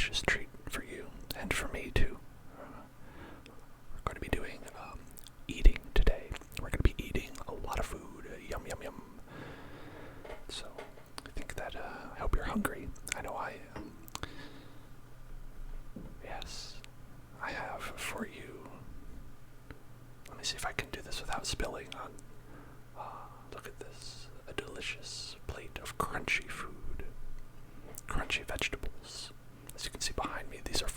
delicious treat for you and for me too. We're going to be doing eating today. We're going to be eating a lot of food. Yum, yum, yum. So I think that, I hope you're hungry. I know I am. Yes, I have for you. Let me see if I can do this without spilling on. Look at this. A delicious plate of crunchy food. Crunchy vegetables. As you can see behind me, these are,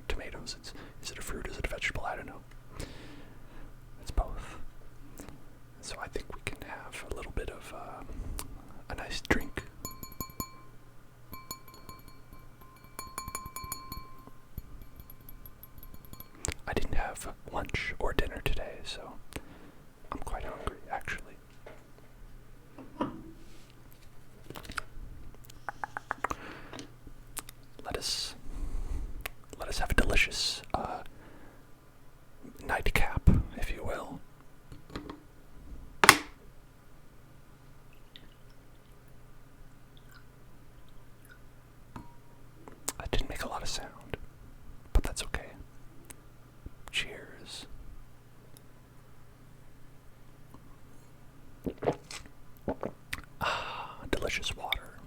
tomatoes. Is it a fruit? Is it a vegetable? I don't know. It's both. So I think we can have a little bit of a nice drink. I didn't have lunch or dinner today, so I'm quite hungry, actually. Let us have a delicious nightcap, if you will. That didn't make a lot of sound, but that's okay. Cheers. Delicious water.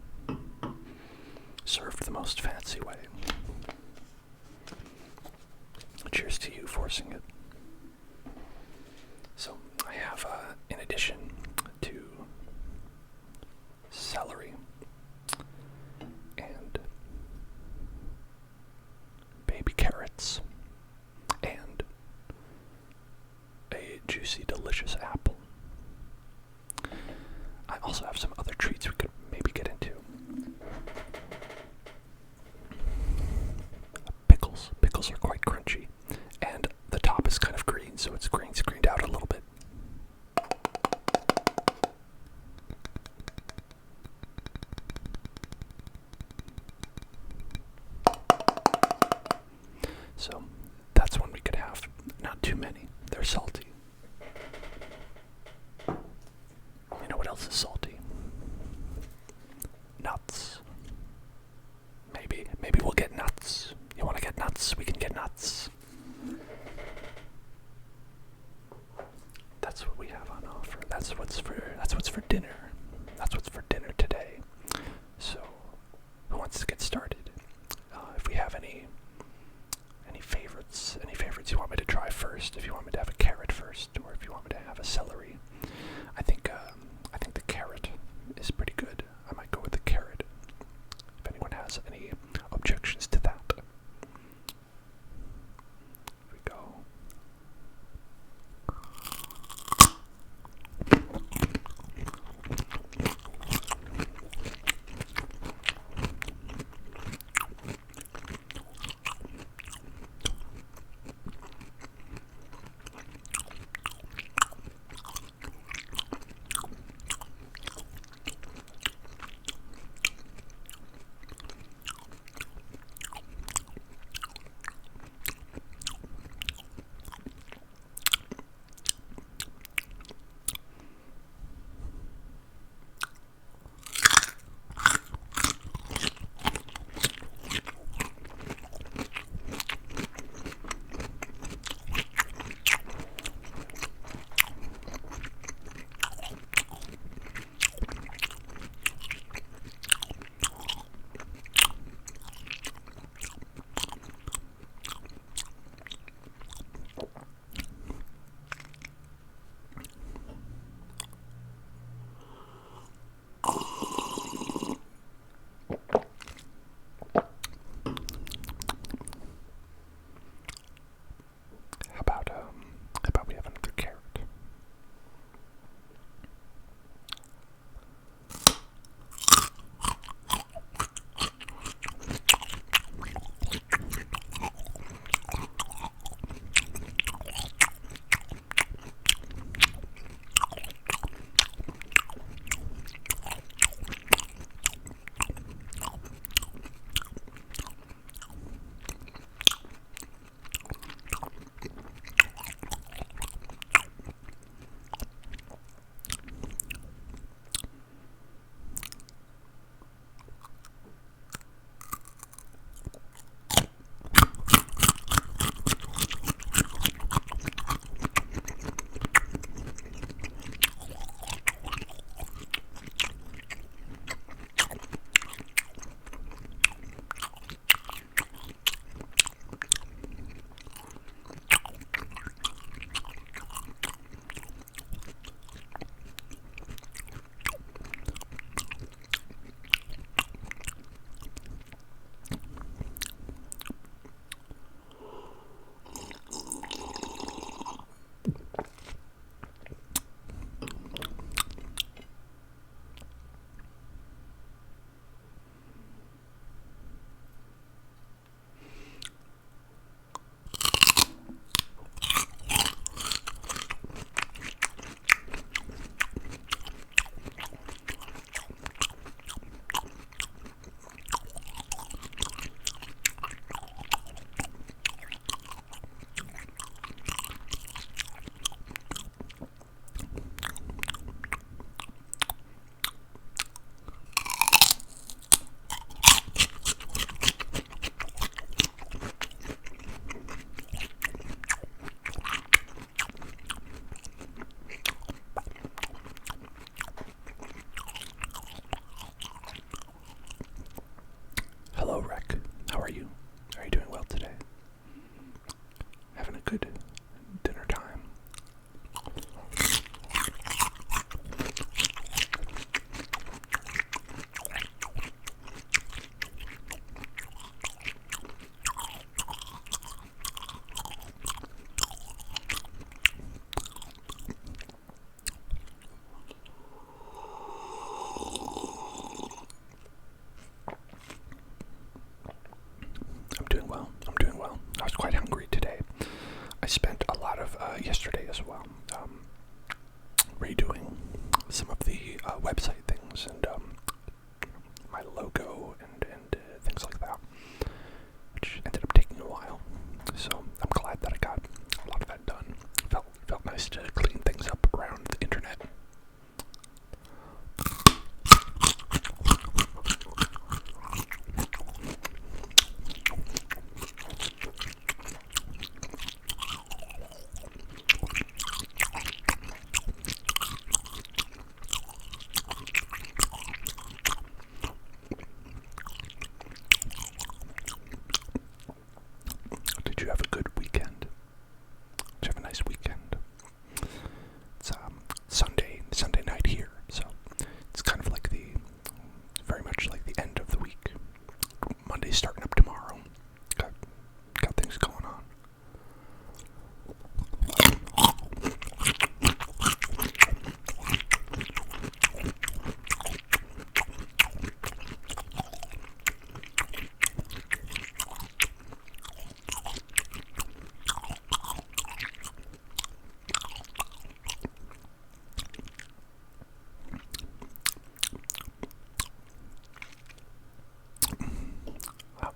Served the most fancy way. Cheers to you forcing it. So, I have, in addition to celery and baby carrots and a juicy, delicious apple. I also have some other treats we could maybe get into. Pickles. Pickles are quite crunchy. And the top is kind of green, so it's screened out a little bit. So that's one we could have. Not too many. They're salty. You know what else is salty? Nuts. Maybe we'll get nuts. You want to get nuts? We can get nuts. That's what we have on offer. That's what's for dinner. That's what's for dinner today. So, who wants to get started? If we have any favorites you want me to try first, if you want me to have a carrot first, or if you want me to have a celery. I think the carrot is pretty good. I might go with the carrot. If anyone has any objections to that. Here we go. was quite hungry today. I spent a lot of yesterday as well redoing some of the website things and my logo and things like that, which ended up taking a while. So I'm glad that I got a lot of that done. Felt nice to clean things up around the internet. Did you have a good weekend? Did you have a nice weekend? It's Sunday night here, so it's kind of like very much like the end of the week. Monday's starting up tomorrow. Got things going on.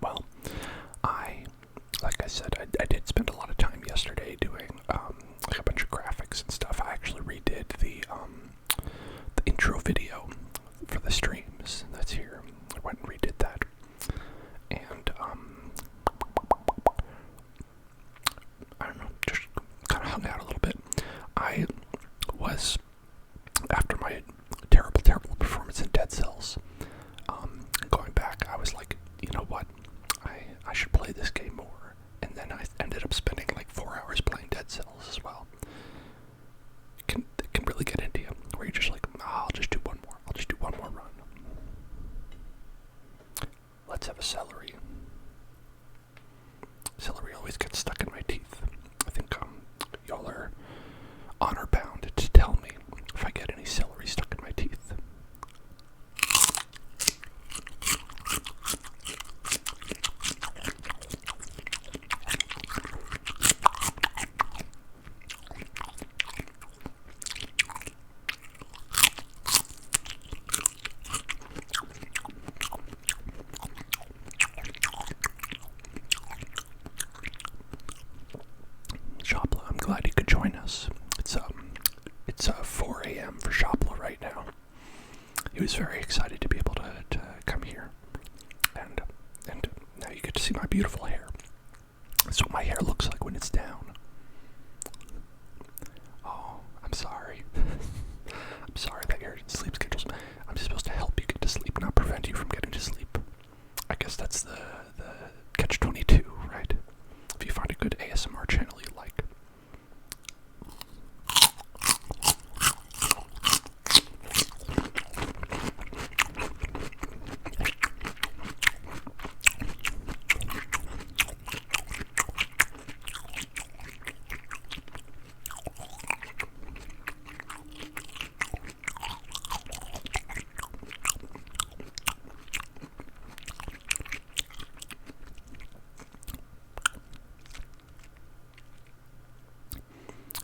Well, like I said, I did spend a lot of time yesterday doing like a bunch of graphics and stuff. I actually redid the intro video for the streams that's here. I went and redid that, and I don't know, just kind of hung out a little bit. I was, after my terrible performance in Dead Cells, going back, I was like, you know what, I should play this game more. And then I ended up spending like 4 hours playing Dead Cells as well. It can really get into you, where you're just like, I'll just do one more run. Let's have a celery. Celery always gets stuck in my teeth. I think y'all are honor bound to tell me if I get any celery stuck in my teeth. Shopla, I'm glad you could join us. It's 4 a.m. for Shopla right now. He was very excited to be able to come here, and now you get to see my beautiful hair. That's what my hair looks like when it's down. Oh, I'm sorry. I'm sorry that your sleep schedules. I'm supposed to help you get to sleep, not prevent you from getting to sleep. I guess that's the catch-22, right? If you find a good ASMR channel you like.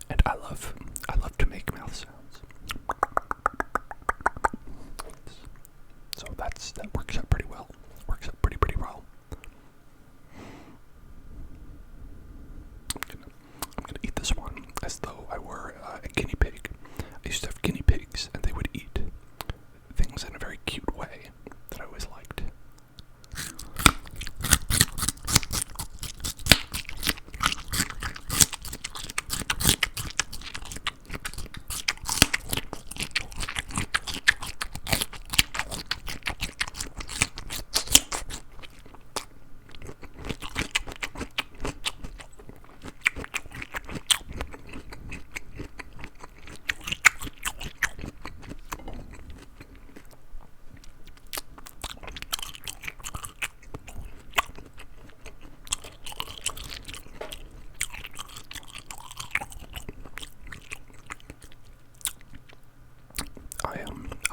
And I love to make mouth sounds. So that works out pretty well. Works out pretty well. I'm gonna eat this one as though I were a guinea pig. I used to have guinea pigs, and they would eat things in a very cute way that I always liked.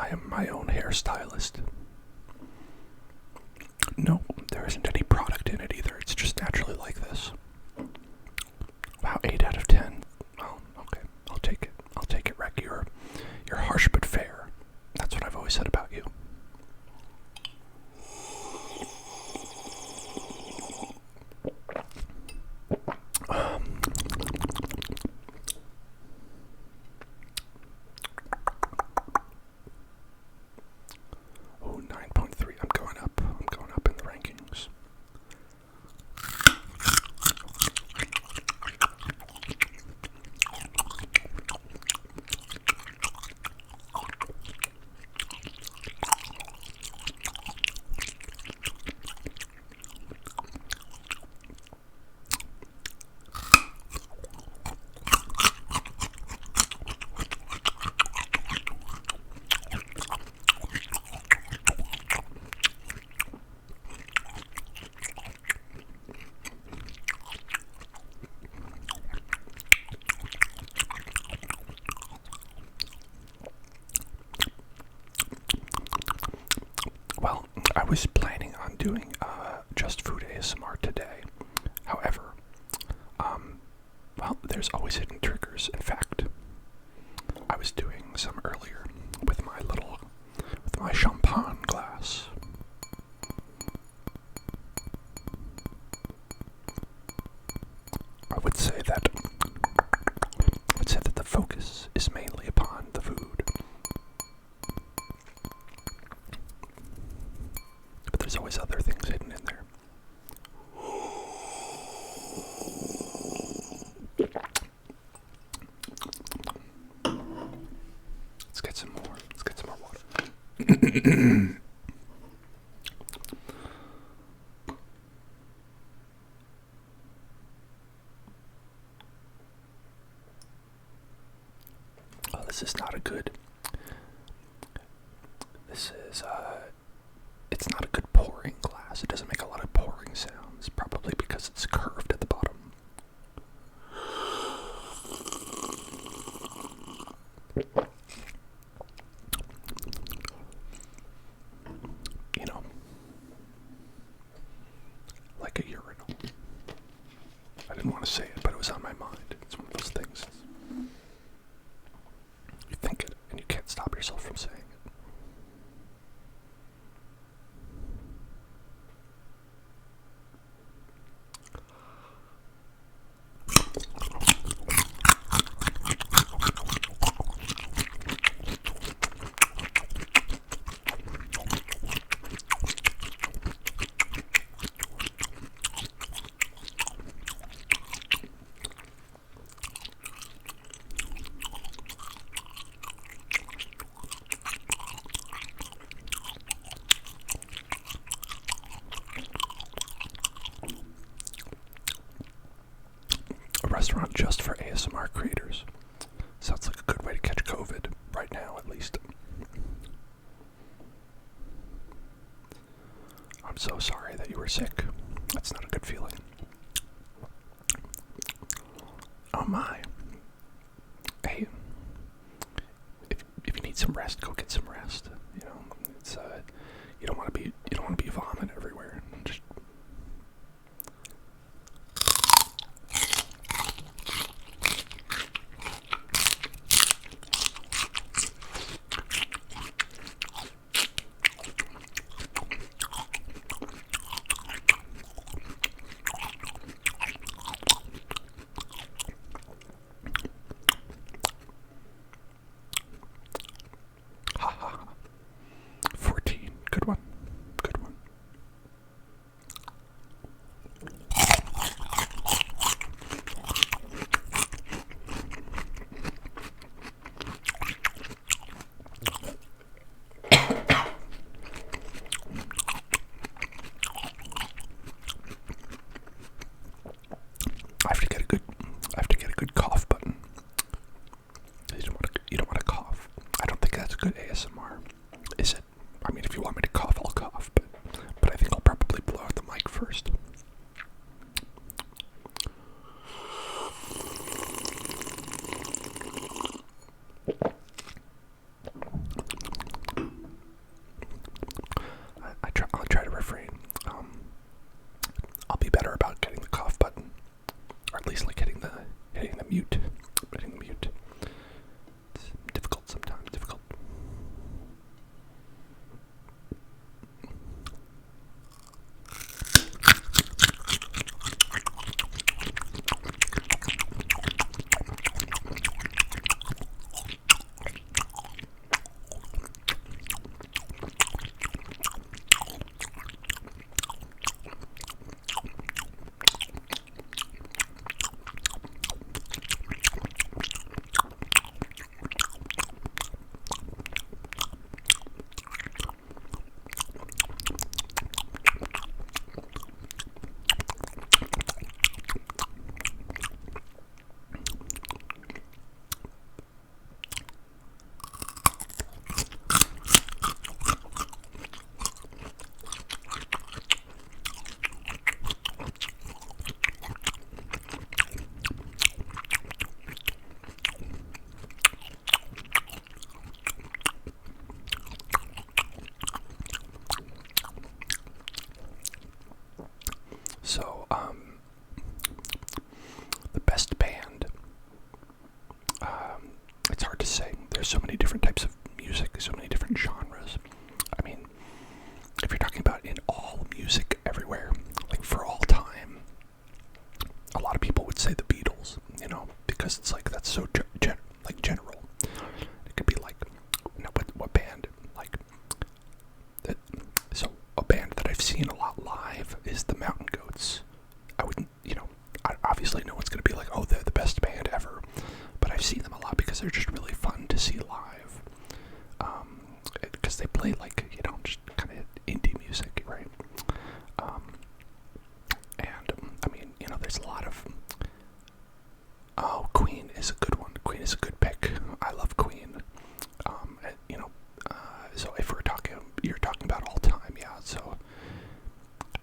I am my own hairstylist. No, there isn't any product in it either. It's just naturally like this. there's always hidden triggers. In fact, I was doing some earlier with my champagne glass. I would say that the focus is mainly upon the food. But there's always other things hidden in there. Let's get some more. Let's get some more water. Oh, this is not a good. It's not a good pouring glass. It doesn't make a lot of pouring sounds, probably because it's curved at the bottom. You know, like a urinal. I didn't want to say it, but it was on my mind. It's one of those things. You think it, and you can't stop yourself from saying it. Restaurant just for ASMR creators. Sounds like a good way to catch COVID, right now at least. I'm so sorry that you were sick. That's not a good feeling. Oh my. Hey, if you need some rest, go get some rest. You know, it's you don't want to be vomit everywhere. Just ha ha ha. 14. Good one. Good one. I have to get a good cough button. You don't want to cough. I don't think that's good ASMR. Is it? I mean, if you want me to cough, I'll cough, but I think I'll probably blow out the mic first. I'll try to refrain. I'll be better about getting the cough button, or at least like hitting the mute. Hitting the mute. It's difficult sometimes. Difficult. So, the best band say the Beatles, because it's like that's so general. It could be like, what band? Like, so a band that I've seen a lot live is the Mountain Goats. I wouldn't, obviously no one's gonna be like, oh, they're the best band ever, but I've seen them a lot because they're just really fun to see live. Because they play like, just kind of indie music, right? There's a lot of. Oh, Queen is a good one. Queen is a good pick. I love Queen. So if you're talking about all time, yeah. So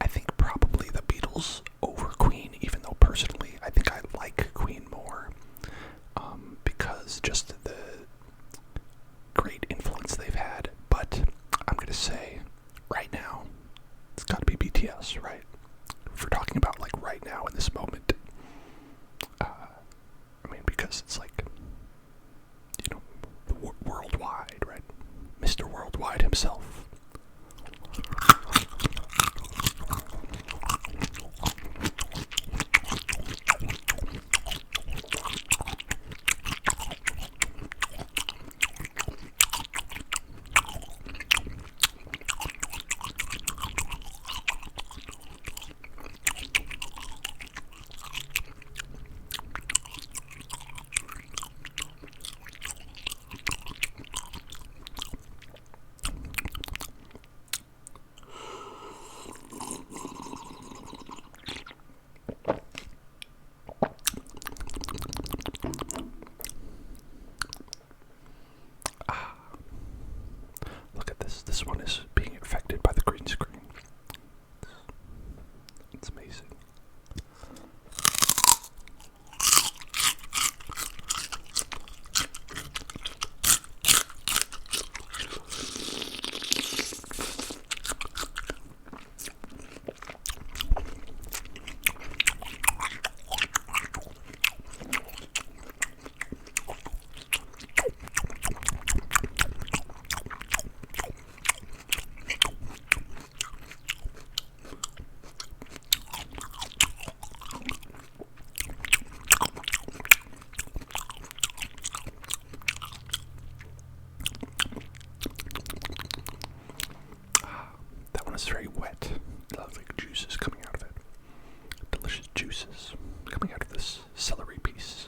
I think probably the Beatles over Queen, even though personally I think I like Queen more, because just the great influence they've had. But I'm gonna say, right now, it's got to be BTS, right? If we're talking about like right now in this moment, because it's like, worldwide, right? Mr. Worldwide himself. Look at this. This one is being affected by the green screen. It's amazing. It's very wet. A lot of like juices coming out of it. Delicious juices coming out of this celery piece.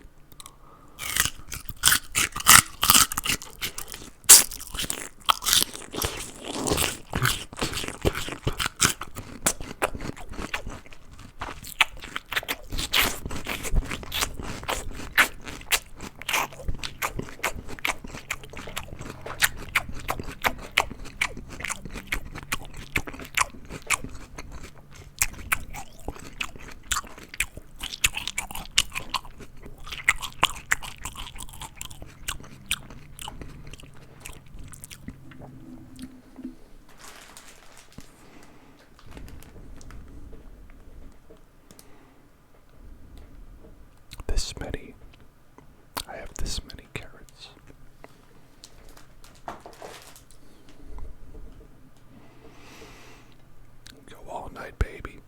I have this many carrots. Go all night, baby.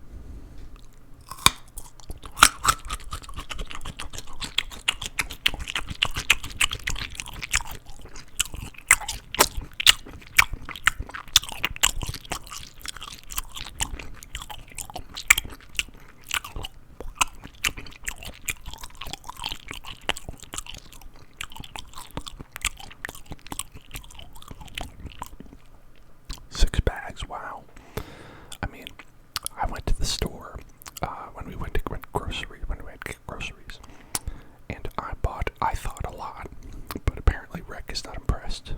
Wow. I mean, I went to the store when we went get groceries, and I thought a lot, but apparently Rick is not impressed.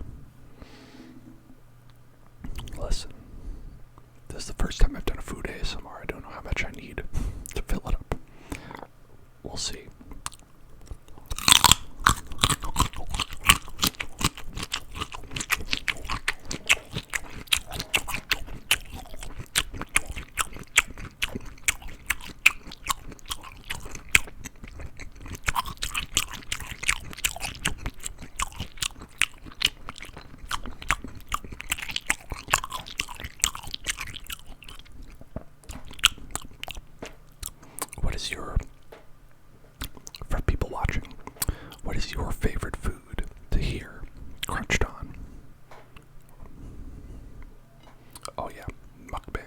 Listen, this is the first time I've done a food ASMR. I don't know how much I need to fill it up. We'll see. What is your is your favorite food to hear crunched on? Oh yeah, mukbang.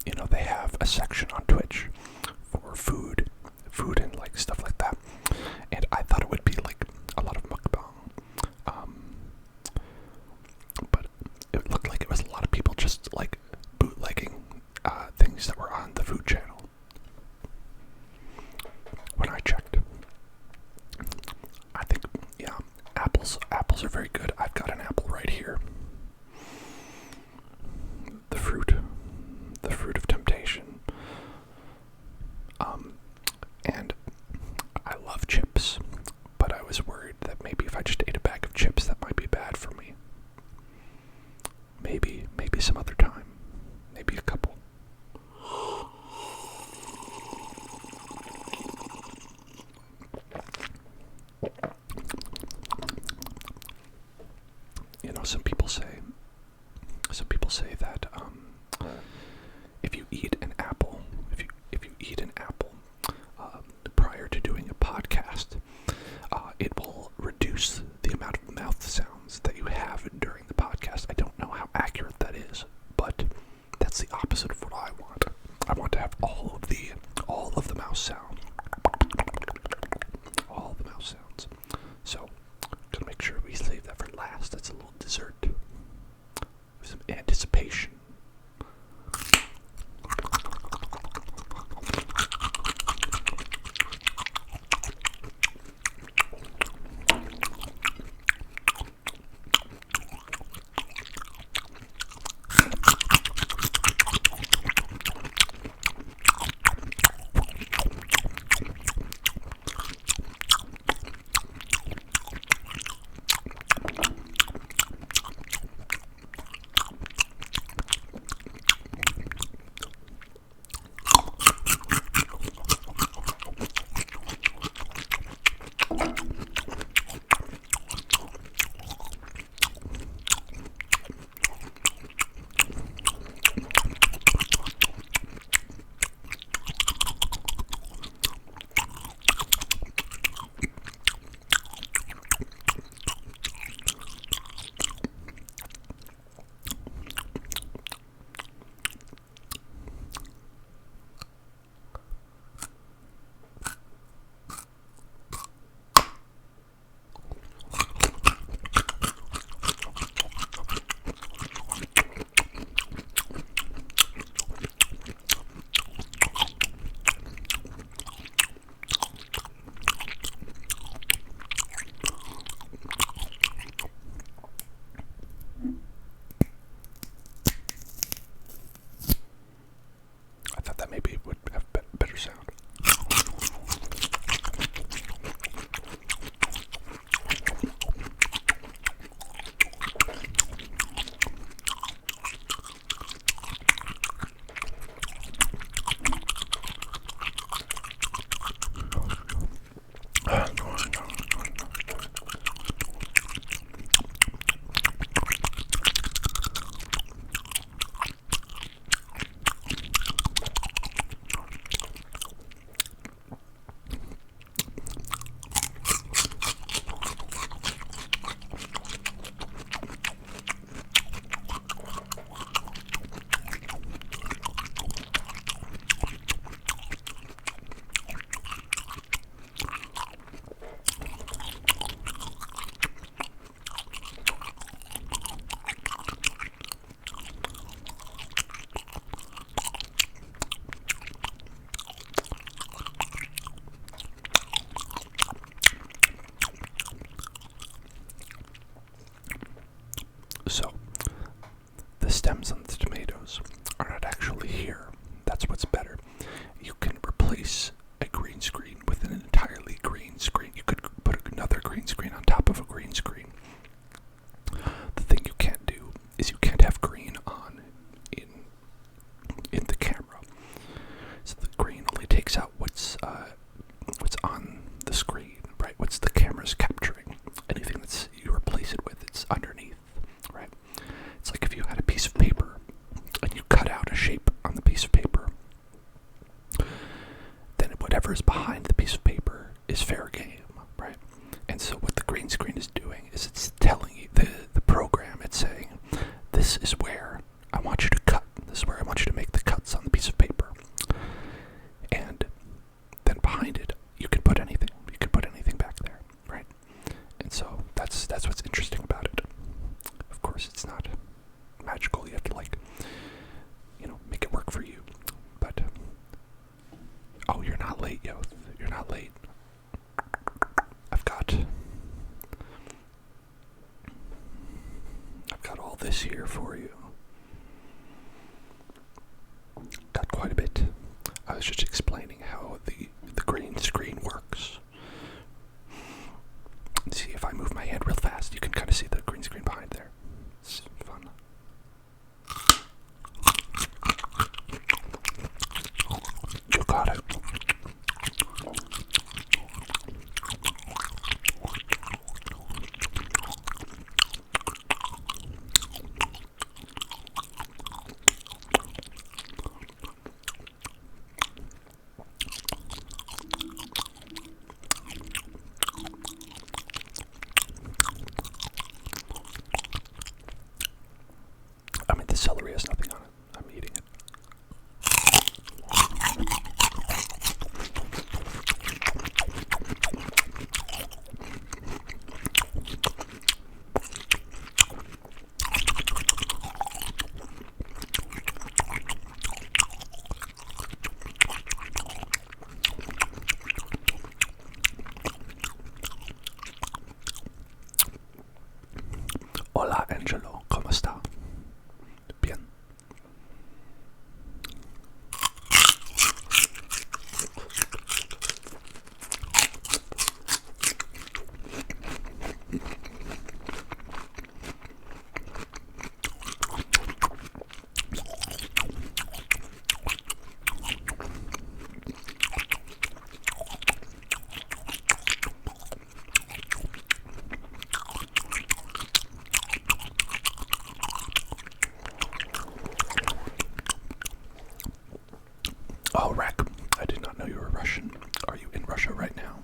You know, they have a section on Twitch for food and like stuff like that. And I thought it would be like a lot of mukbang. But it looked like it was a lot of people just like bootlegging things that were on the food channel. When I checked, I think, yeah, apples are very good. I've got an apple right here. The fruit of temptation. And I love chips, but I was worried that maybe if I just ate a bag of chips, that might be bad for me. Maybe some other time. Maybe a couple. You know, some people say that if you eat an apple, prior to doing a podcast, it will reduce the amount of mouth sounds that you have during the podcast. I don't know how accurate that is, but that's the opposite of what I want. I want to have all of the mouse sound. All the mouse sounds. So, gonna make sure we save that for last. That's a little dessert. With some anticipation. Maybe would have better sound. So, the stems on the tomatoes are not actually here. That's what's better. You can replace a green screen with an entirely green screen. You could put another green screen on top of a green screen. The thing you can't do is you can't have green on in the camera. So the green only takes out what's on the screen, right? What's the camera's capturing. Anything that's you replace it with, it's underneath, right? It's like if you had a piece of paper and you cut out a shape on the piece of paper, then whatever is behind the piece of paper is fair game, right? And so what the green screen is doing is it's telling you, the program, it's saying, this is where I want you to cut. This is where I want you to make the cuts on the piece of paper. And then behind it, you can put anything. You can put anything back there, right? And so that's what's interesting about it. Of course, it's not magical. You have to, like, make it work for you. But, oh, you're not late, Yoth. You're not late. I've got all this here for you. Got quite a bit. I was just explaining how the green screen works. See, if I move my hand real fast, you can kind of see the green screen behind there. It's fun. You got it. I mean, the celery has nothing on it. I'm eating it. Hola, Angelo. ¿Cómo está? Bien. Oh, Rack, I did not know you were Russian. Are you in Russia right now?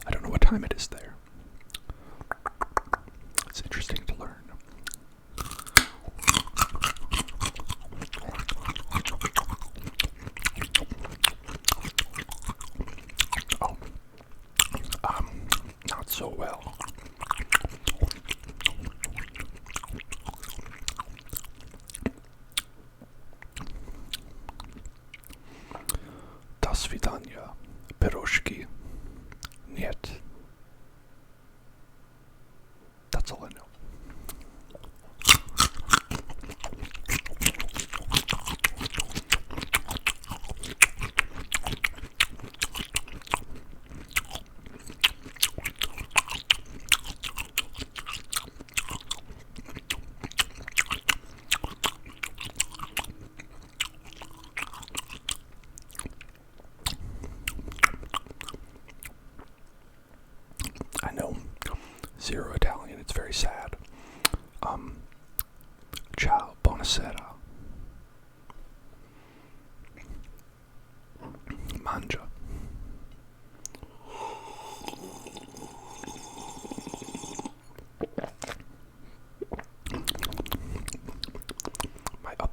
I don't know what time it is there. It's interesting to learn. Oh, not so well. До свидания, пирожки. Нет. That's all I know. I know zero Italian, it's very sad. Ciao, buonasera. Mangia.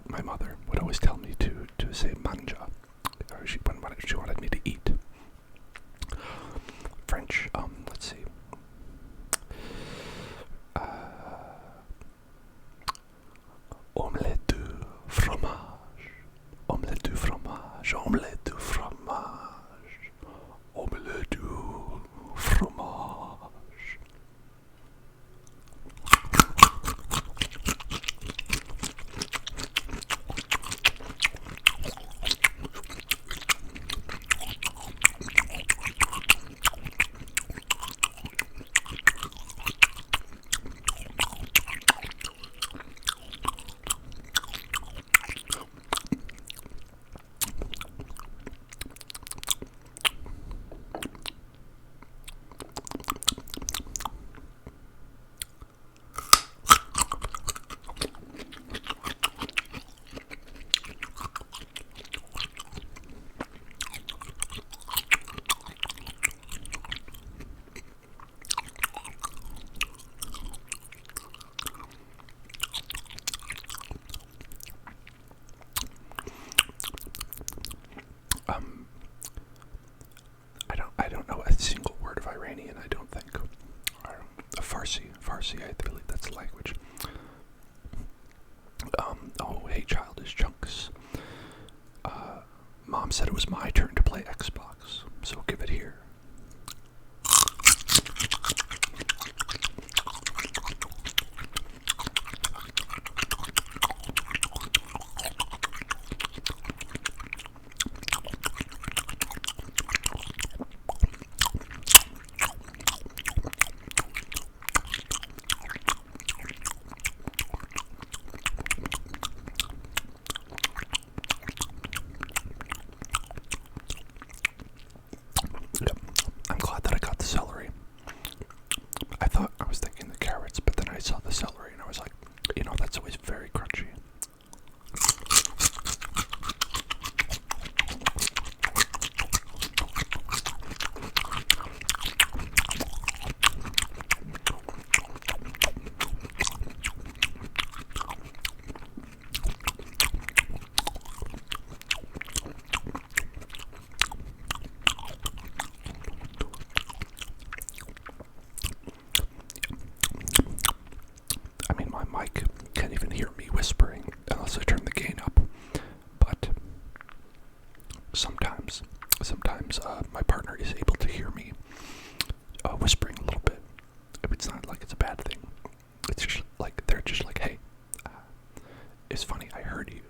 My mother would always tell me to say mangia. Or she wanted me to eat. French, let's see. Farsi, I believe that's the language. Oh, hey, childish chunks. Mom said it was my turn to play Xbox, so give it here. Yep. I'm glad that I got the celery. I was thinking the carrots, but then I saw the celery and I was like, that's always very crunchy. I mean, my mic can't even hear me whispering unless I turn the gain up. But sometimes my partner is able to hear me whispering a little bit. It's not like it's a bad thing. It's just like they're just like, hey, it's funny. I heard you.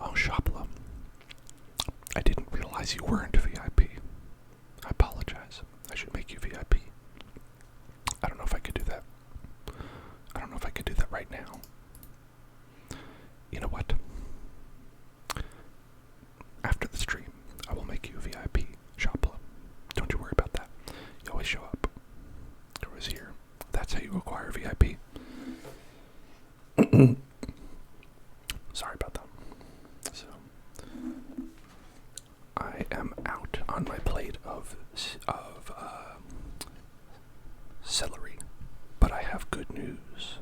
Oh, Shopla. I didn't realize you weren't VIP. I apologize. I should make you VIP. I don't know if I could do that. I don't know if I could do that right now. You know what? After the stream, I will make you VIP, Shopla. Don't you worry about that. You always show up. You're always here. That's how you acquire VIP. Sorry about that. So, I am out on my plate of celery, but I have good news.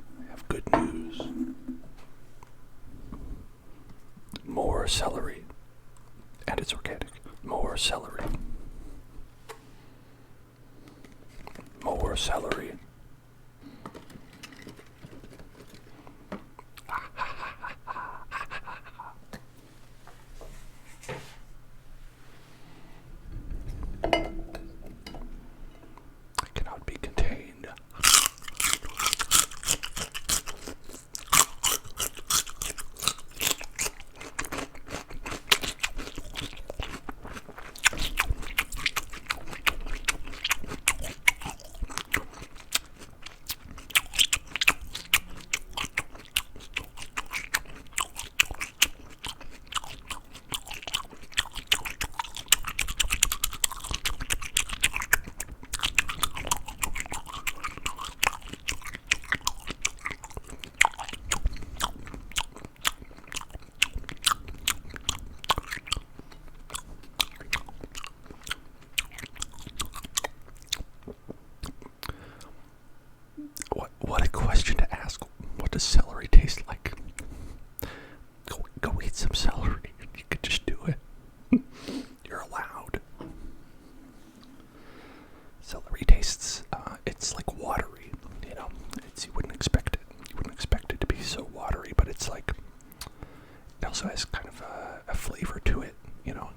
More celery, and it's organic. More celery. More celery. Cannot be contained. taste like. Go eat some celery. You could just do it. You're allowed. Celery tastes, it's like watery, you know. You wouldn't expect it. You wouldn't expect it to be so watery, but it's like, it also has kind of a flavor to it, you know.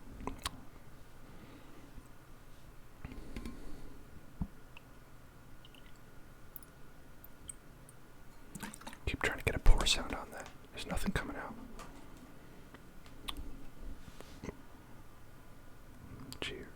Keep trying to get a pour sound on that. There's nothing coming out. Cheers.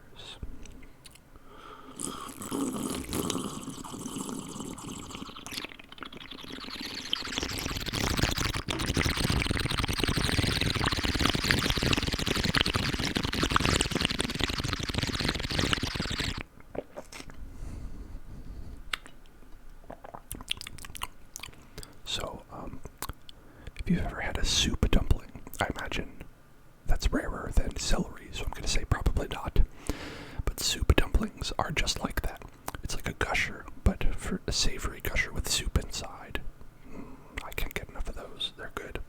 So, if you've ever had a soup dumpling, I imagine that's rarer than celery, so I'm going to say probably not. But soup dumplings are just like that. It's like a gusher, but for a savory gusher with soup inside. I can't get enough of those. They're good.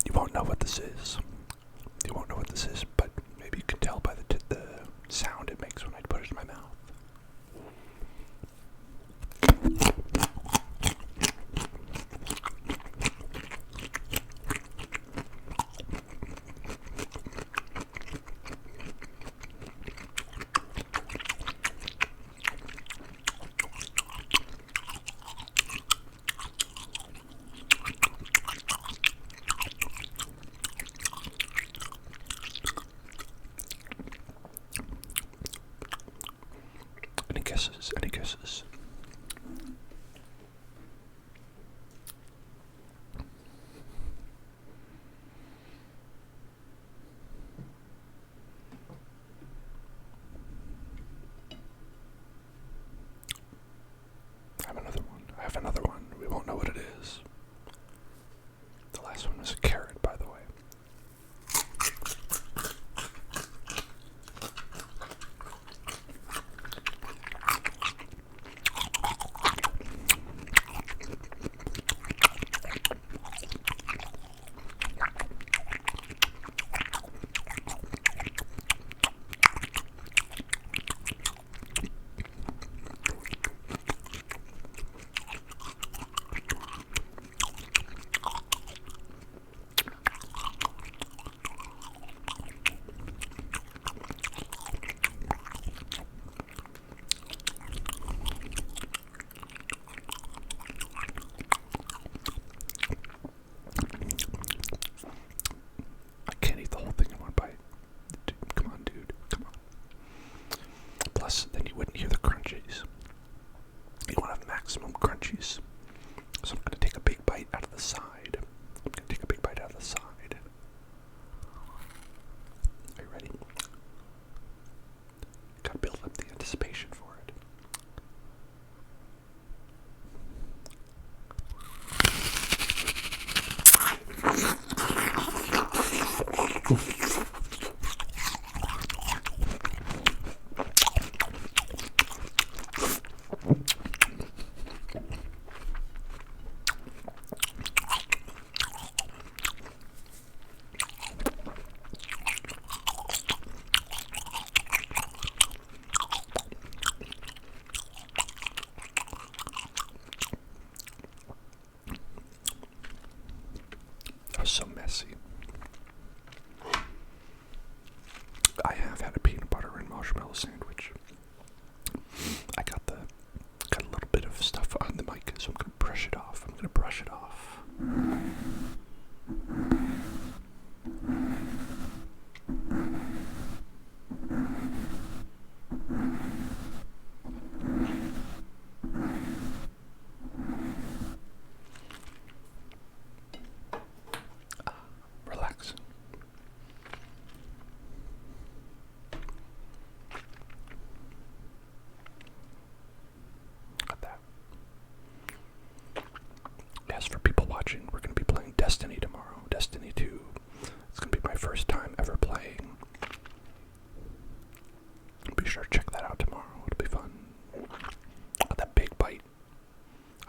You won't know what this is. You won't know what this is, but maybe you can tell by the sound it makes when I put it in my mouth. Any guesses? Any guesses? I have another one. I have another one. We won't know what it is. The last one was a carrot, by the way. was so messy. I have had a peanut butter and marshmallow sandwich. I got a little bit of stuff on the mic, so I'm gonna brush it off. Relax. Got that. As for people watching, we're going to be playing Destiny tomorrow. Destiny 2. It's going to be my first time ever playing. Be sure to check that out tomorrow. It'll be fun. Got that big bite.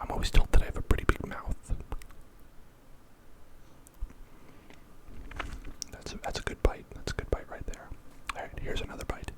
I'm always told that I have a pretty big mouth. That's a good bite. That's a good bite right there. Alright, here's another bite.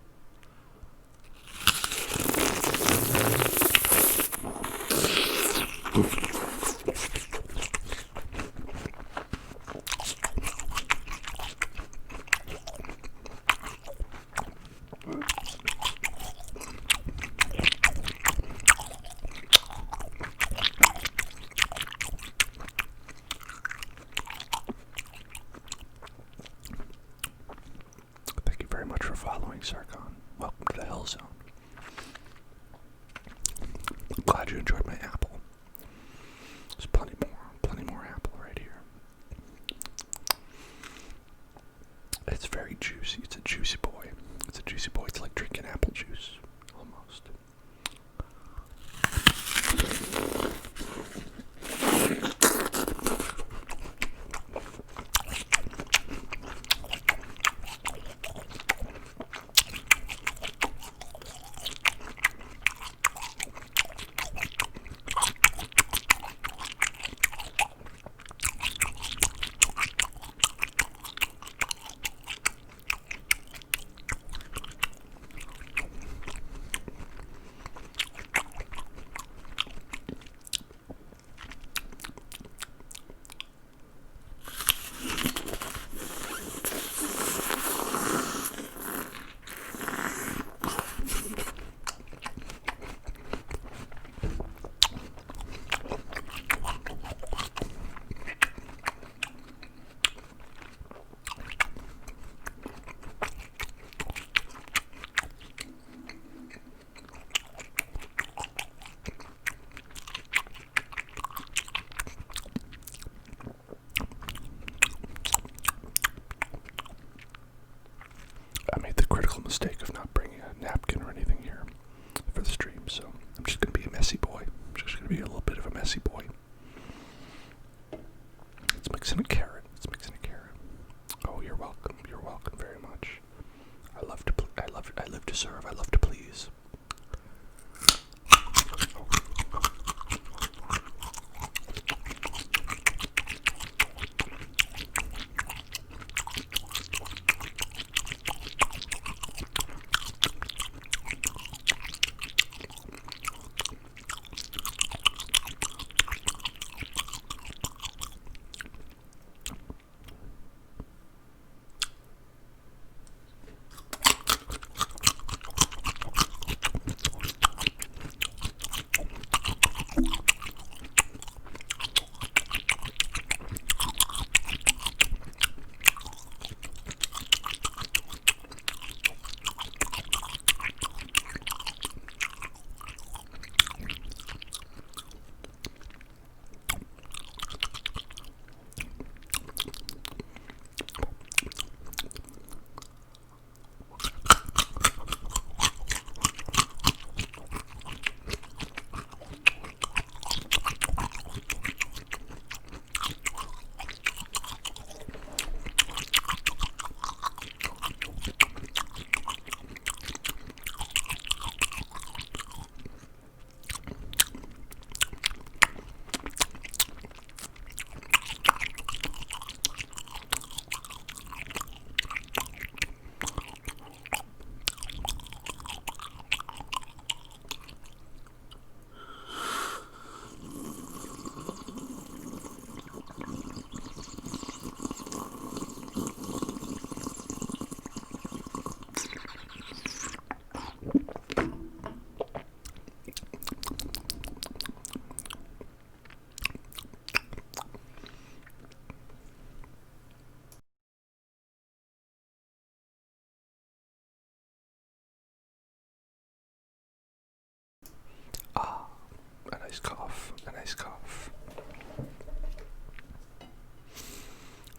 nice cough.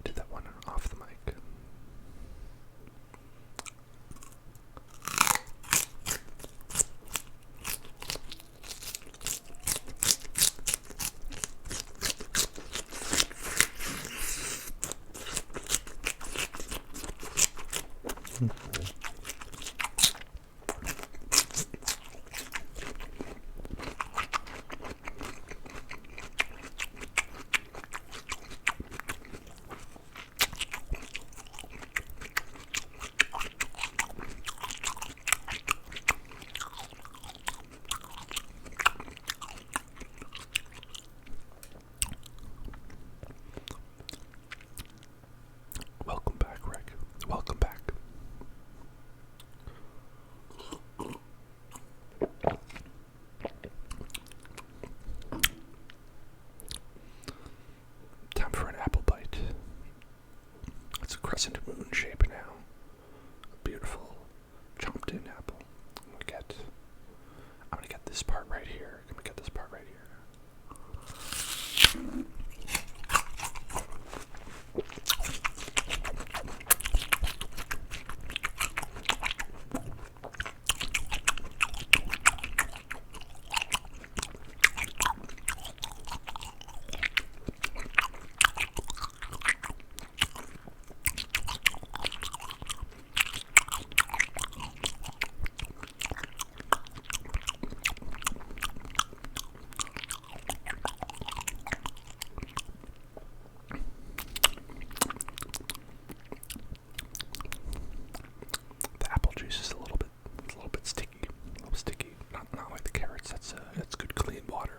Did that one off the mic. Welcome back, Rick. Welcome back. Time for an apple bite. It's a crescent moon shape now. A beautiful chomped in apple. I'm gonna get this part right here. I'm gonna get this part right here. The apple juice is a little bit sticky, a little sticky. Not like the carrots. That's good clean water.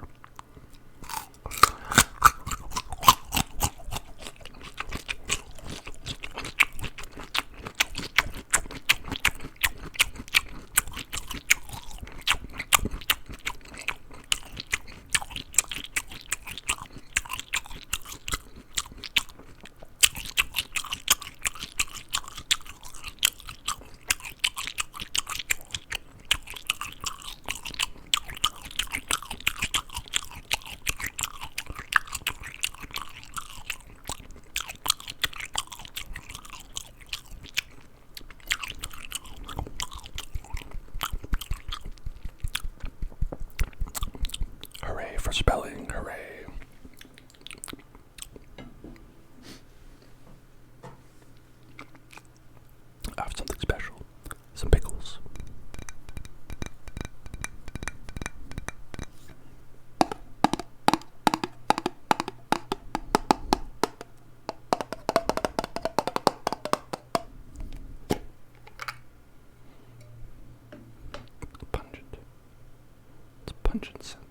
Hooray for spelling, hooray. I have something special. Some pickles. Pungent. It's a pungent scent.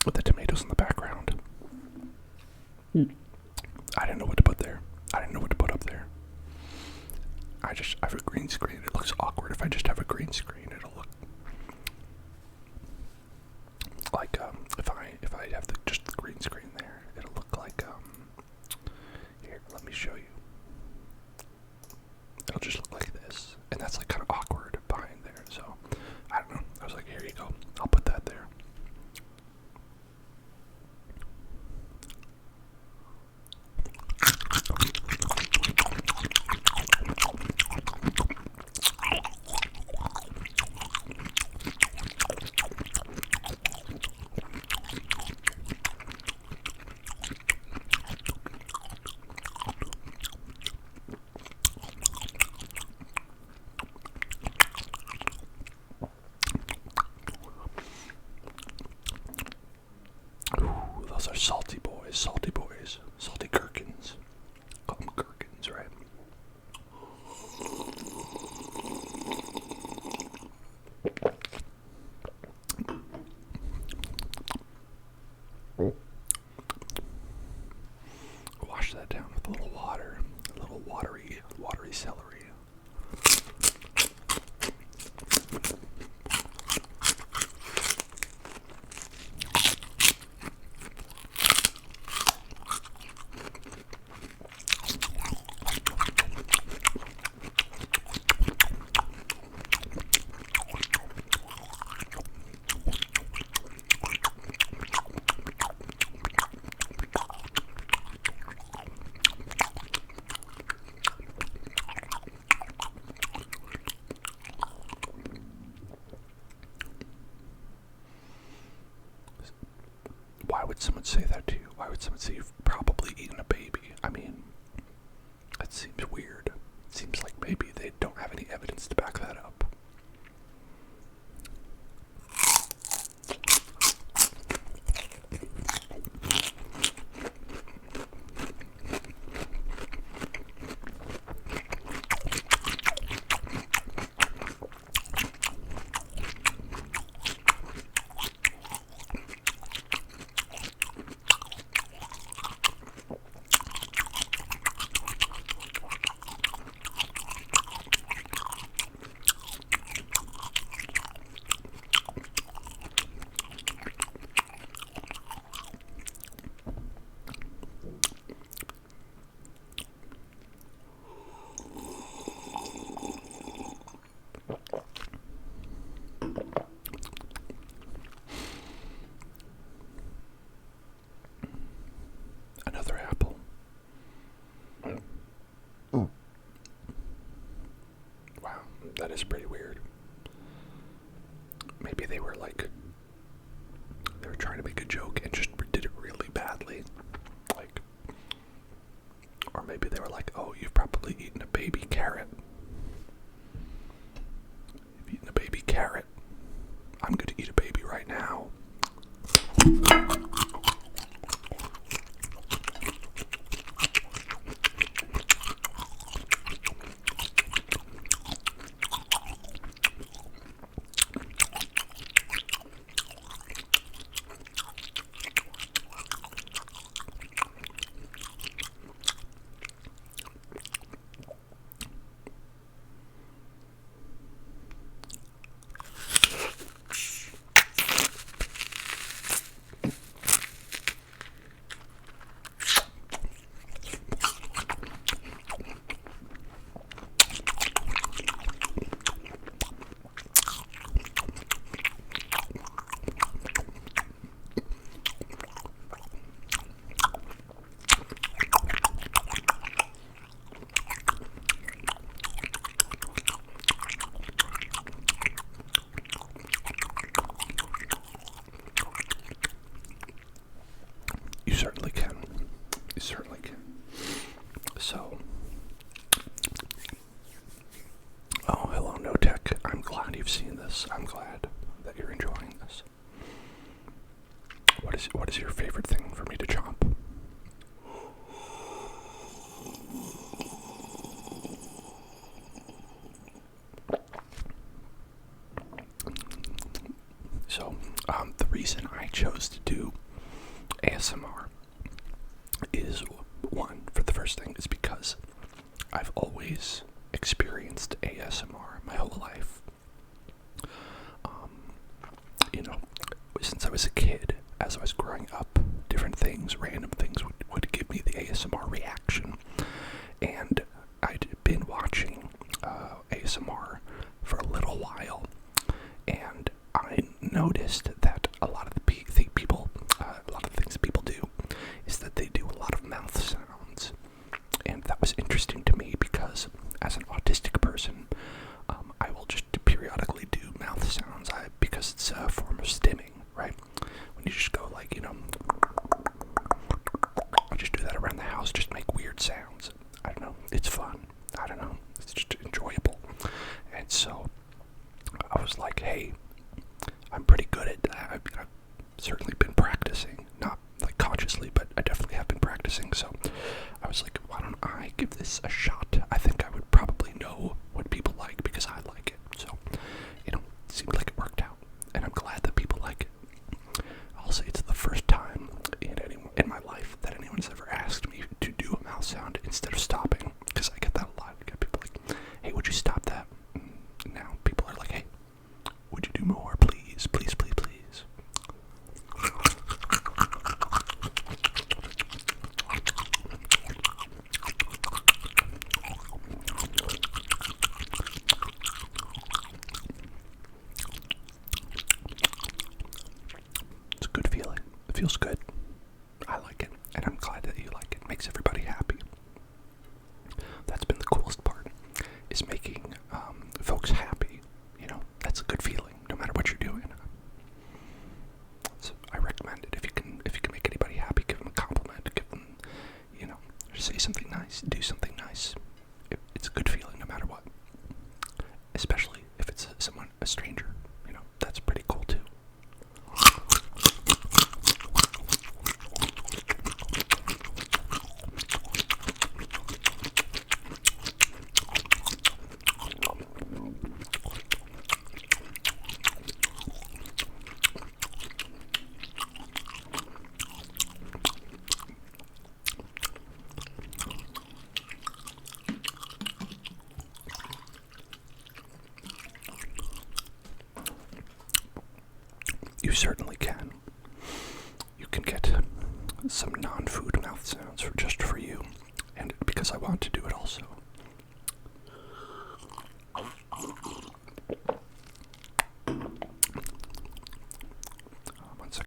With the tomatoes in the background. I didn't know what to put there. I didn't know what to put up there. I have a green screen. It looks awkward if I just have a green screen. It'll look like if I have just the green screen there, it'll look like here, let me show you. It'll just look like this, and that's like kind of awkward behind there. So I don't know. I was like, here you go. I'll put that there. Those are salty boys, salty gherkins. Call them gherkins, right? Wash that down with a little water, a little watery celery. why would someone say that to you? Why would someone say you've probably eaten a baby? I mean, that seems weird. It seems like maybe they don't have any evidence to back that up. Another apple. Wow, that is pretty weird. Maybe they were trying to make a joke and just did it really badly. Or maybe they were like, oh, you've probably eaten a baby carrot. You've eaten a baby carrot. I'm going to eat a baby right now. You certainly can. You certainly can. So, oh, hello, No Tech. I'm glad you've seen this. I'm glad that you're enjoying this. What is your favorite thing for me to chomp? So, the reason I chose to do ASMR is, one, for the first thing, is because I've always experienced ASMR my whole life. Since I was a kid, as I was growing up, different things, random things would give me the ASMR reaction. And I'd been watching ASMR for a little while, and I noticed that a lot of the things people do is that they do a lot of mouth sounds. And that was interesting to me because as an autistic person, I will just periodically do mouth sounds because it's a form of stimming, right? When you just go I just do that around the house, just make weird sounds. I don't know, it's fun. I don't know, it's just enjoyable. And so I was like, hey, I'm pretty good at that. I've certainly been practicing, not like consciously, but I definitely have been practicing. So I was like, why don't I give this a shot? I think I would probably know what people like because I like it. So, it seemed like it worked out, and I'm glad that people like it. I'll say it's the first time in my life that anyone's ever asked me to do a mouth sound instead of stopping, because I get that a lot. I get people like, hey, would you stop that? And now people are like, hey, would you do more? Please, please, please, please. It's a good feeling. It feels good. I like it, and I'm glad that you like it. It makes everybody happy. That's been the coolest part, is making folks happy. That's a good feeling, no matter what you're doing. So I recommend it if you can make certainly can. You can get some non-food mouth sounds just for you, and because I want to do it also. One second.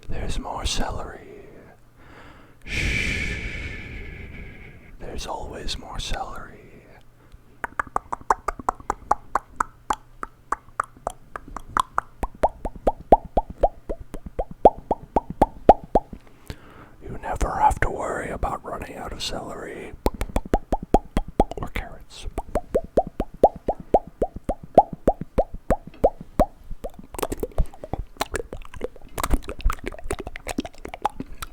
There's more celery. Shh. There's always more celery. You never have to worry about running out of celery or carrots.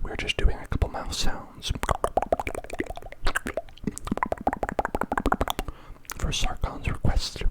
We're just doing a couple mouth sounds for Sargon's request.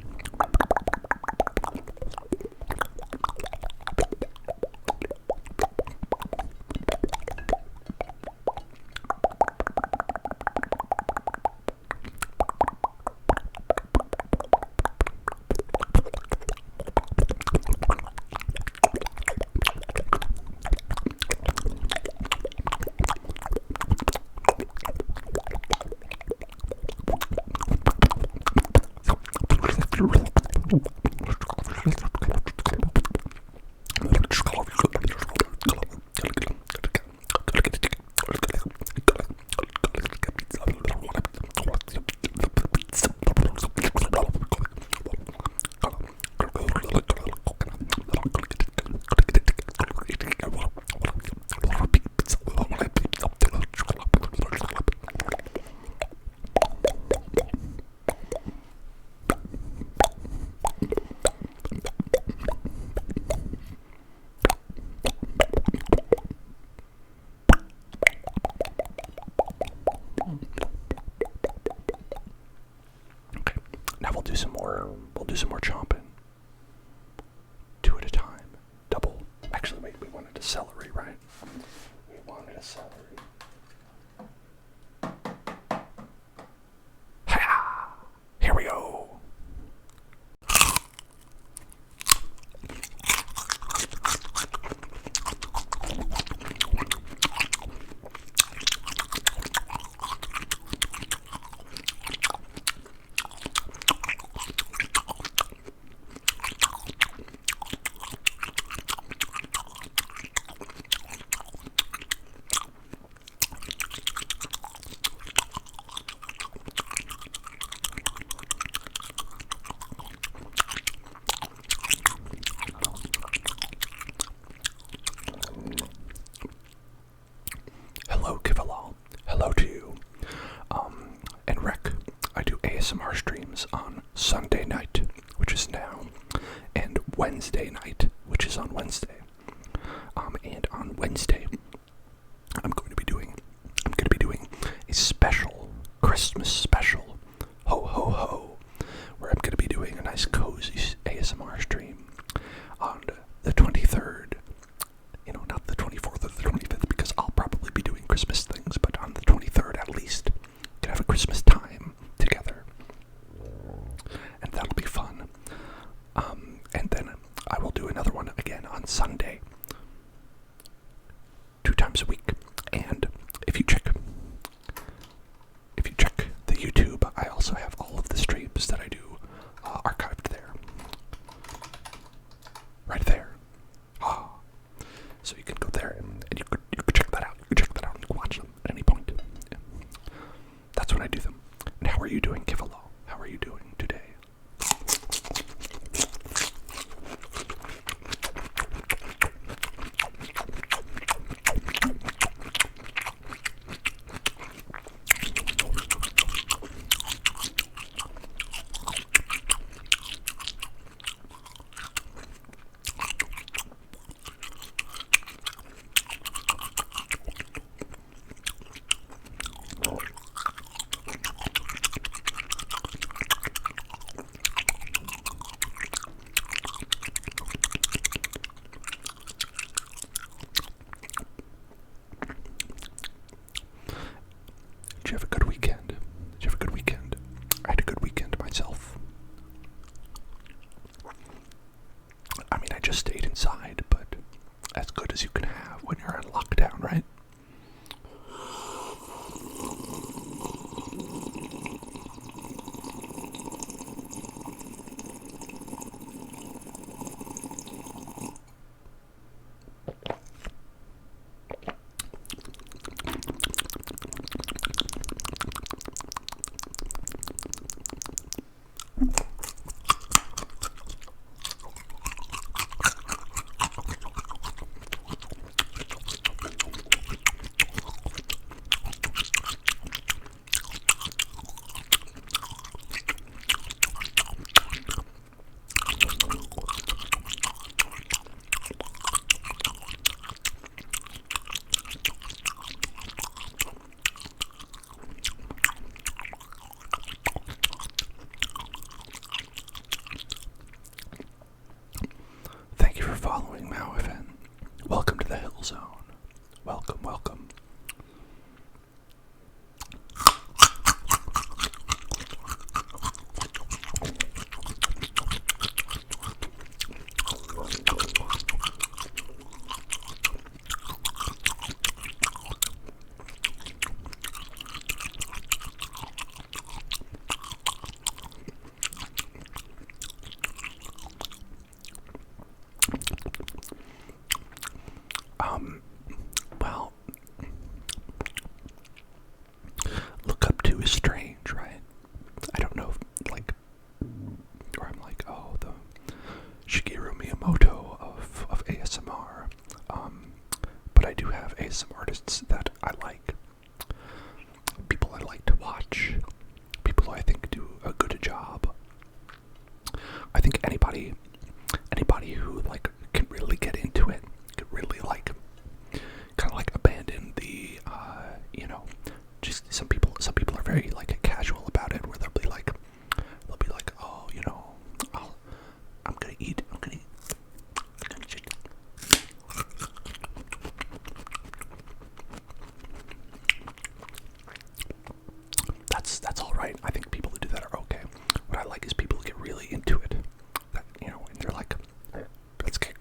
do some more chomping. 2 at a time. Double. Actually, wait, we wanted a celery, right? We wanted a celery. Ha! Here we go. Hello, Kivalal. Hello to you. And Rec, I do ASMR streams on Sunday night, which is now, and Wednesday night, which is on Wednesday. And on Wednesday, I'm going to be doing a special Christmas special, ho ho ho, where I'm going to be doing a nice cozy ASMR stream on the 23rd. Not the 24th or the 25th, because I'll probably be doing Christmas things, but on the 23rd at least, we can have a Christmas time together. And that'll be fun. And then I will do another one again on Sunday, 2 times a week. And if you check the YouTube, I also have all of the streams that I do archived there. Right there. So you can go there and you could check that out. You can check that out and you can watch them at any point. Yeah. That's when I do them. And how are you doing, Kivalo? How are you doing today? Did you have a good weekend? I had a good weekend myself. I mean, I just stayed inside, but as good as you can have when you're on lockdown, right? Thank you for following, Mauivan. Welcome to the Hill Zone. Welcome, welcome. Well, look up to is strange, right? I don't know if, or I'm like, oh, the Shigeru Miyamoto of ASMR. But I do have ASMR artists that I like. People I like to watch. People I think do a good job. I think anybody who, can really get into it, could really, kind of, abandon the, just some people are very, casual about it, where they'll be like, oh,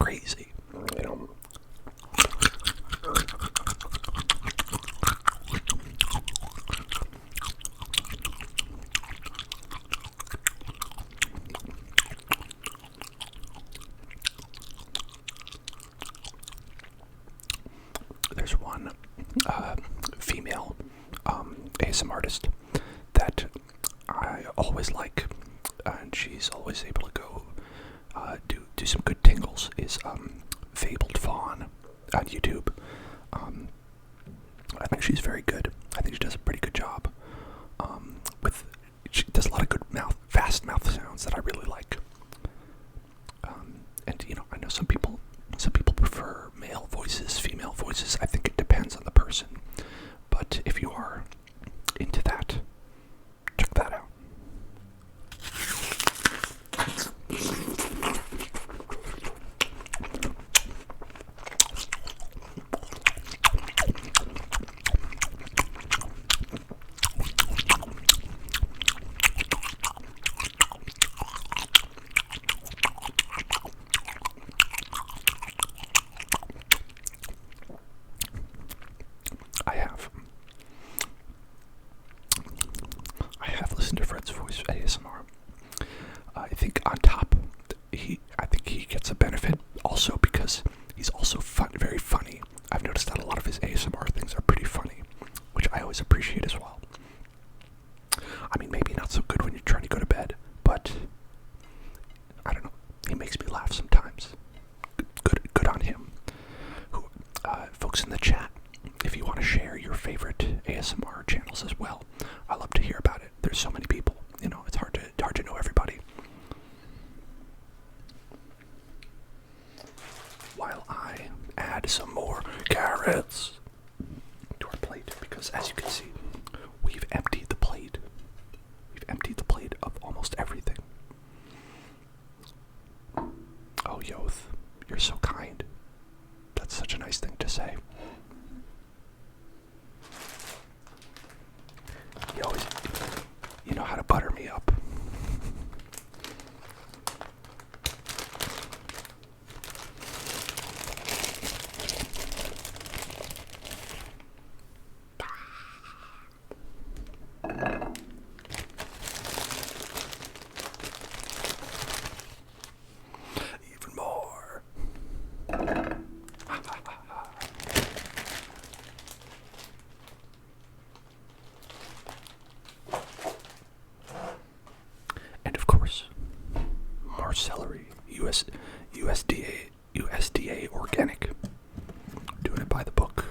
crazy, you know. There's one female ASMR artist that I always like, and she's always able to go do some good tingles. Is Fabled Fawn on YouTube. I think she's very good. I think she does a pretty good job. She does a lot of good fast mouth sounds that I really like. And you know, I know some people prefer male voices, female voices. I think it depends on the person. But if you are into that, check that out. I have listened to Fred's voice ASMR. I think on top, I think he gets a benefit also because he's also very funny. I've noticed that a lot of his ASMR things are pretty funny, which I always appreciate as well. I mean, maybe not so good when you're trying to go to bed, but I don't know. He makes me laugh sometimes. Good on him. Folks in the chat, if you want to share your favorite ASMR channels as well, I love to hear about it. There's so many people, you know, it's hard to know everybody. While I add some more carrots to our plate, because as you can see, we've emptied the plate. We've emptied the plate of almost everything. Oh, Yoth, you're so kind. That's such a nice thing to say. You know how to butter me up. Even more. And of course, more celery. USDA organic. Doing it by the book.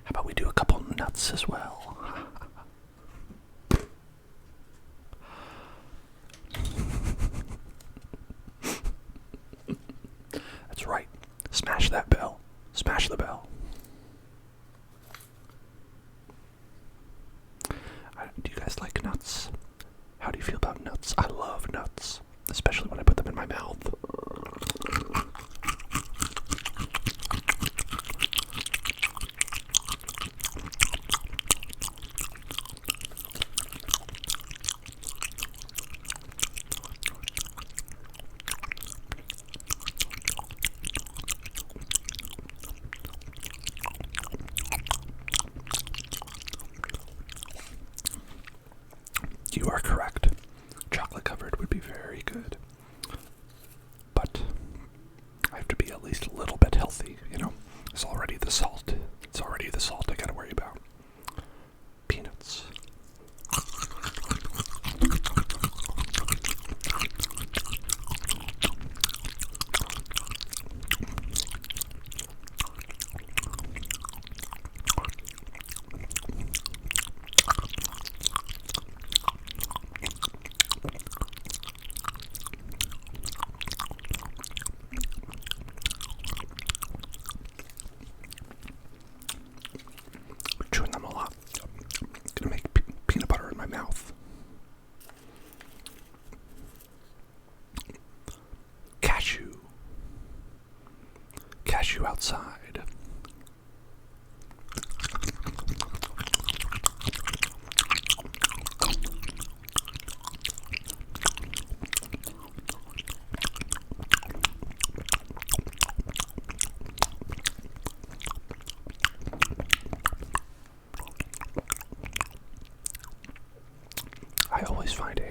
How about we do a couple nuts as well? That's right. Smash that bell. Smash the bell. Do you guys like nuts? How do you feel about nuts? I love nuts, especially when I put them in my mouth. You are correct. Chocolate covered would be very good. But I have to be at least a little bit healthy, you know? It's already the salt. It's already the salt I gotta worry about. Peanuts. Chewing them a lot. Gonna make peanut butter in my mouth. Cashew. Cashew outside.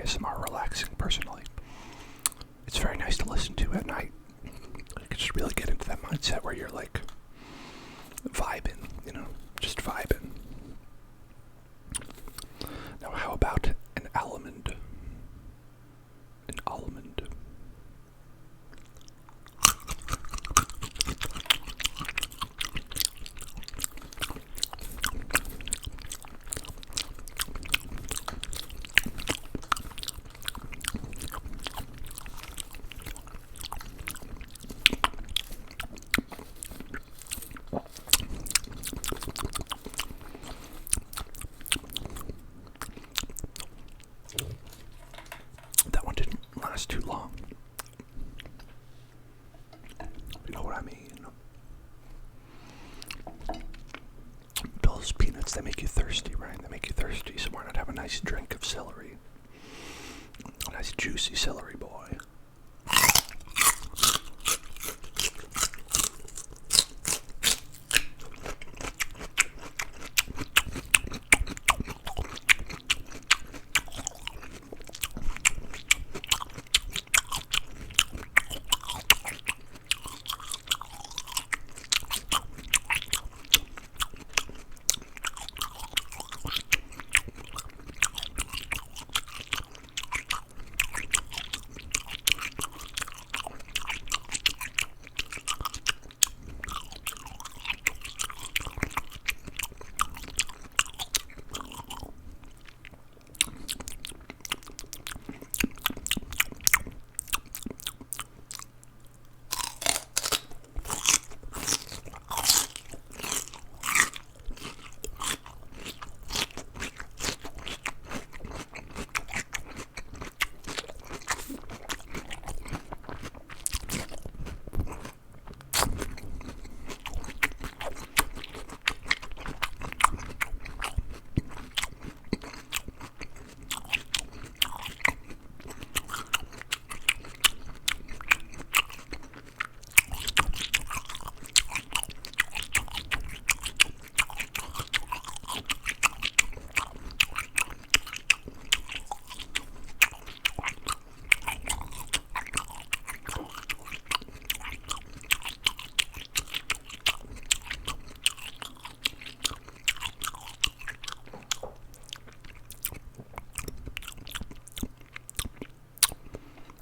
ASMR relaxing, personally. It's very nice to listen to at night. You can just really get into that mindset where you're like vibing, just vibing. Now, how about an almond? An almond. That one didn't last too long. You know what I mean? Those peanuts, they make you thirsty, right? They make you thirsty, so why not have a nice drink of celery? A nice juicy celery, boy.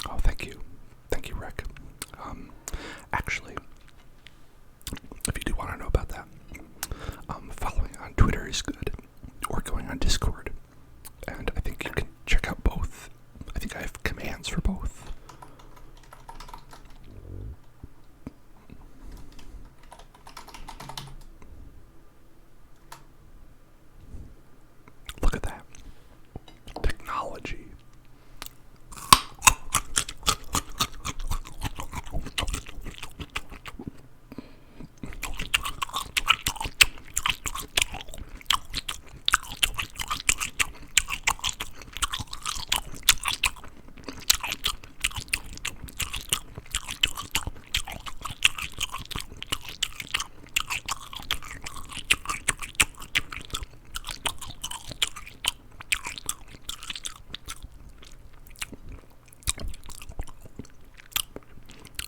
Oh, thank you. Thank you, Rick. Actually, if you do want to know about that, following on Twitter is good, or going on Discord, and I think you can check out both. I think I have commands for both. Look at that. Technology.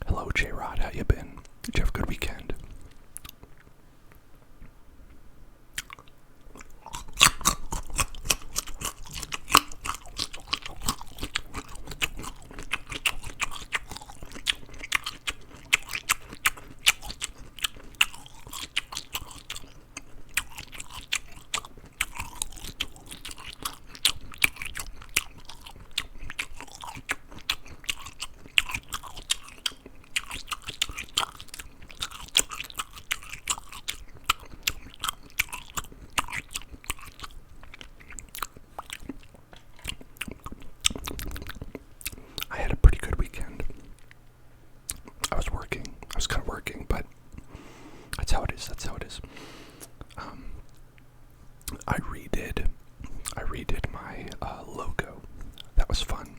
Hello, J-Rod. How you been? Did you have a good weekend? I had a pretty good weekend. I was working. I was kind of working, but that's how it is. That's how it is. I redid my logo. That was fun.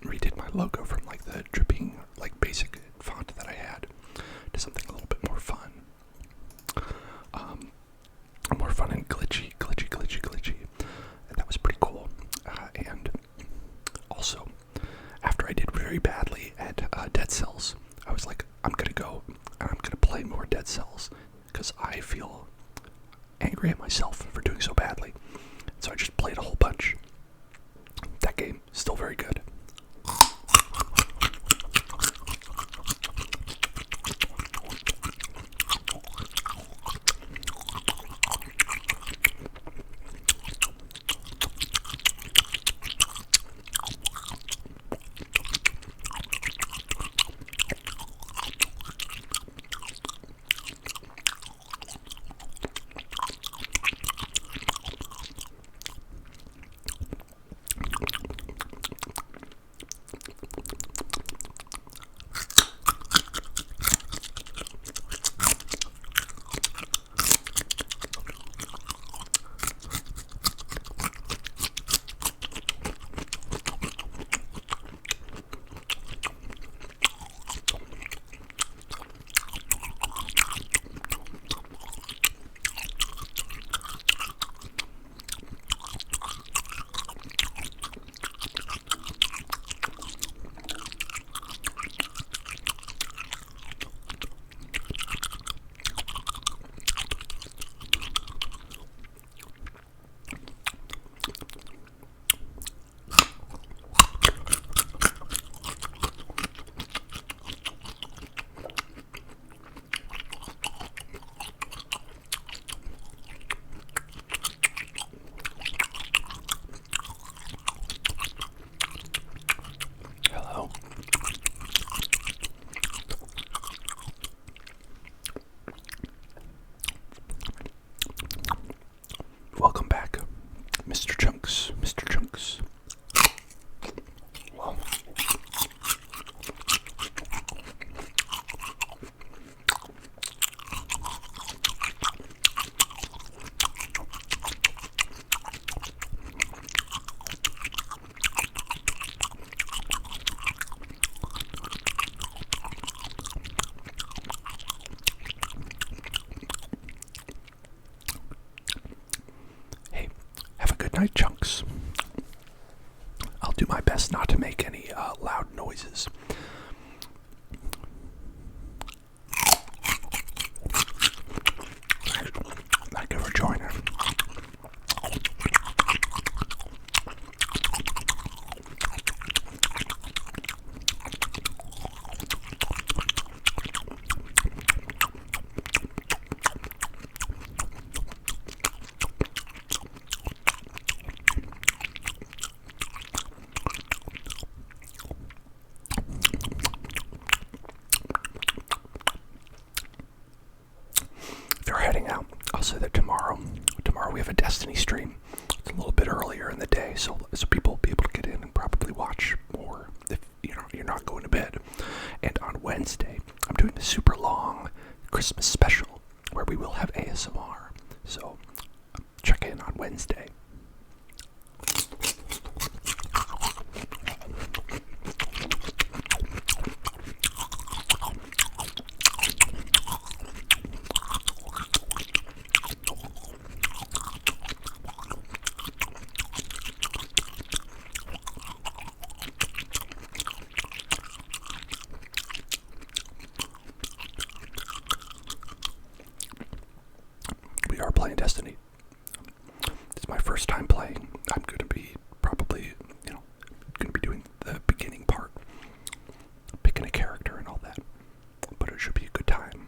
Redid my logo from like the dripping, like basic font that I had to something a little bit more fun. More fun and glitchy. And that was pretty cool. And angry at myself for doing so badly. So I just played a whole bunch. That game, still very good. Welcome back, Mr. Chunks. Mr. Chunks. Well, hey, have a good night, Chunks. I'll do my best not to make any loud noises. Thank you for joining. If you're heading out, I'll say that tomorrow we have a Destiny stream. It's a little bit earlier in the day, so people will be able to get in and probably watch more if you're not going to bed. And on Wednesday, I'm doing a super long Christmas special where we will have ASMR. So check in on Wednesday. We are playing Destiny. It's my first time playing. I'm going to be probably, going to be doing the beginning part, picking a character and all that. But it should be a good time.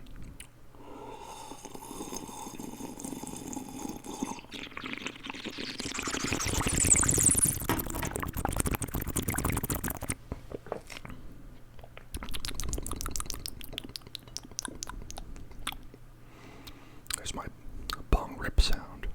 There's my bong rip sound.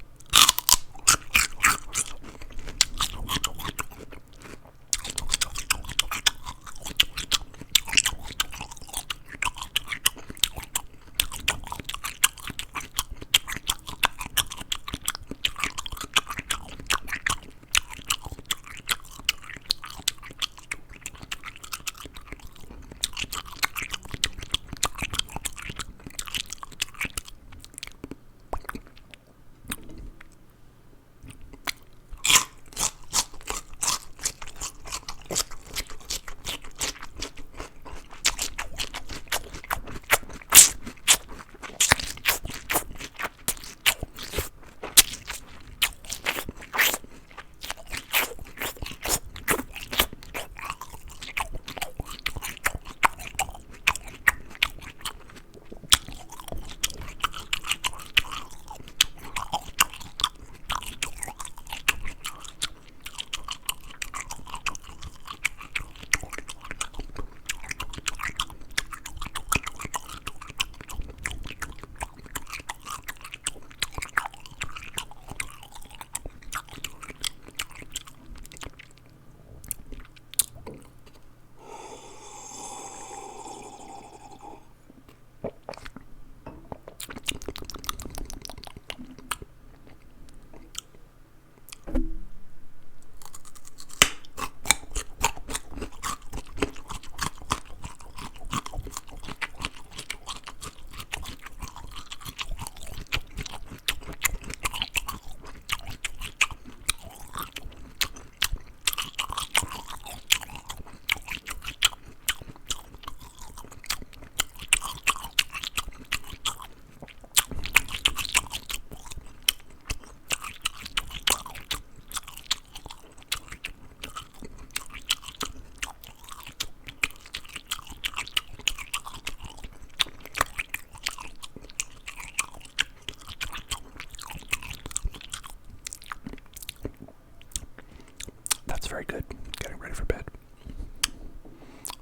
Feels very good getting ready for bed.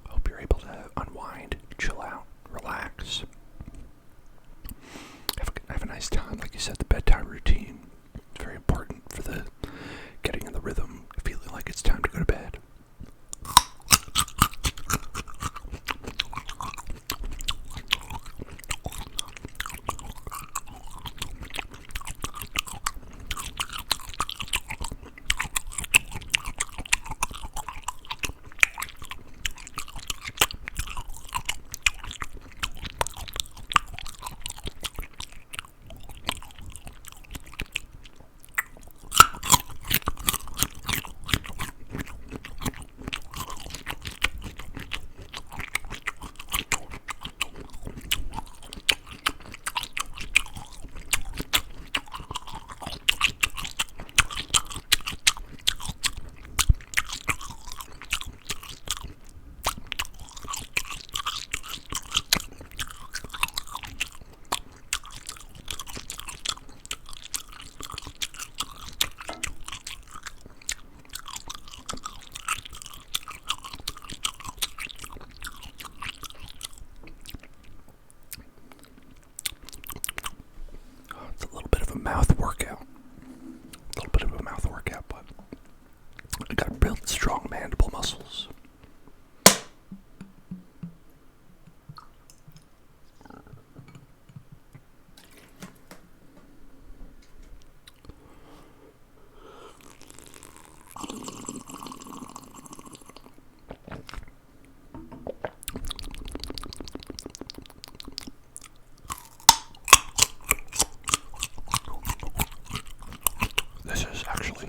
Hope you're able to unwind, chill out, relax. Have a nice time. Like you said, the bedtime routine is very important for the getting in the rhythm, feeling like it's time to go to bed. Mouth workout. A little bit of a mouth workout, but I gotta build strong mandible muscles. This is actually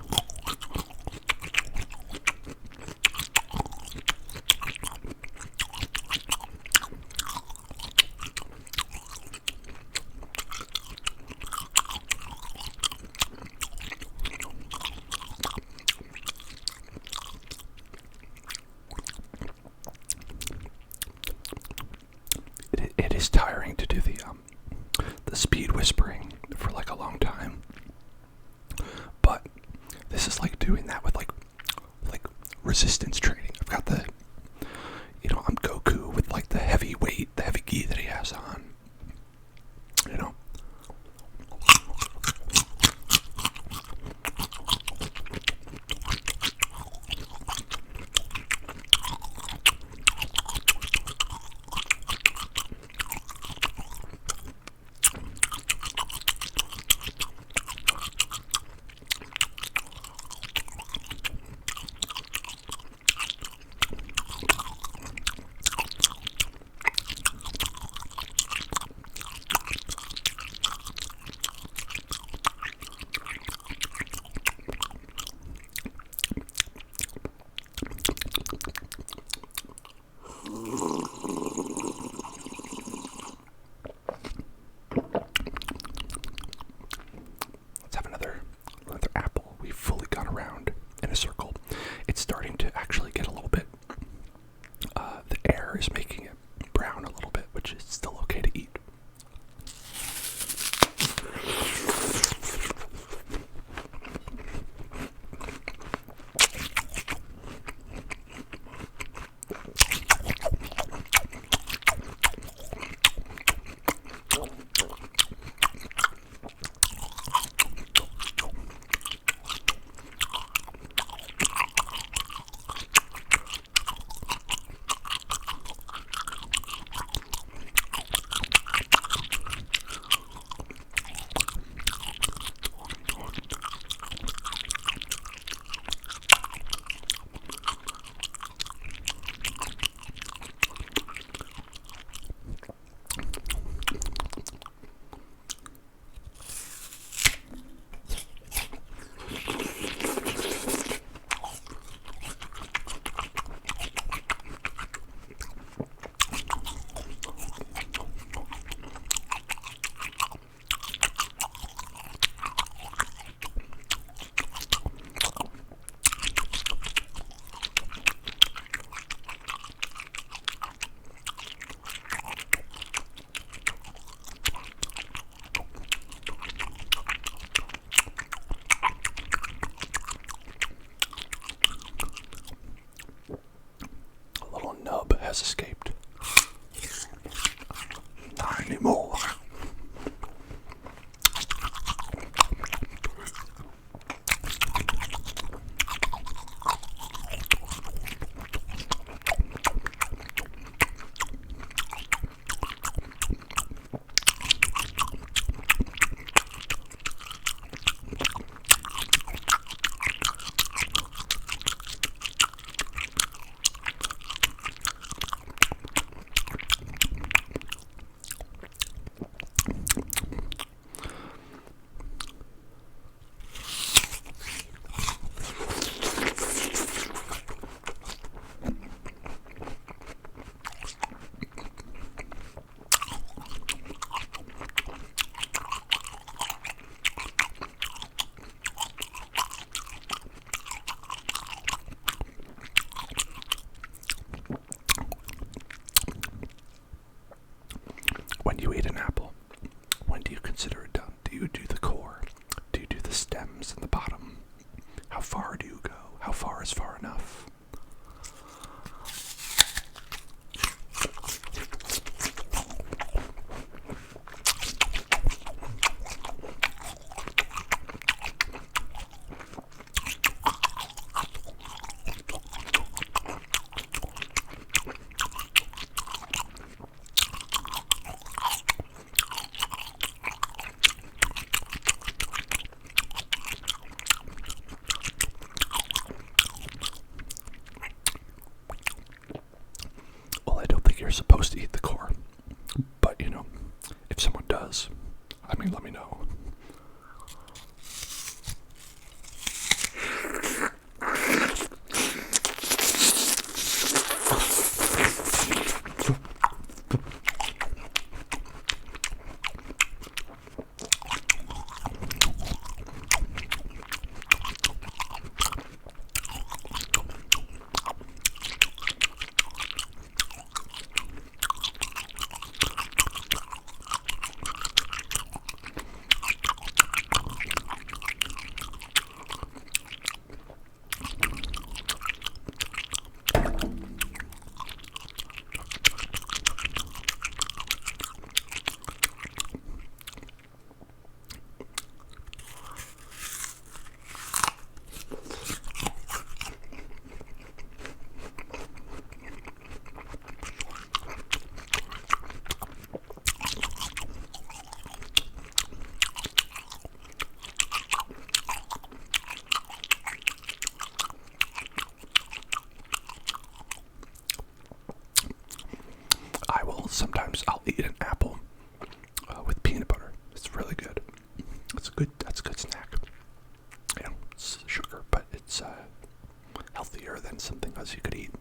it is tiring to do the speed whispering for like a long time. But this is like doing that with like resistance training. I've got I'm Goku with like the heavy weight, the heavy gi that he has on. sometimes I'll eat an apple with peanut butter. It's really good. That's a good snack. You know, it's sugar, but it's healthier than something else you could eat.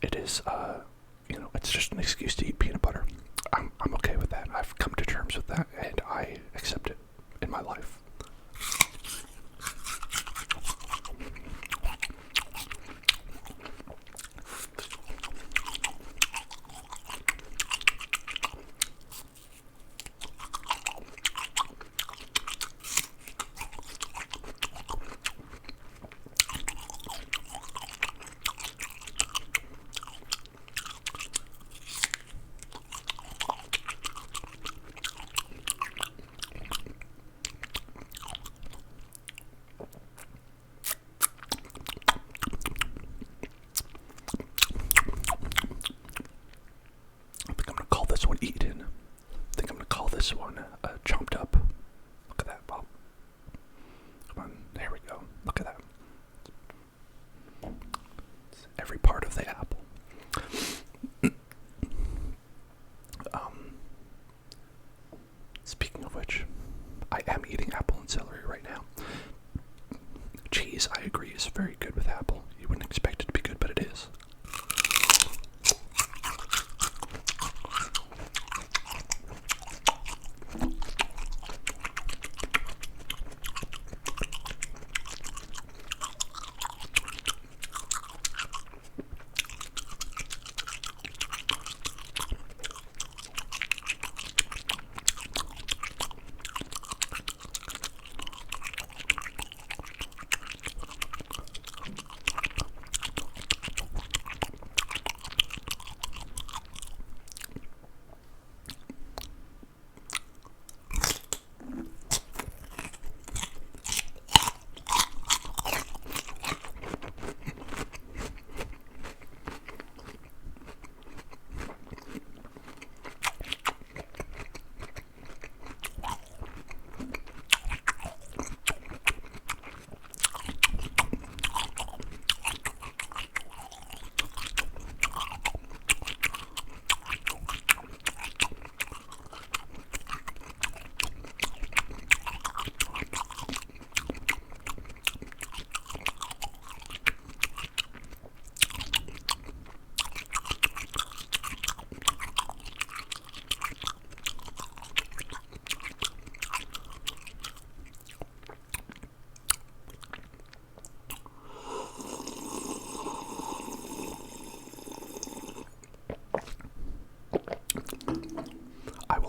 It is, you know, it's just an excuse to eat peanut butter. I'm okay with that. I've come to terms with that, and I accept it in my life. This one eaten. I think I'm gonna call this one chomped up. Look at that, Bob. Come on, there we go. Look at that. It's every part of the apple. Speaking of which, I am eating apple and celery right now. Cheese, I agree, is very good with apple. You wouldn't expect it to be good, but it is.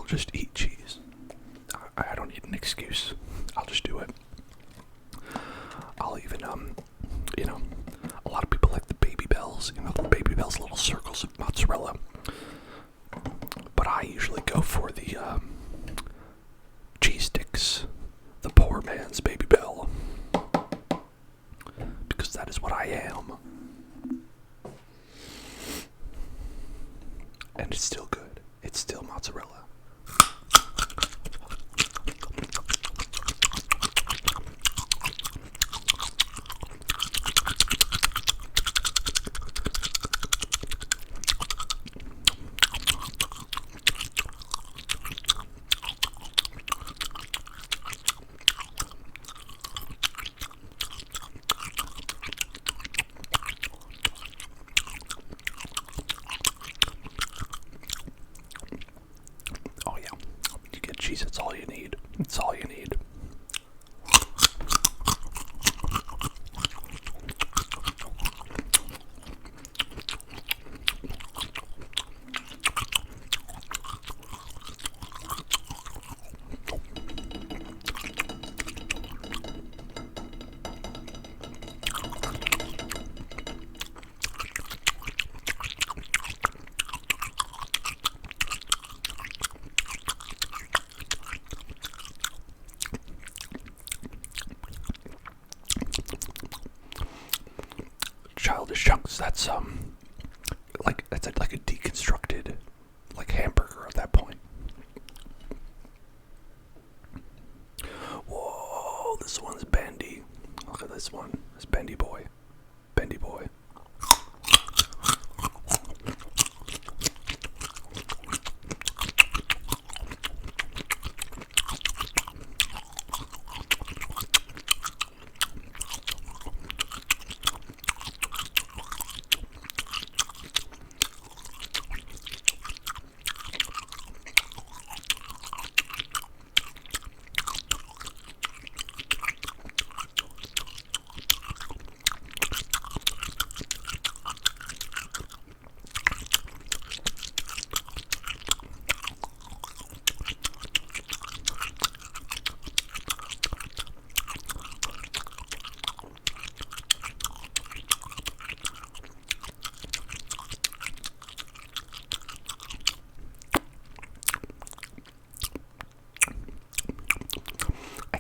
Just eat cheese. I don't need an excuse. I'll just do it. I'll even, you know, a lot of people like the Baby Bells, you know, the Baby Bells little circles of mozzarella. But I usually go for the, cheese sticks. The poor man's Baby Bell. Because that is what I am. And it's still good. It's still mozzarella. hell is chunks? That's like a deconstructed like hamburger at that point. Whoa, this one's bendy. Look at this one. This bendy boy. Bendy boy.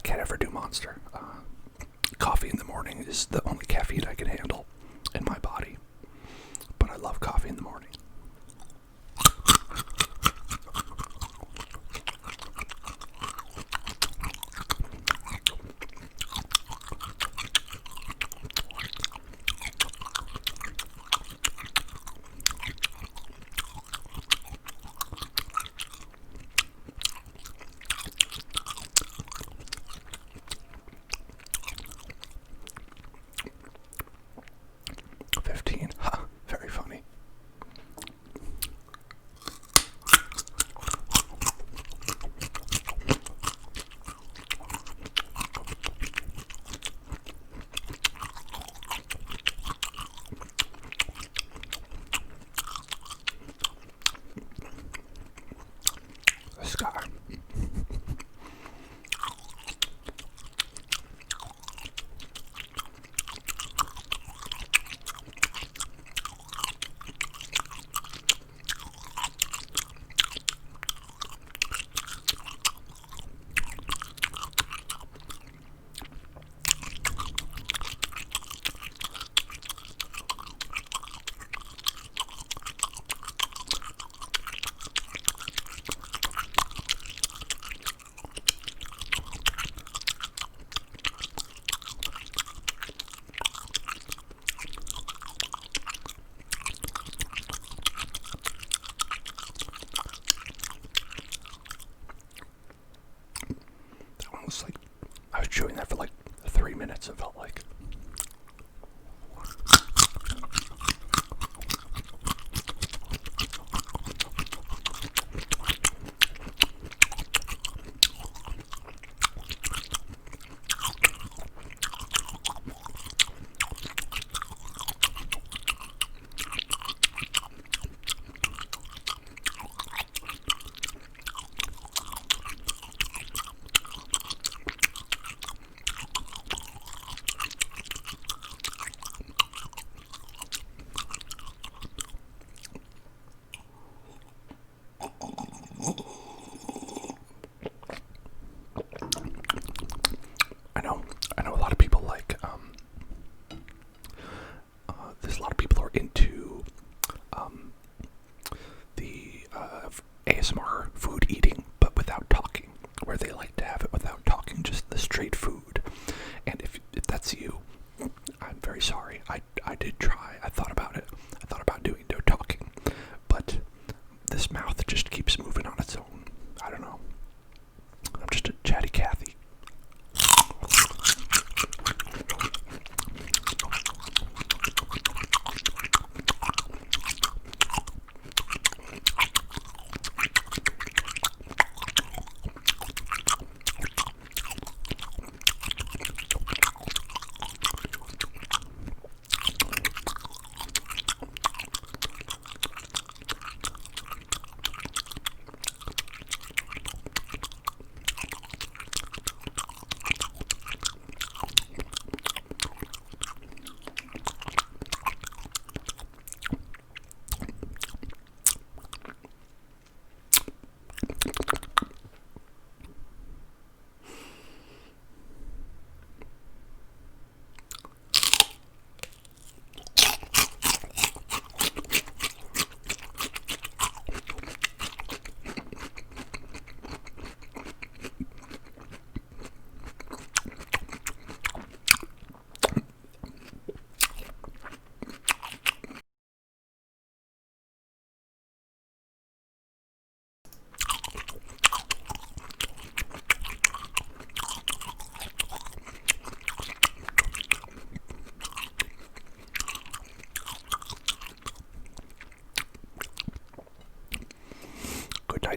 Can't ever do Monster. Coffee in the morning is the only caffeine I can handle in my body. But I love coffee in the morning. Very funny. This guy. Was like, I was chewing that for like 3 minutes, it felt like. I know a lot of people like, there's a lot of people who are into, the, ASMR food eating, but without talking, where they like to have it without talking, just the straight food. And if that's you, I'm very sorry. I did try. I thought about it. I thought about doing no talking, but this mouth just keeps moving on its own. I don't know. I'm just a chatty Cathy.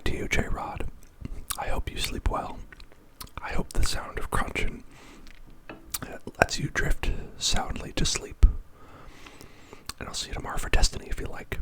to you, J-Rod. I hope you sleep well. I hope the sound of crunching lets you drift soundly to sleep. And I'll see you tomorrow for Destiny if you like.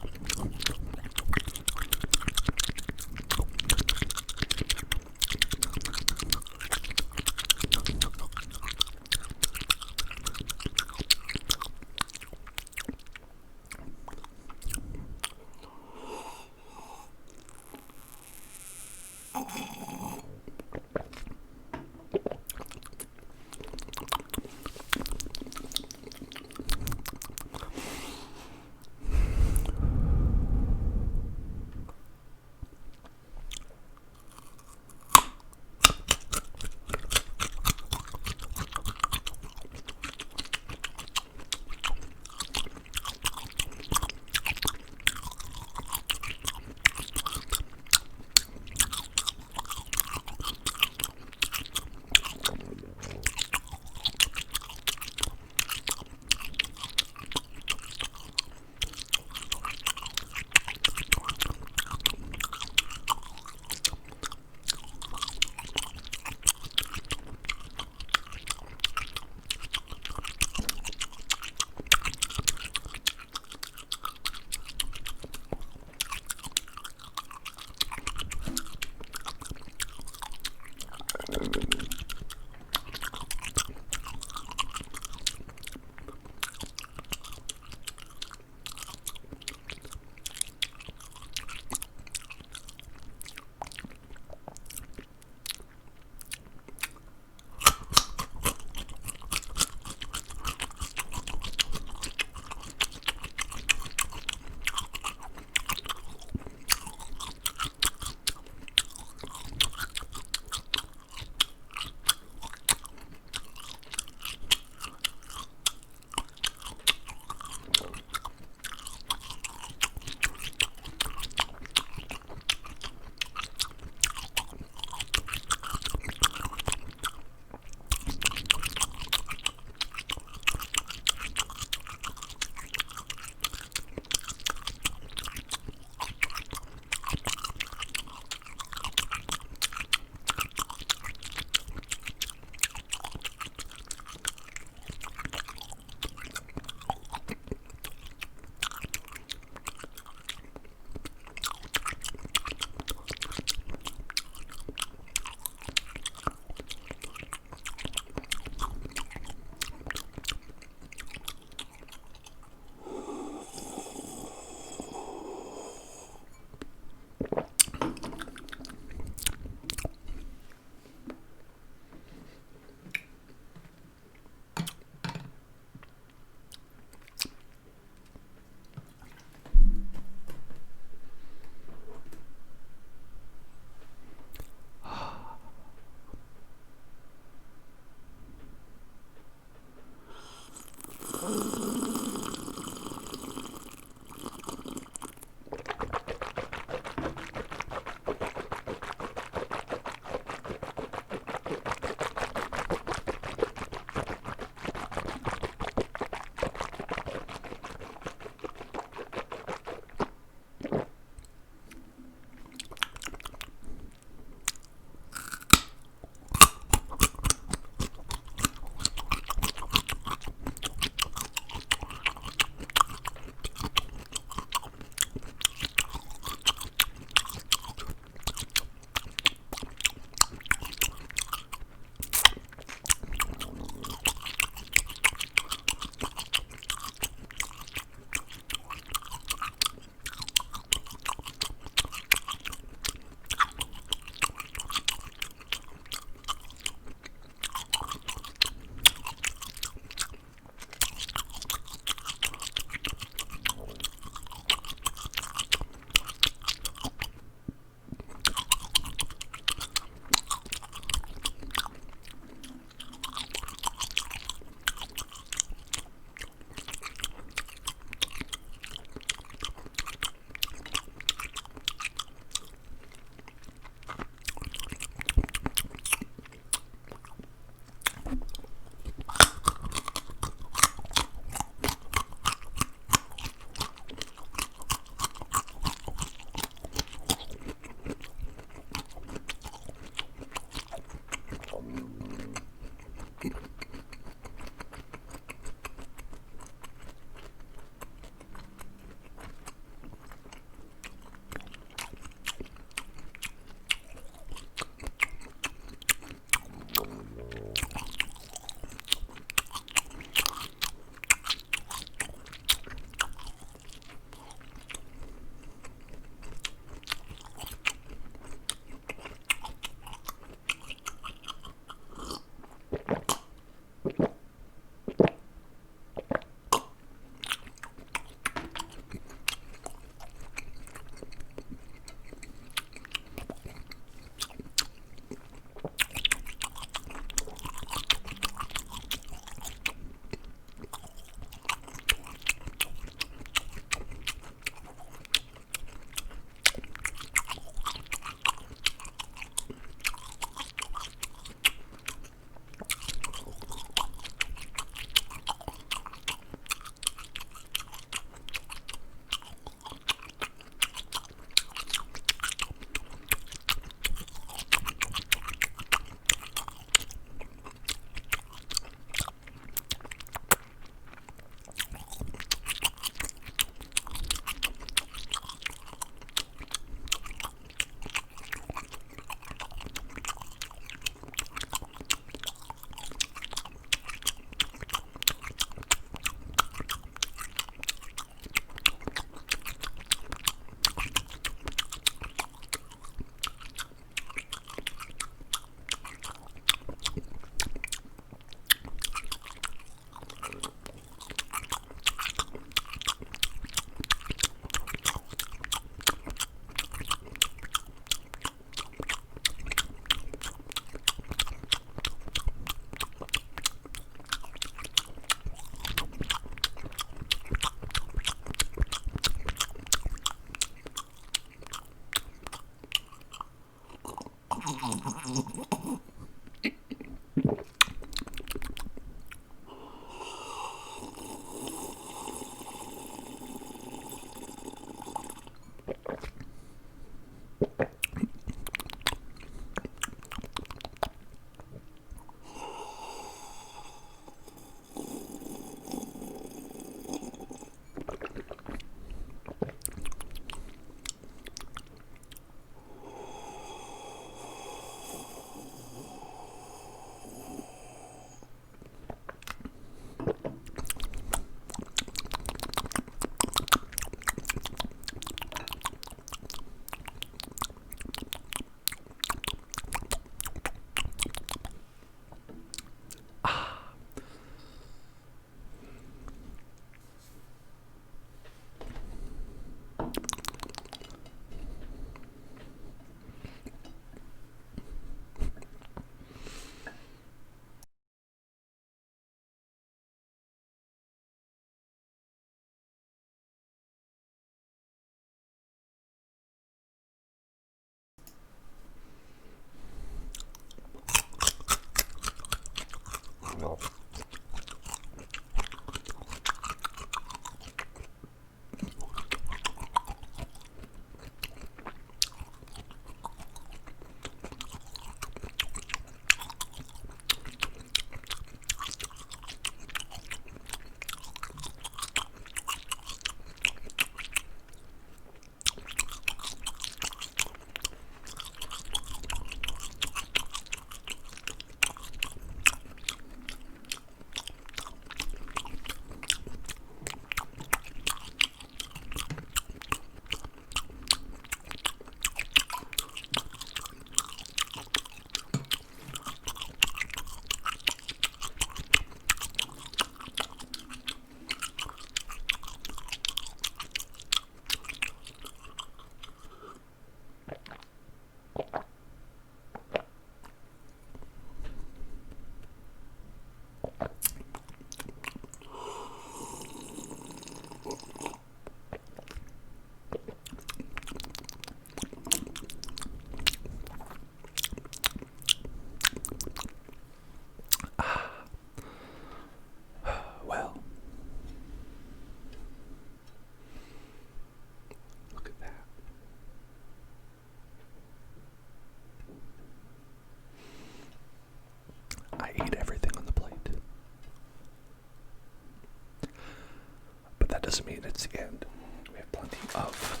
that doesn't mean it's the end. We have plenty of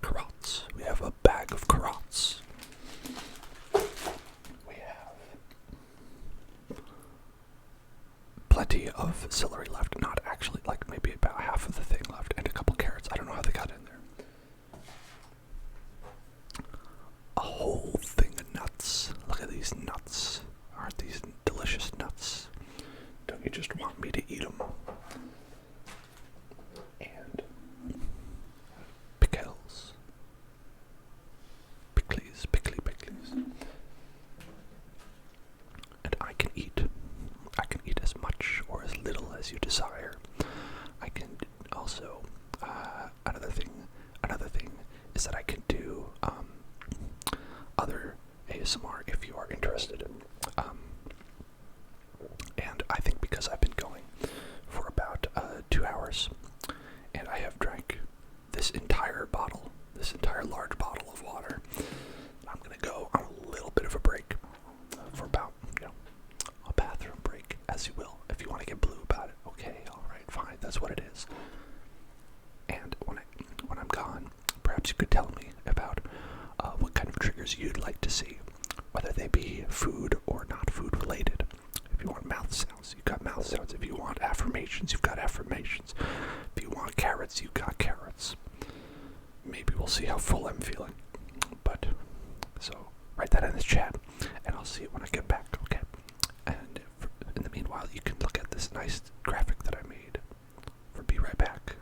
carrots. We have a bag of carrots. We have plenty of celery left. Not actually, like maybe about half of the thing left, and a couple carrots. I don't know how they got in there. A whole thing of nuts. Look at these nuts. Aren't these delicious nuts? Don't you just want me to eat them? And pickles. Pickles. And I can eat as much or as little as you desire. I can also, another thing is that I can do, other ASMR if you are interested. And I think because I've been going for about 2 hours, and I have drank this entire large bottle of water, I'm gonna go on a little bit of a break for about, a bathroom break, as you will, if you want to get blue about it. Okay, all right, fine, that's what it is. And when I'm gone, perhaps you could tell me about what kind of triggers you'd like to see, whether they be food or not food related. If you want mouth sounds, you've got mouth sounds. If you want affirmations, you've got affirmations. If you want carrots, you've got carrots. Maybe we'll see how full I'm feeling. But, so, write that in the chat, and I'll see it when I get back, okay? And in the meanwhile, you can look at this nice graphic that I made for Be Right Back.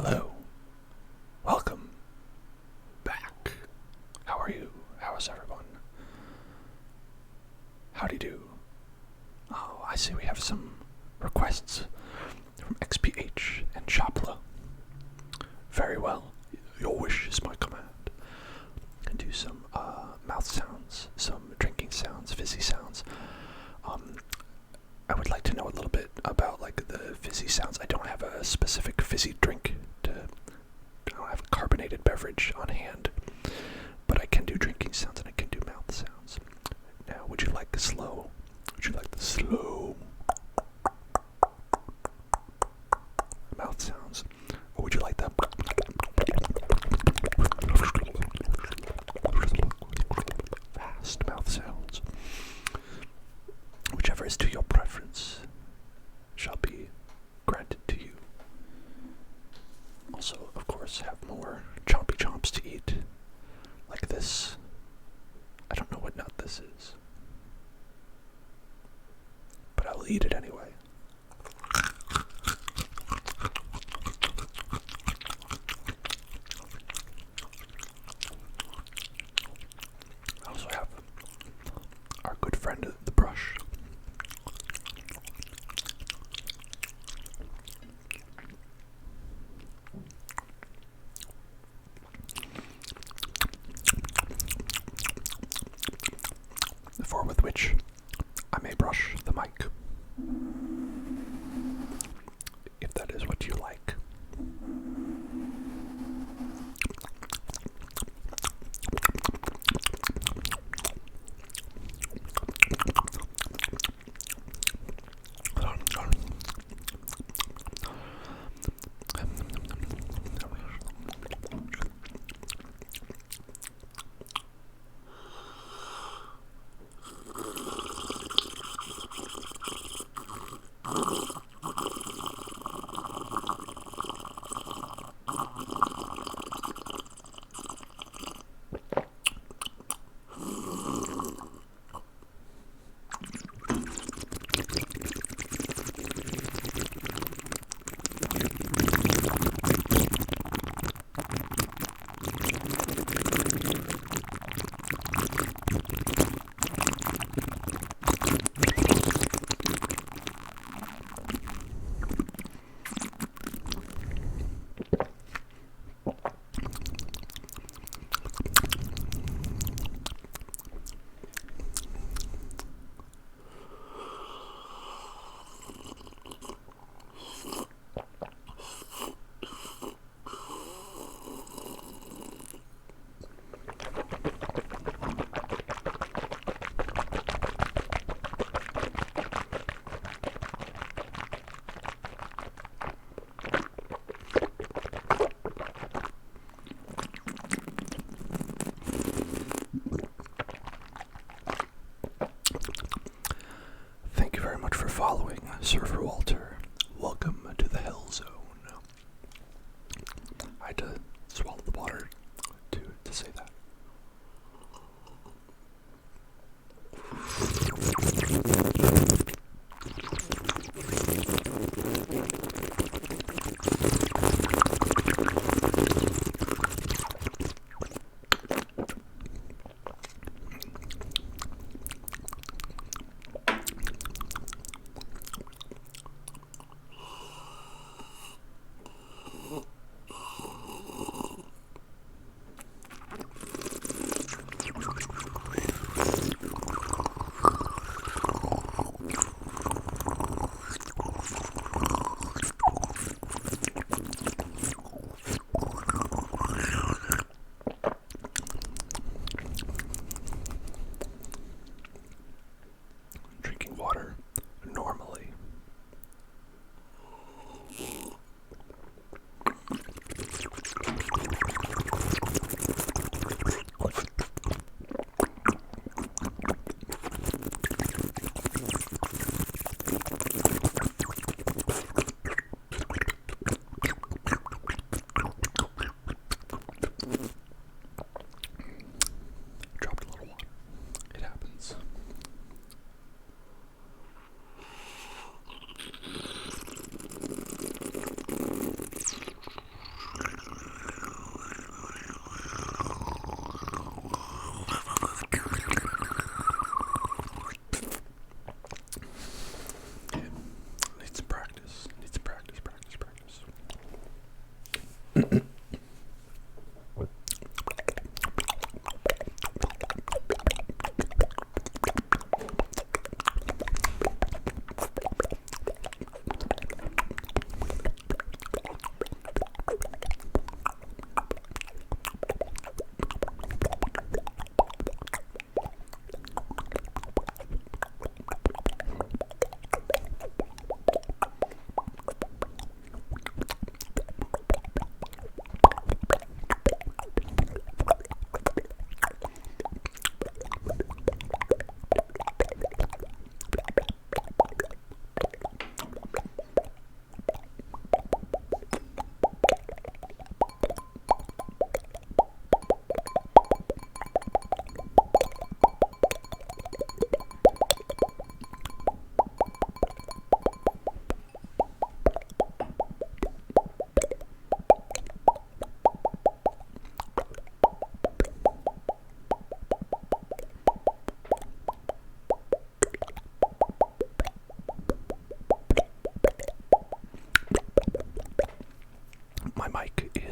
Hello. Welcome back. How are you? How is everyone? Howdy do. Oh, I see we have some requests from XPH and Chopla. Very well. Your wish is my command. I can do some mouth sounds, some drinking sounds, fizzy sounds. I would like to know a little bit about like the fizzy sounds. I don't have a specific fizzy drink I don't have a carbonated beverage on hand, but I can do drinking sounds and I can do mouth sounds. Now, would you like the slow? Would you like the slow mouth sounds? Or would you like the fast mouth sounds? Whichever is to your preference shall be granted to you. Also, of course, have more chompy chomps to eat, like this. I don't know what nut this is, but I will eat it anyway. I also have our good friend, the brush. The fork with which I may brush the mic.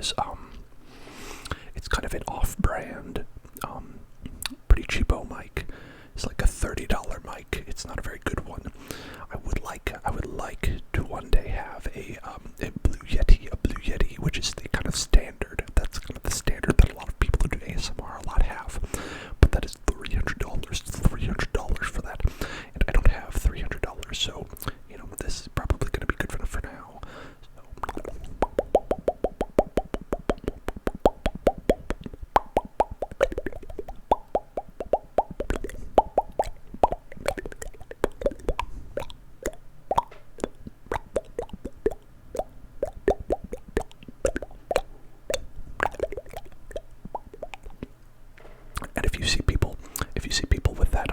is, it's kind of an off-brand, pretty cheapo mic. It's like a $30 mic. It's not a very good one. I would like to one day have a Blue Yeti, which is the kind of standard. That's kind of the standard that a lot of people who do ASMR a lot have. But that is $300. $300 for that, and I don't have $300. So this is probably going to be good for now. And if you see people with that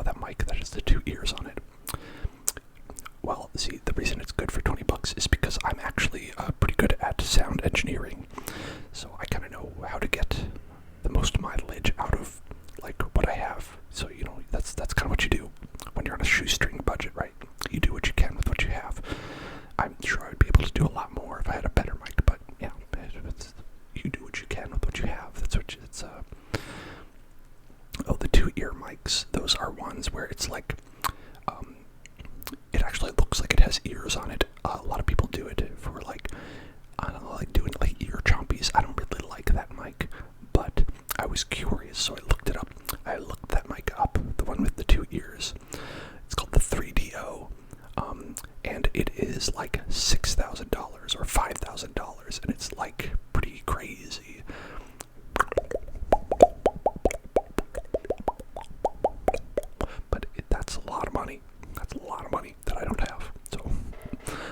that mic that has the two ears on it, well, see, the reason it's good for $20 is because I'm actually pretty good at sound engineering, so I kind of know how to get the most mileage out of like what I have. So that's kind of what you do when you're on a shoestring budget, right? You do what you can with what you have. I'm sure I would be able to do a lot more if I had a better mic, but yeah, you do what you can with what you have. That's what it's. Oh, the two ear mics. Those are ones where it's like, it actually looks like it has ears on it. A lot of people do it for like, I don't know, like doing like ear chompies. I don't really like that mic, but I was curious, so I looked it up. I looked that mic up, the one with the two ears. It's called the 3DO, and it is like $6,000 or $5,000, and it's like pretty crazy. But that's a lot of money. That's a lot of money that I don't have. So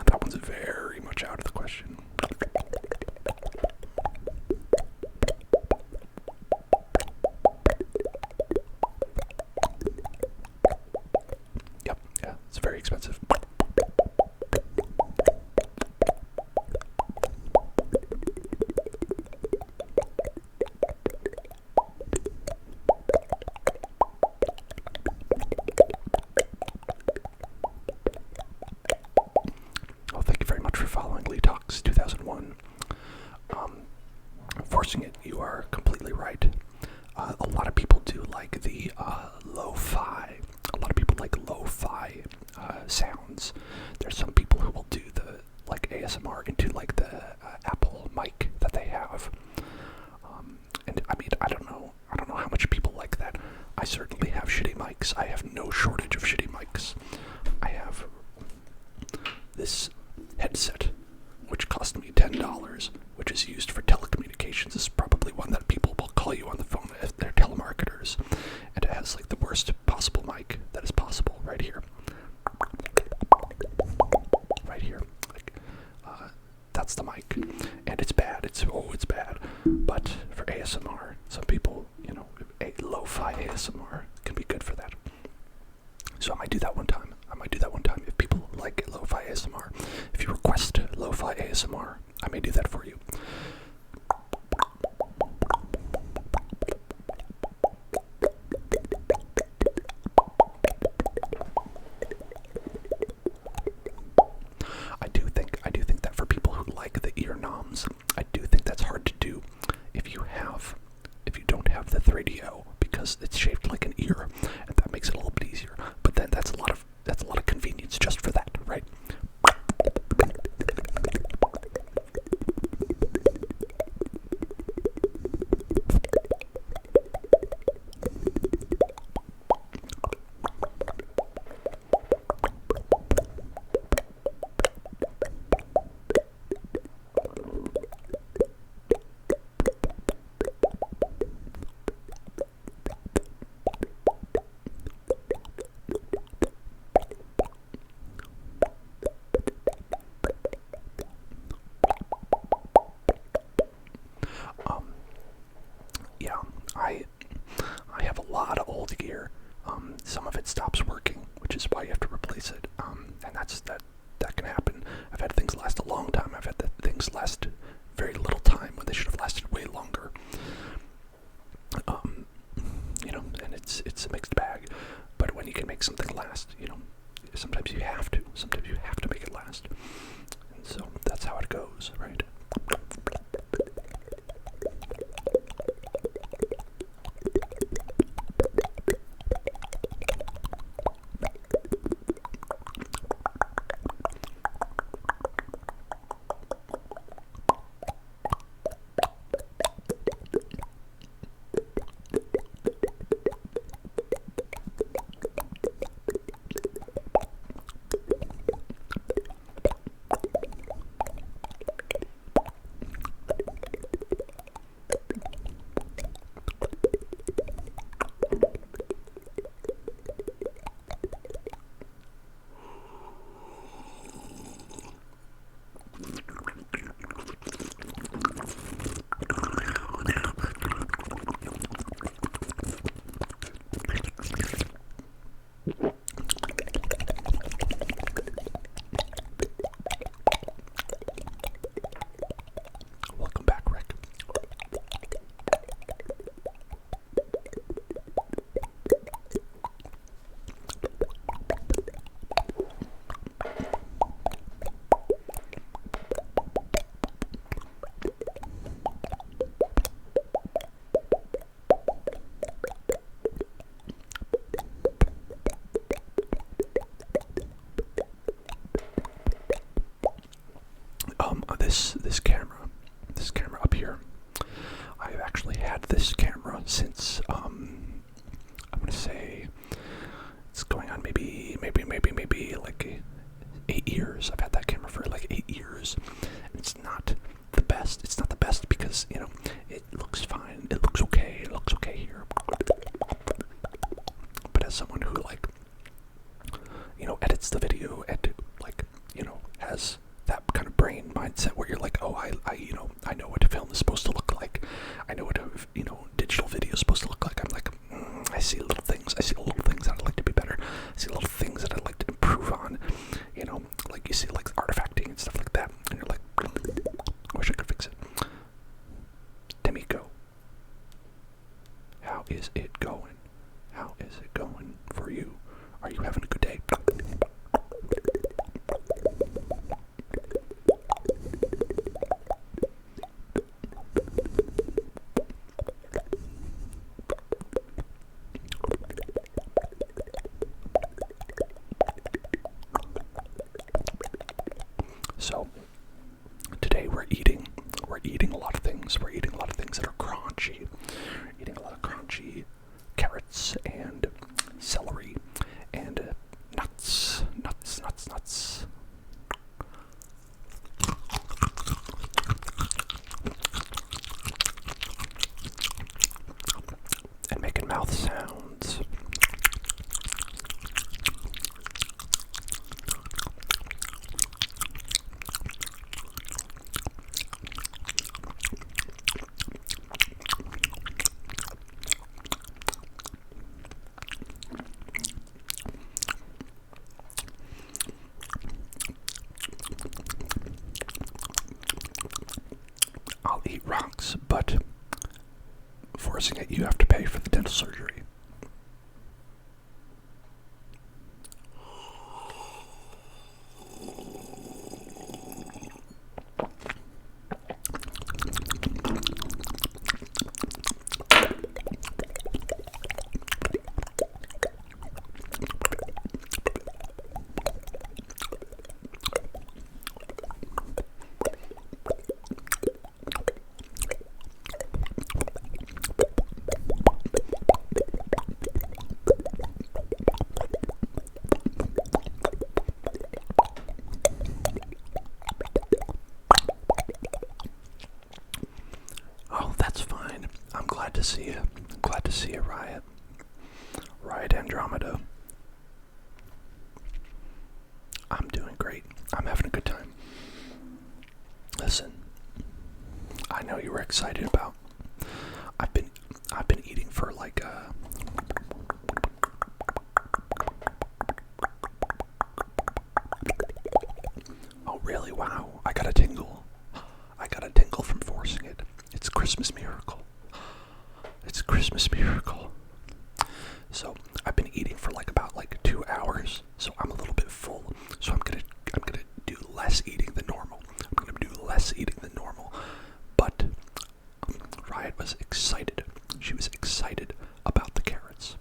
that one's very much out of the question. Yep, yeah, it's very expensive. Oh, thank you very much for following Lee Talks 2001. Forcing it, you are completely right. A lot of people do like the lo-fi. A lot of people like lo-fi sounds. There's some people who will do the like ASMR into like the Apple mic that they have. And I mean, I don't know how much people like that. I certainly have shitty mics. I have no shortage of shitty mics. I have this headset, which cost me $10, which is used for telecommunications. This is probably one that people will call you on the phone if they're telemarketers. And it has like the worst possible mic that is possible right here. Right here. Like, that's the mic. And it's bad. It's bad. But for ASMR, some people, a lo-fi ASMR can be good for that. So I might do that one time. If people like lo-fi ASMR. If you request lo-fi ASMR, I may do that for you. I do think that for people who like the ear noms, I do think that's hard to do if you don't have the 3DO, because it's shaped like an ear, and that makes it a little bit easier. But then that's a lot of convenience just for that, right? Yeah, I have a lot of old gear. Some of it stops working, which is why you have to replace it. And that can happen. I've had things last a long time. I've had things last very little time when they should have lasted way longer. And it's a mixed bag. But when you can make something last, sometimes you have to. Sometimes you have to make it last. And so that's how it goes, right? this camera up here. I've actually had this camera since I'm gonna say it's going on maybe like 8 years. I've had that camera for like 8 years. And it's not the best. It's not the best because, you know, it looks fine. It looks okay. It looks okay here. But as someone who, like, you know, edits the video and, like, you know, has that kind of brain mindset where you're like, oh, I you know, I know what a film is supposed to look like. I know what a, you know, digital video is supposed to look like. I'm like, I see little things. I see little things that I'd like to be better. I see little things that I'd like to improve on. You know, like you see like artifacting and stuff like that, and you're like, I wish I could fix it. Demico, how is it going? How is it going for you? Are you having a good day? So today we're eating a lot of things. We're eating a lot of things that are crunchy. We're eating a lot of crunchy carrots and celery and nuts. And making mouth sounds. I'll eat rocks, but forcing it, you have to pay for the dental surgery. Oh, that's fine. I'm glad to see you. I'm glad to see you, Riot. Riot Andromeda. I'm doing great. I'm having a good time. Listen, I know you were excited about. I've been eating for like Oh really? Wow. I got a tingle. I got a tingle from forcing it. It's Christmas miracle. It's Christmas miracle. So I've been eating for like about 2 hours. So I'm a little bit full. So I'm gonna do less eating than normal. But Riot was excited. She was excited about the carrots.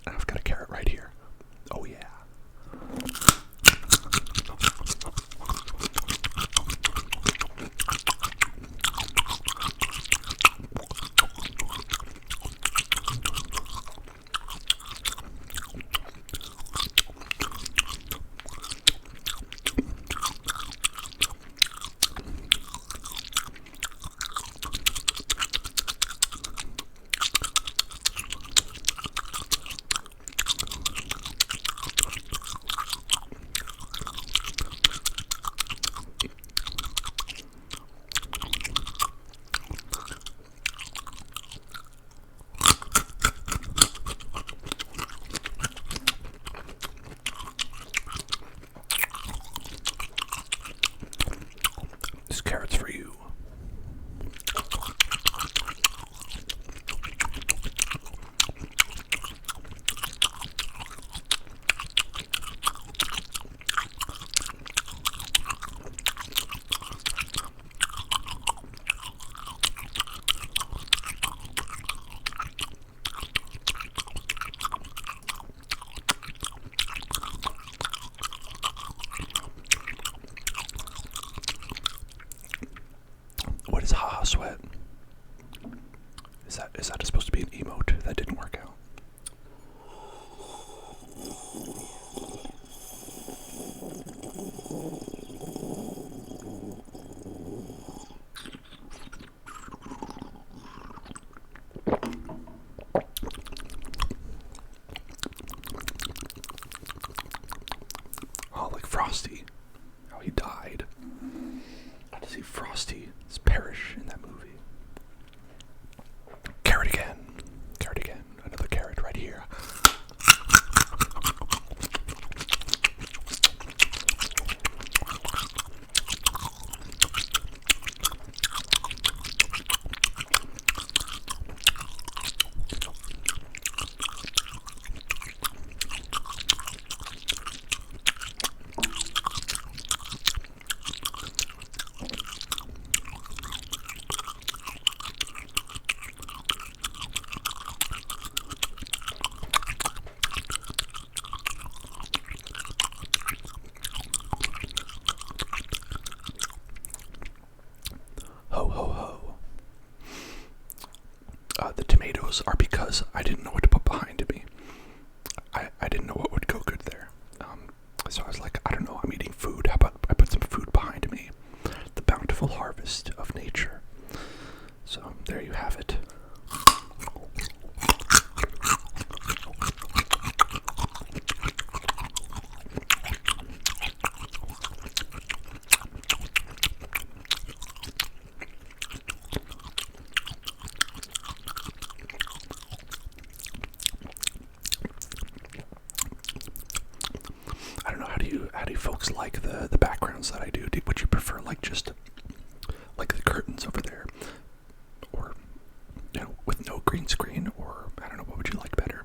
And I've got a carrot right here. Oh yeah. This carrot's for you. Frosty perish in that movie. Carrot again. Carrot again. Another carrot right here. Ho, ho, ho. The tomatoes are because I didn't know what to put behind me. I didn't know what would go good there. So I was like, I don't know, I'm eating food. How about I put some food behind me? The bountiful harvest of nature. So there you have it. I don't know, how do you folks like the backgrounds that I do? Would you prefer like just like the curtains over there, or with no green screen, or I don't know, what would you like better?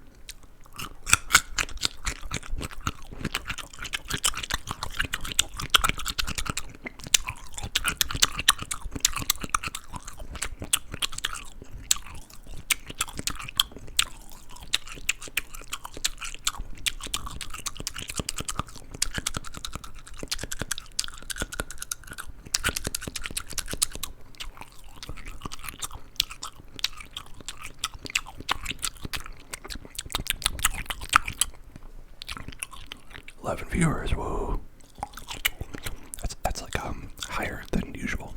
Eleven viewers, whoa. That's like higher than usual.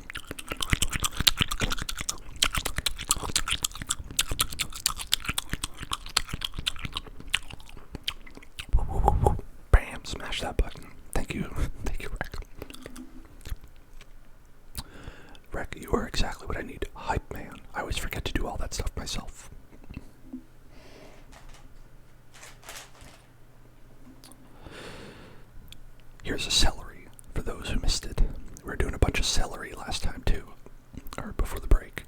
Bam, smash that button. Thank you, Rec. Rec, you are exactly what I need. Hype man. I always forget to do all that stuff myself. Here's a celery, for those who missed it. We were doing a bunch of celery last time too, or before the break.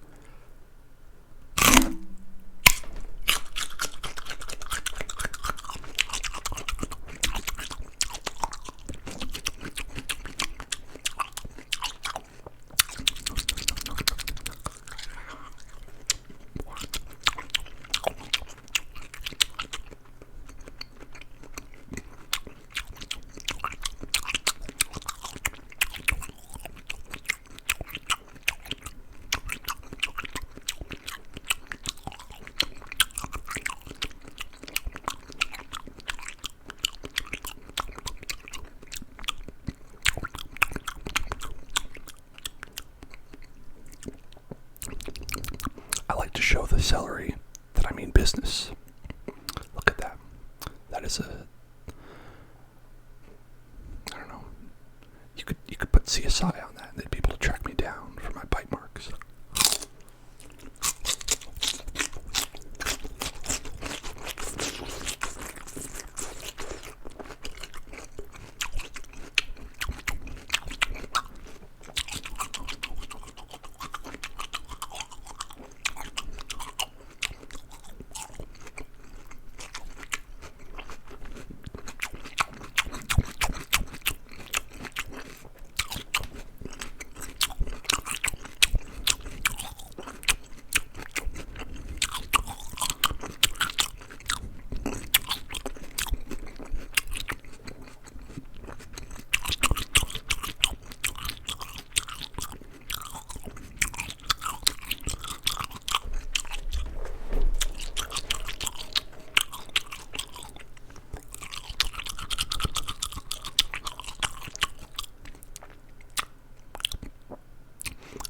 I like to show the celery that I mean business. Look at that. That is I don't know. You could put CSI on that and they'd be able to track me down for my bite marks.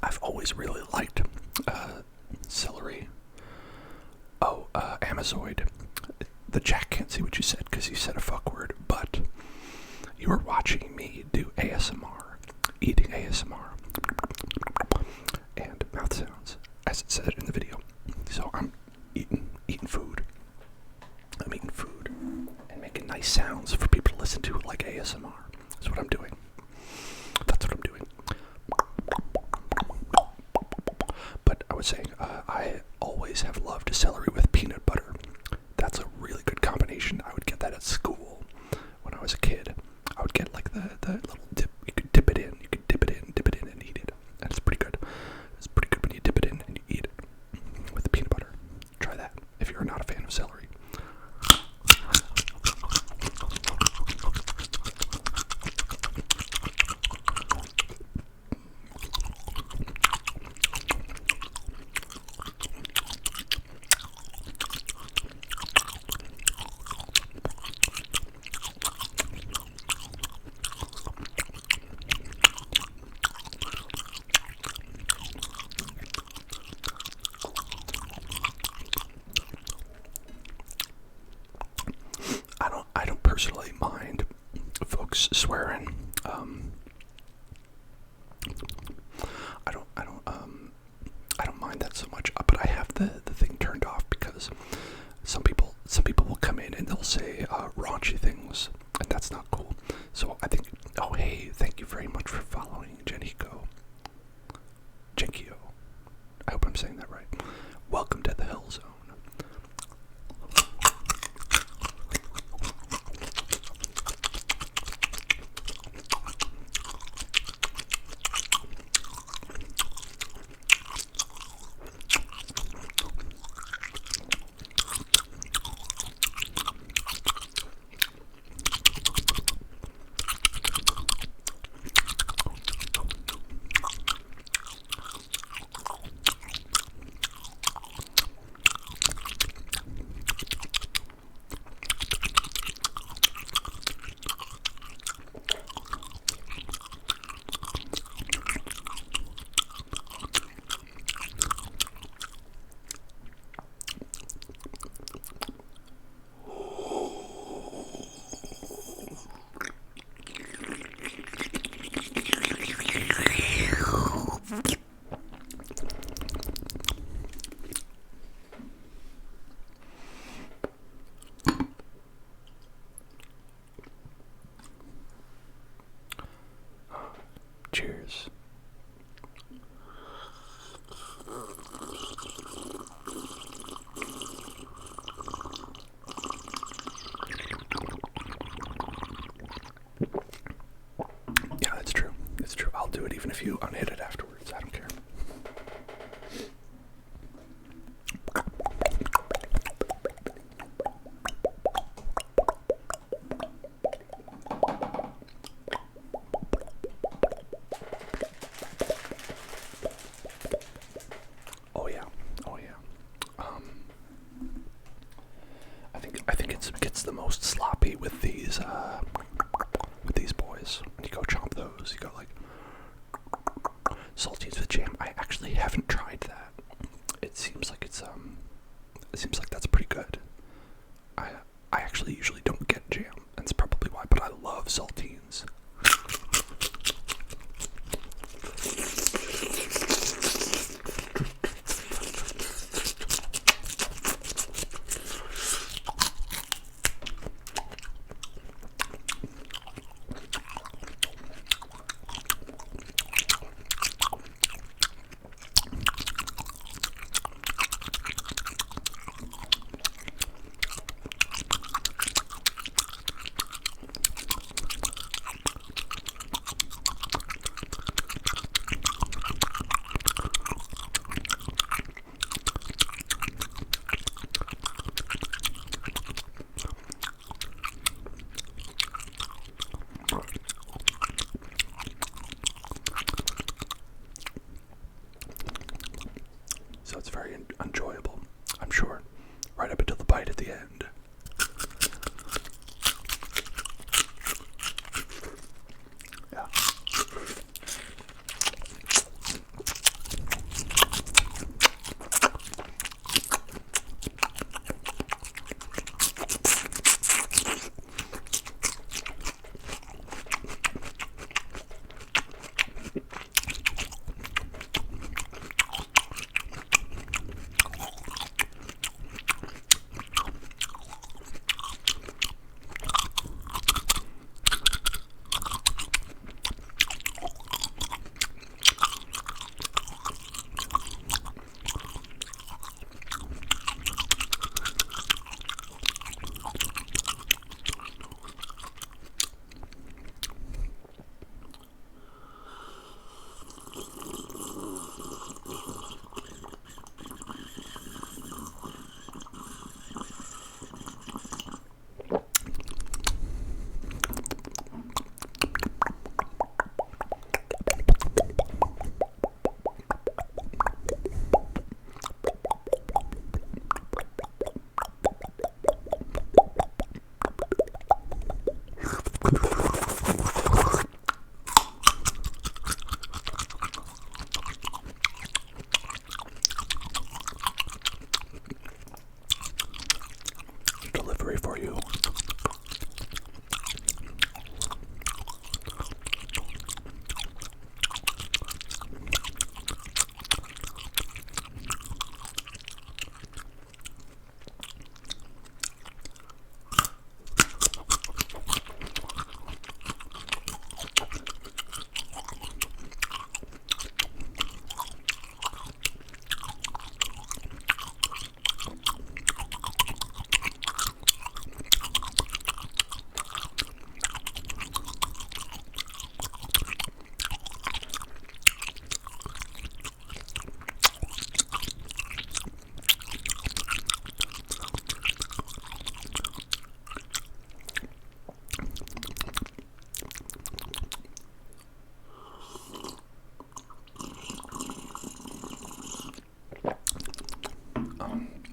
I've always really liked celery. Oh, Amazoid. The Jack can't see what you said because you said a fuck word, but you are watching me do ASMR, eating ASMR. and mouth sounds, as it said in the video. So I'm eating food. I'm eating food and making nice sounds for people to listen to, like ASMR. That's what I'm doing. That's what I'm doing. But I was saying, I always have loved celery with peanut butter. That's a really good combination. I would get that at school when I was a kid. I would get like the little dip. You could dip it in. You could dip it in, and eat it. And it's pretty good. It's pretty good when you dip it in and you eat it with the peanut butter. Try that if you're not a fan of celery. I don't personally mind folks swearing. I don't mind that so much. But I have the thing turned off because some people will come in and they'll say raunchy things, and that's not cool. So I think, oh hey, thank you very much for following Jenkio. I hope I'm saying that right. Welcome to the Hell Zone. Cheers. Yeah, that's true. It's true. I'll do it even if you unhit it afterwards. I don't care. I think it gets the most sloppy with these boys. When you go chomp those, you go like saltines with jam. I actually haven't tried that. It seems like that's pretty good. I actually usually don't get jam, and that's probably why. But I love saltines. So it's very enjoyable, I'm sure, right up until the bite at the end. Yeah. Delivery for you.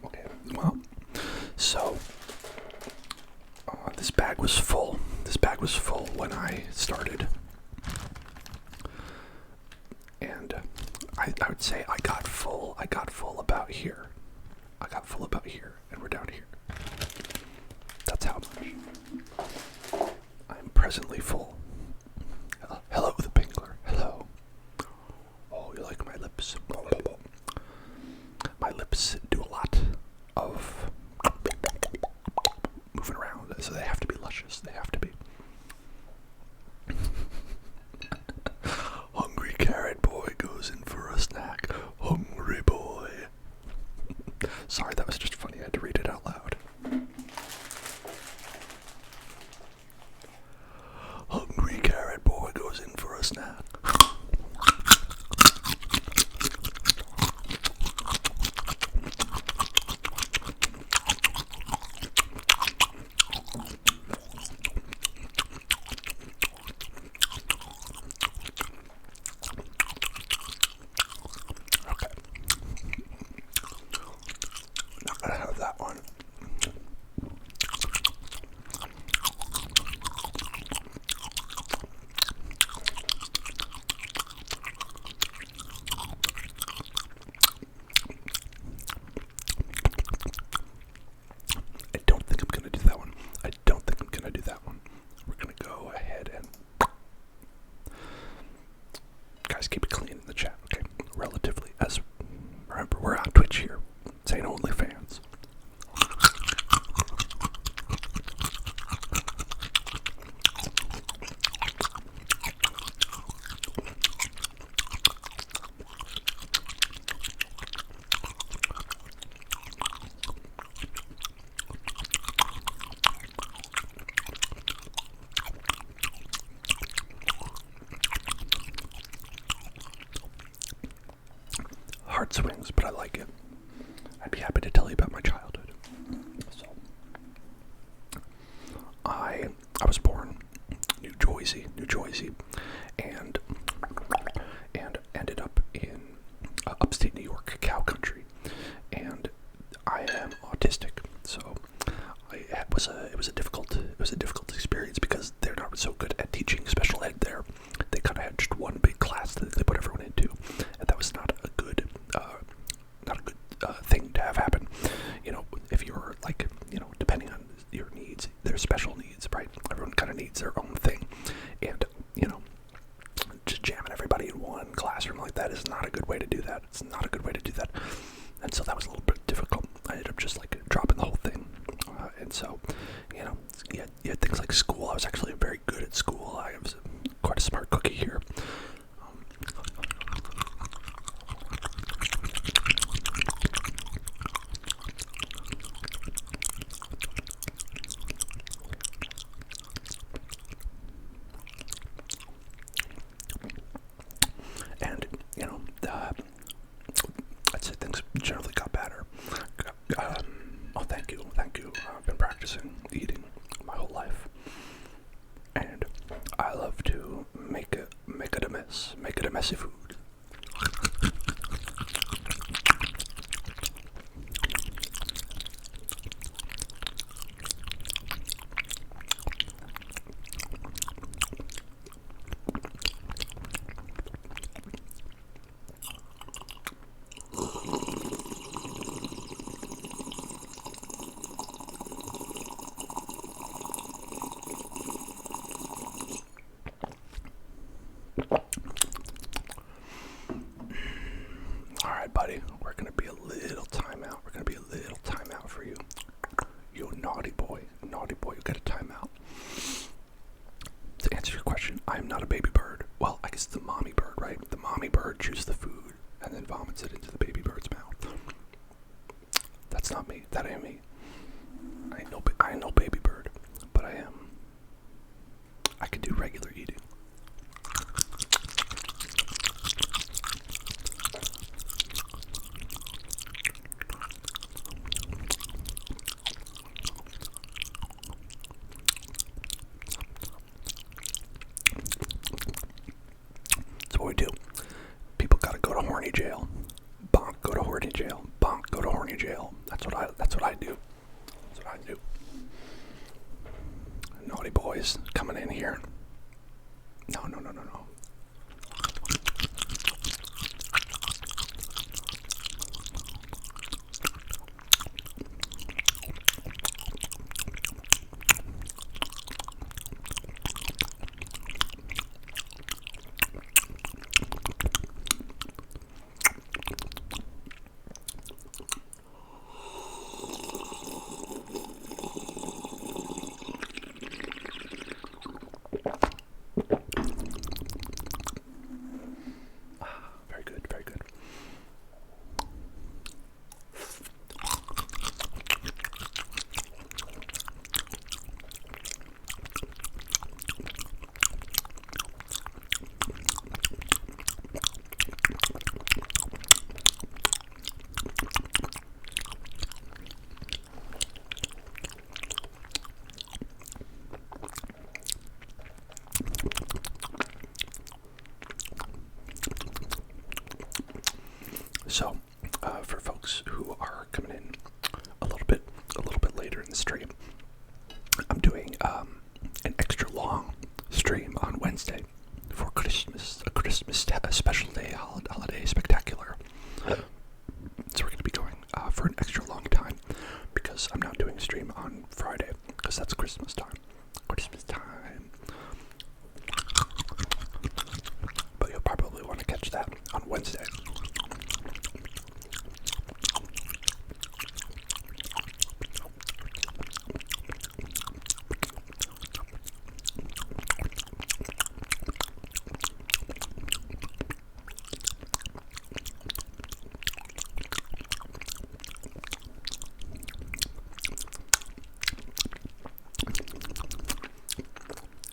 Okay, well, so this bag was full. This bag was full when I started, and I would say I got full. I got full about here. I got full about here, and we're down here. That's how much. I'm presently full. Hello, the Pinkler. Hello. Oh, you like my lips? My lips do a lot of moving around, so they have to be luscious. They have to be. Hungry carrot boy goes in for a snack. Hungry boy. Sorry, that was just funny. I had to read it out loud. Hungry carrot boy goes in for a snack. Okay. Not gonna have that one. I don't think I'm gonna do that one. I don't think I'm gonna do that one. We're gonna go ahead and guys, keep it clean in the chat, okay? Relatively, as remember, we're on Twitch here. This ain't OnlyFans. Hard swings, but I like it. I'd be happy to tell you about my childhood. So, I was born New Jersey, and ended up in upstate New York, cow country, and I am autistic. So, it was a difficult experience because they're not so good at teaching special ed there. They kind of had just one big class that they put everyone into, and that was not a good thing to have happen. You know, if you're like, you know, depending on your needs, there's special needs, right? Everyone kind of needs their own thing, and you know, just jamming everybody in one classroom like that is not a good way to do that. It's not a good way to do that, and so that was a little bit difficult. I ended up just like dropping the whole thing, and so, you know, you had things like school. I was actually very good at school. I was quite a smart cookie here. And bird chews the food and then vomits it into the baby bird's mouth. That's not me. That ain't me. I ain't no baby bird, but I am. I can do regular eating. That's what we do. People gotta go to horny jail. Bonk, go to horny jail. Bonk, go to horny jail. That's what I do. That's what I do. Naughty boys coming in here. No. Very good. So, for folks who are coming in a little bit later in the stream, I'm doing an extra long stream on Wednesday for Christmas, a special day, holiday spectacular. So we're going to be going for an extra long time because I'm not doing a stream on Friday because that's Christmas time. But you'll probably want to catch that on Wednesday.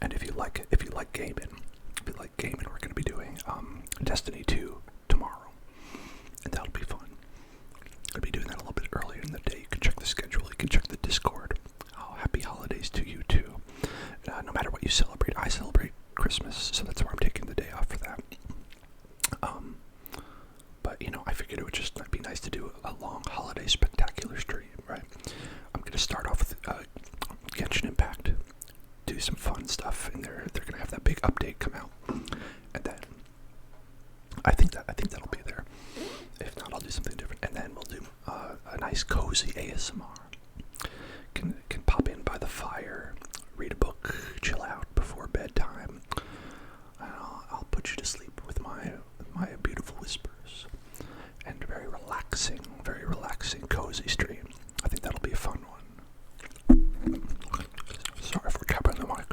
And if you like gaming, we're going to be doing Destiny 2 tomorrow, and that'll be fun. I'll be doing that a little bit earlier in the day. You can check the schedule. You can check the Discord. Oh, happy holidays to you too. No matter what you celebrate, I celebrate Christmas, so that's where I'm taking the day off for that. But I figured it would just be nice to do a long holiday spectacular stream, right? I'm going to start off with Genshin Impact. Do some fun stuff, and they're gonna have that big update come out, and then I think that'll be there. If not, I'll do something different, and then we'll do a nice cozy ASMR. Can pop in by the fire, read a book, chill out before bedtime. I'll put you to sleep with my beautiful whispers, and very relaxing, cozy stream. I think that'll be a fun one. Sorry for tapping the mic.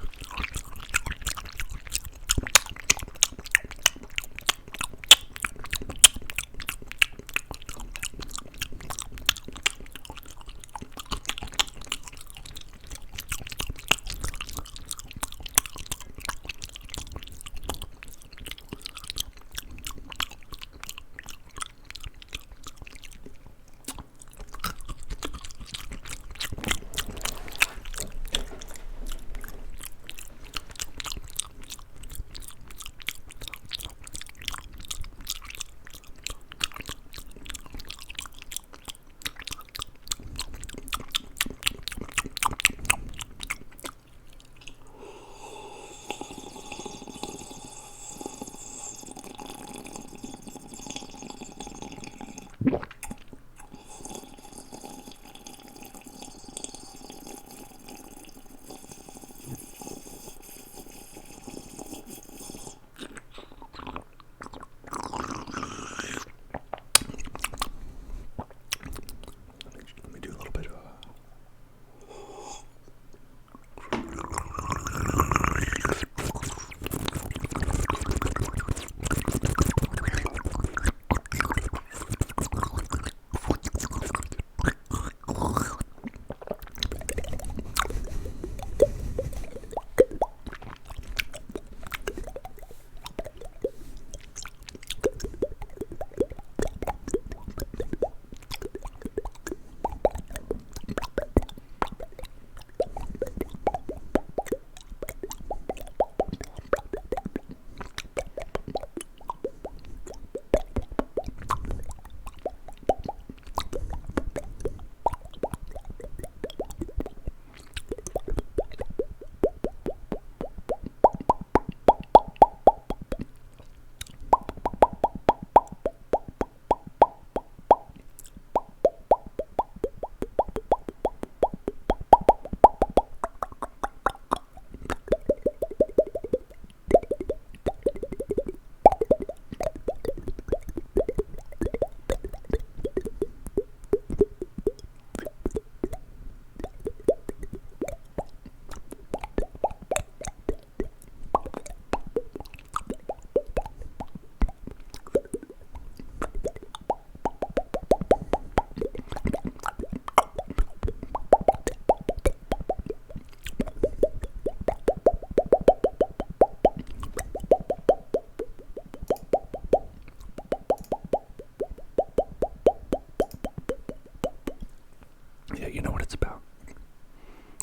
it's about.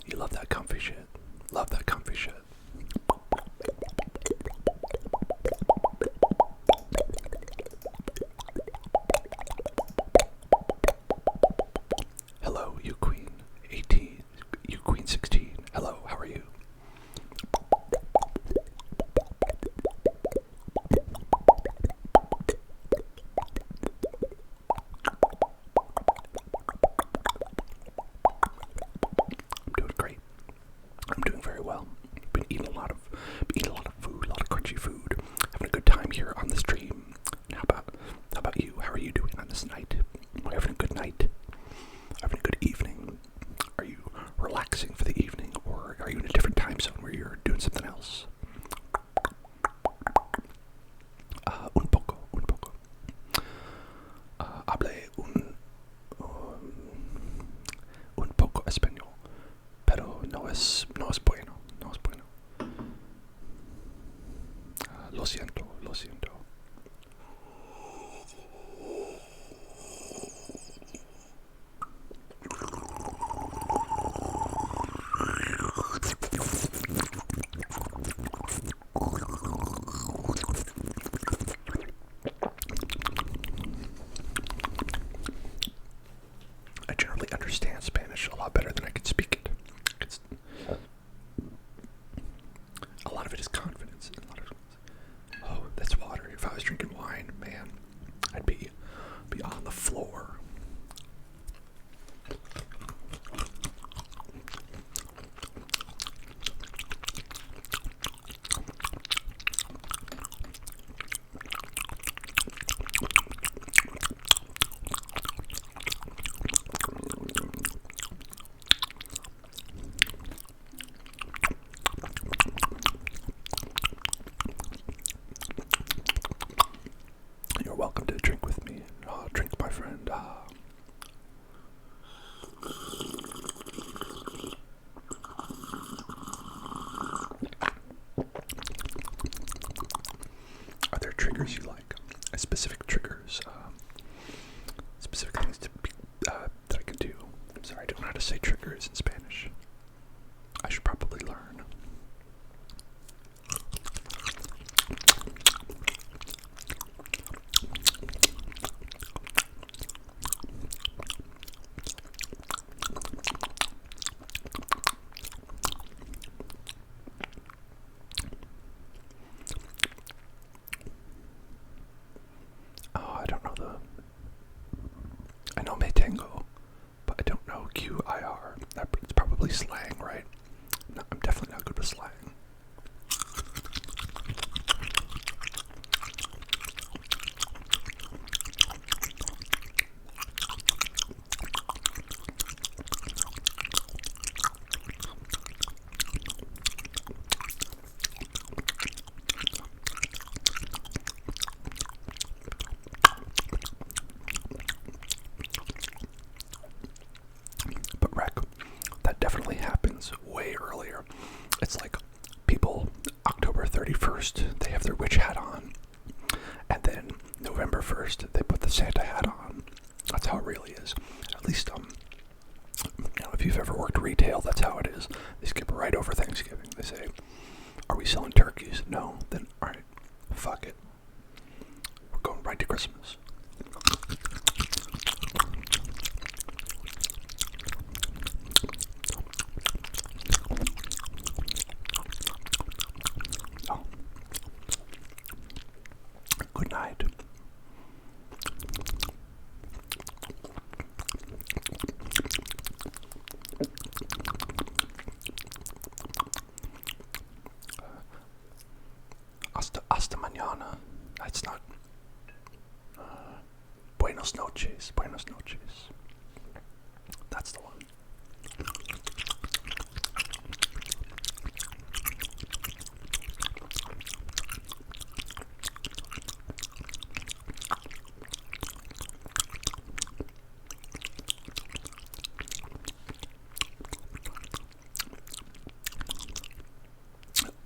You love that comfy shit. Love that comfy shit. Hello, you queen 18, you queen 16. Hello, how are you? I'm doing great. I'm doing very well. Been eating a lot of food, a lot of crunchy food. Having a good time here on the stream. How about you? How are you doing on this night? Are you having a good night? Having a good evening? Are you relaxing for the evening, or are you in a different time zone where you're doing something else? Un poco. Hable un poco español, pero no es bueno. Lo siento. I generally understand Spanish a lot better than I can speak it. A lot of it is confidence. Oh, that's water. If I was drinking wine, man, I'd be on the floor. You're welcome to drink with me. Drink, my friend. Are there triggers you like? Specific triggers? Specific things that I can do? I'm sorry, I don't know how to say triggers in Spanish. I should probably learn. I know me tengo, but I don't know QIR. It's probably slang, right? No, I'm definitely not good with slang. That definitely happens way earlier. It's like people, October 31st, they have their witch hat on, and then November 1st, they put the Santa hat on. That's how it really is. At least, if you've ever worked retail, that's how it is. They skip right over Thanksgiving. They say, are we selling turkeys? No. Then, alright, fuck it. We're going right to Christmas. Good night. Hasta mañana. That's not. Buenos noches. That's the one.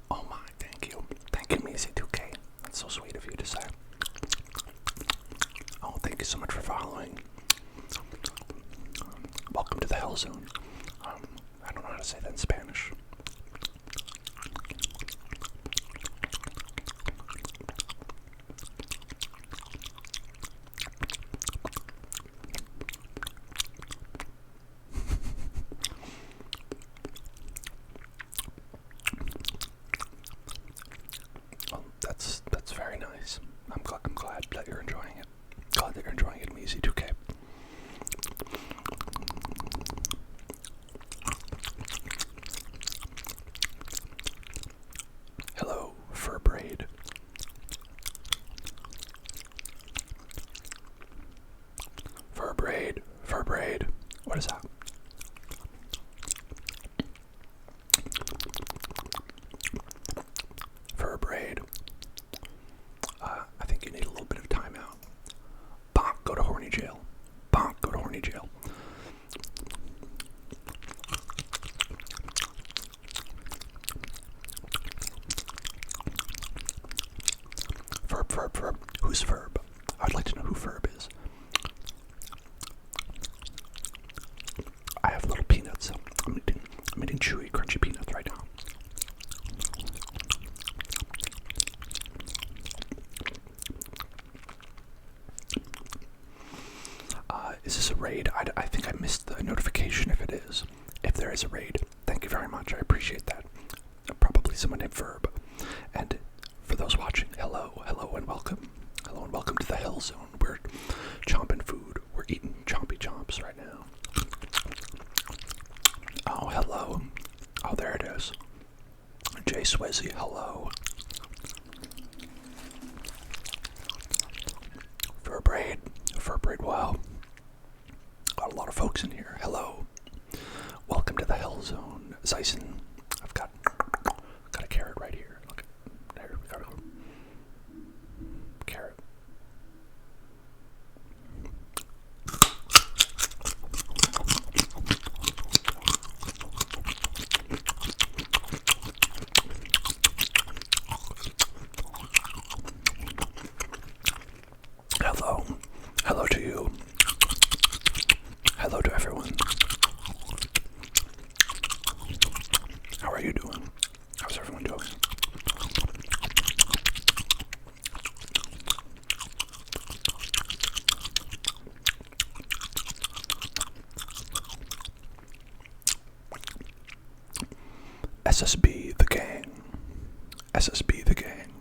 Oh my, thank you. Thank you, Mizzy2K. That's so sweet of you to say. Oh, thank you so much for following. Welcome to the Hell Zone. to say that in Spanish. Well, that's very nice. I'm glad that you're enjoying it. Glad that you're enjoying it, Easy 2K. Hello, fur braid. Fur braid, fur braid. What is that? Fur braid. I think you need a little bit of time out. Bonk, go to horny jail. Bonk, go to horny jail. Verb. Who's Verb? I'd like to know who Verb is. I have little peanuts. I'm eating chewy, crunchy peanuts right now. Is this a raid? I think I missed the notification if it is. If there is a raid, thank you very much. I appreciate that. Probably someone named Verb. And for those watching, hello and welcome. Hello and welcome to the Hell Zone. We're chomping food. We're eating chompy chomps right now. Oh, hello. Oh, there it is. Jay Swizzy, hello. Fur braid, wow. Got a lot of folks in here. Hello. Welcome to the Hell Zone. Zyson, I've got a carrot right here. Look, there we go. Carrot. Hello to you. Hello to everyone. How are you doing? How's everyone doing? SSB the gang. SSB the gang.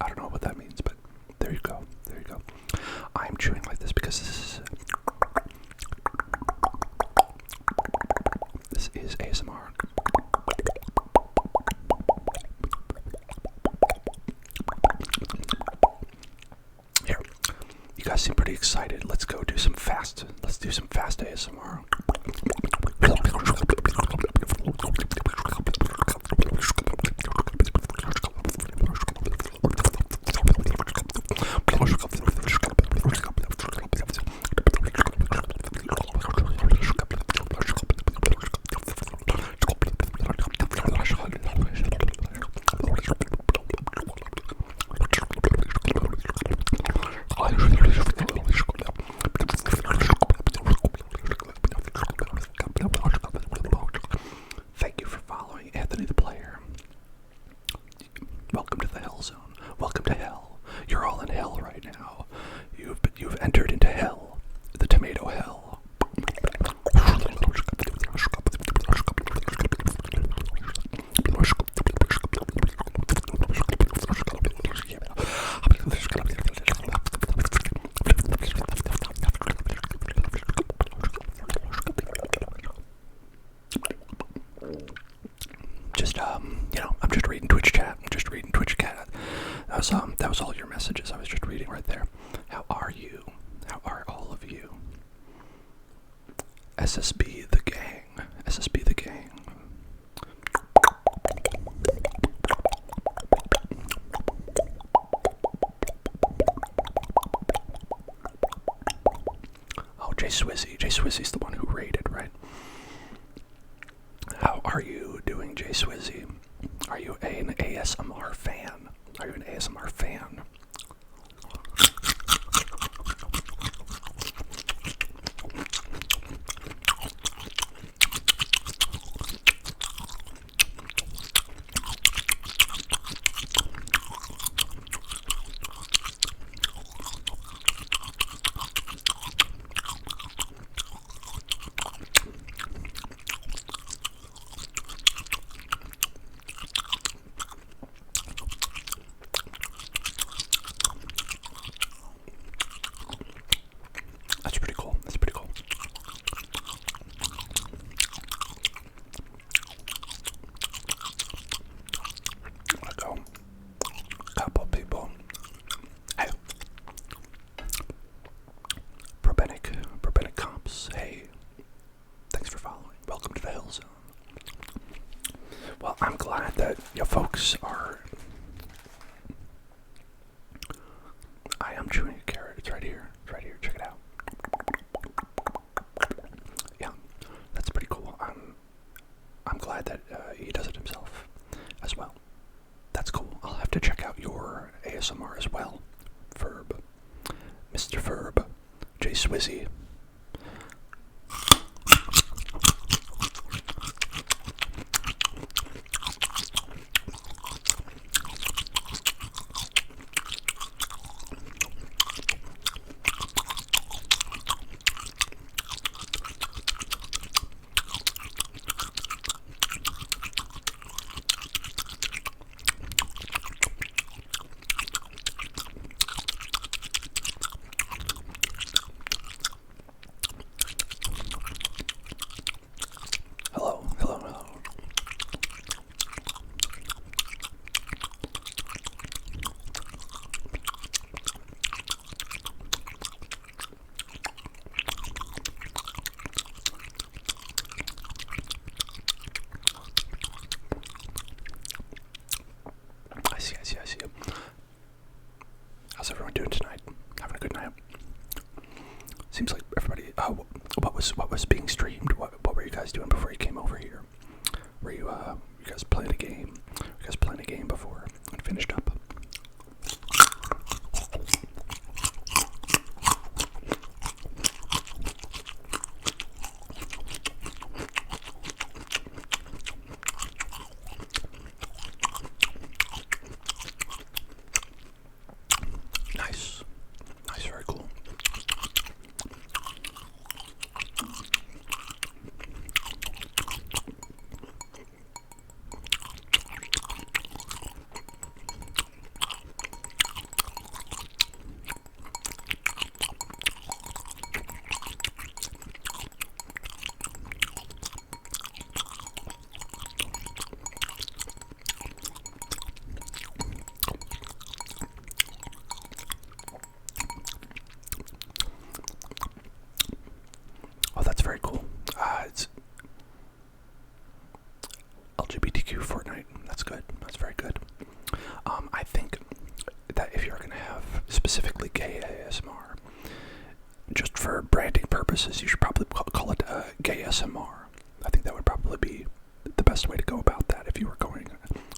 I don't know what that means, but there you go. There you go. I'm chewing like this because this is ASMR. Here, you guys seem pretty excited. Let's go do some fast. Let's do some fast ASMR. Thank you for following Anthony the Player. Welcome to the Hell Zone. Welcome to hell. You're all in hell right now. You've entered into hell. The tomato hell. I'm just reading Twitch chat. That was all your messages. I was just reading right there. How are you? How are all of you? SSB the gang. SSB the gang. Oh, Jay Swizzy. Jay Swizzy's the one who raided, right? How are you doing, Jay Swizzy? Are you an ASMR fan? Are you an ASMR fan? you folks are. I am chewing a carrot. It's right here. It's right here. Check it out. Yeah, that's pretty cool. I'm glad that he does it himself as well. That's cool. I'll have to check out your ASMR as well, Ferb, Mr. Ferb, J Swizzy. Hello, hello, hello. I see. How's everyone doing tonight? Having a good night? Seems like everybody. What was being streamed? What were you guys doing before you came over here? Were you guys playing a game? You guys playing a game before and finished up? Nice, very cool. Oh, that's very cool. It's LGBTQ Fortnite. That's good. That's very good. I think that if you're going to have specifically gay ASMR, just for branding purposes, you should probably call it gay SMR. I think that would probably be the best way to go about that if you were going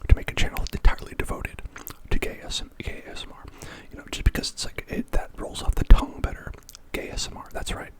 to make a channel entirely devoted to gay ASMR. You know, just because it's like that rolls off the tongue better. Gay ASMR. That's right.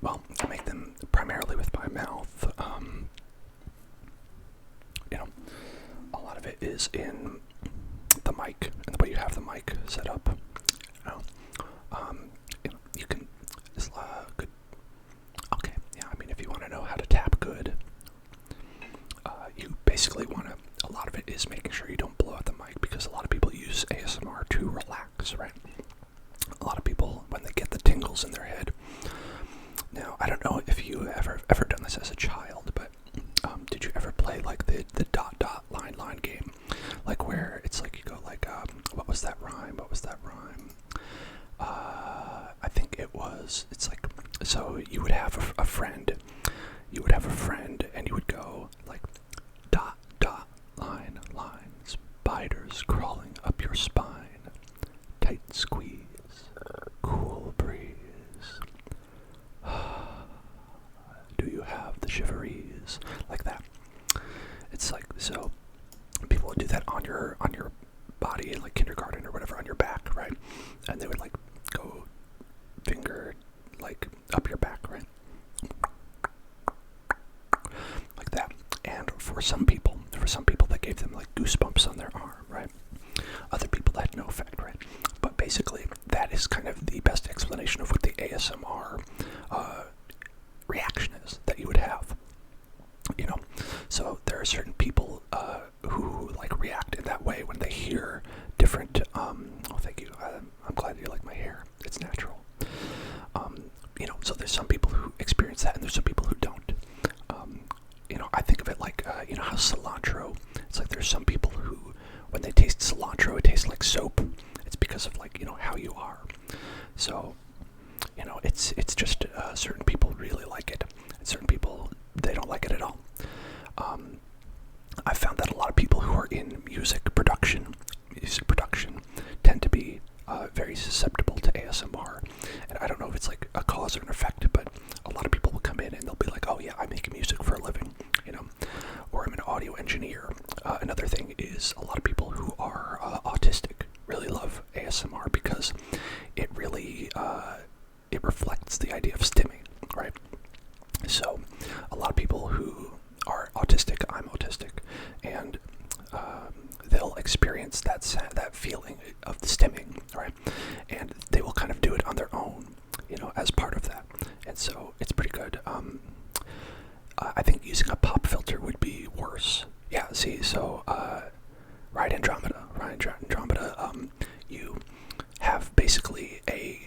Well, I make them primarily with my mouth. You know, a lot of it is in the mic and the way you have the mic set up. You can. It's good. Okay, yeah. I mean, if you want to know how to tap good, you basically want to. A lot of it is making sure you don't blow out the mic, because a lot of people use ASMR to relax, right? A lot of people, when they get the tingles in their head. Now, I don't know if you ever done this as a child, but did you ever play like the dot dot line game, like where it's like you go like what was that rhyme? I think it's like, so you would have a friend, and you would go like dot dot line, your spine, tight squeeze, cool breeze. Do you have the shiveries? Like that. It's like, so people would do that on your body in like kindergarten or whatever, on your back, right? And they would like go finger like up your back, right? Like that. And for some people that gave them like goosebumps on their arm, right? Other people that had no effect, right? But basically, that is kind of the best explanation of what the ASMR reaction is that you would have. You know, so there are certain people who like react in that way when they hear different. Oh, thank you. I'm glad you like my hair. It's natural. You know, so there's some people who experience that, and there's some people who don't. You know, I think of it like you know how cilantro. It's like there's some people who, when they taste cilantro, it tastes like soap. It's because of like, you know, how you are. So, you know, it's just certain people really like it, and certain people, they don't like it at all. I found that a lot of people who are in music production tend to be very susceptible to ASMR. And I don't know if it's like a cause or an effect, but a lot of people will come in and they'll be like, oh yeah, I make music for a living, you know, or I'm an audio engineer. Another thing is a lot of people who are autistic really love ASMR because it really, it reflects the idea of stimming, right? So a lot of people who are autistic, I'm autistic, and they'll experience that feeling of the stimming, right? And they will kind of do it on their own, you know, as part of that. And so it's pretty good. I think using a pop filter would be worse. Yeah, see, so Ride Andromeda, you have basically a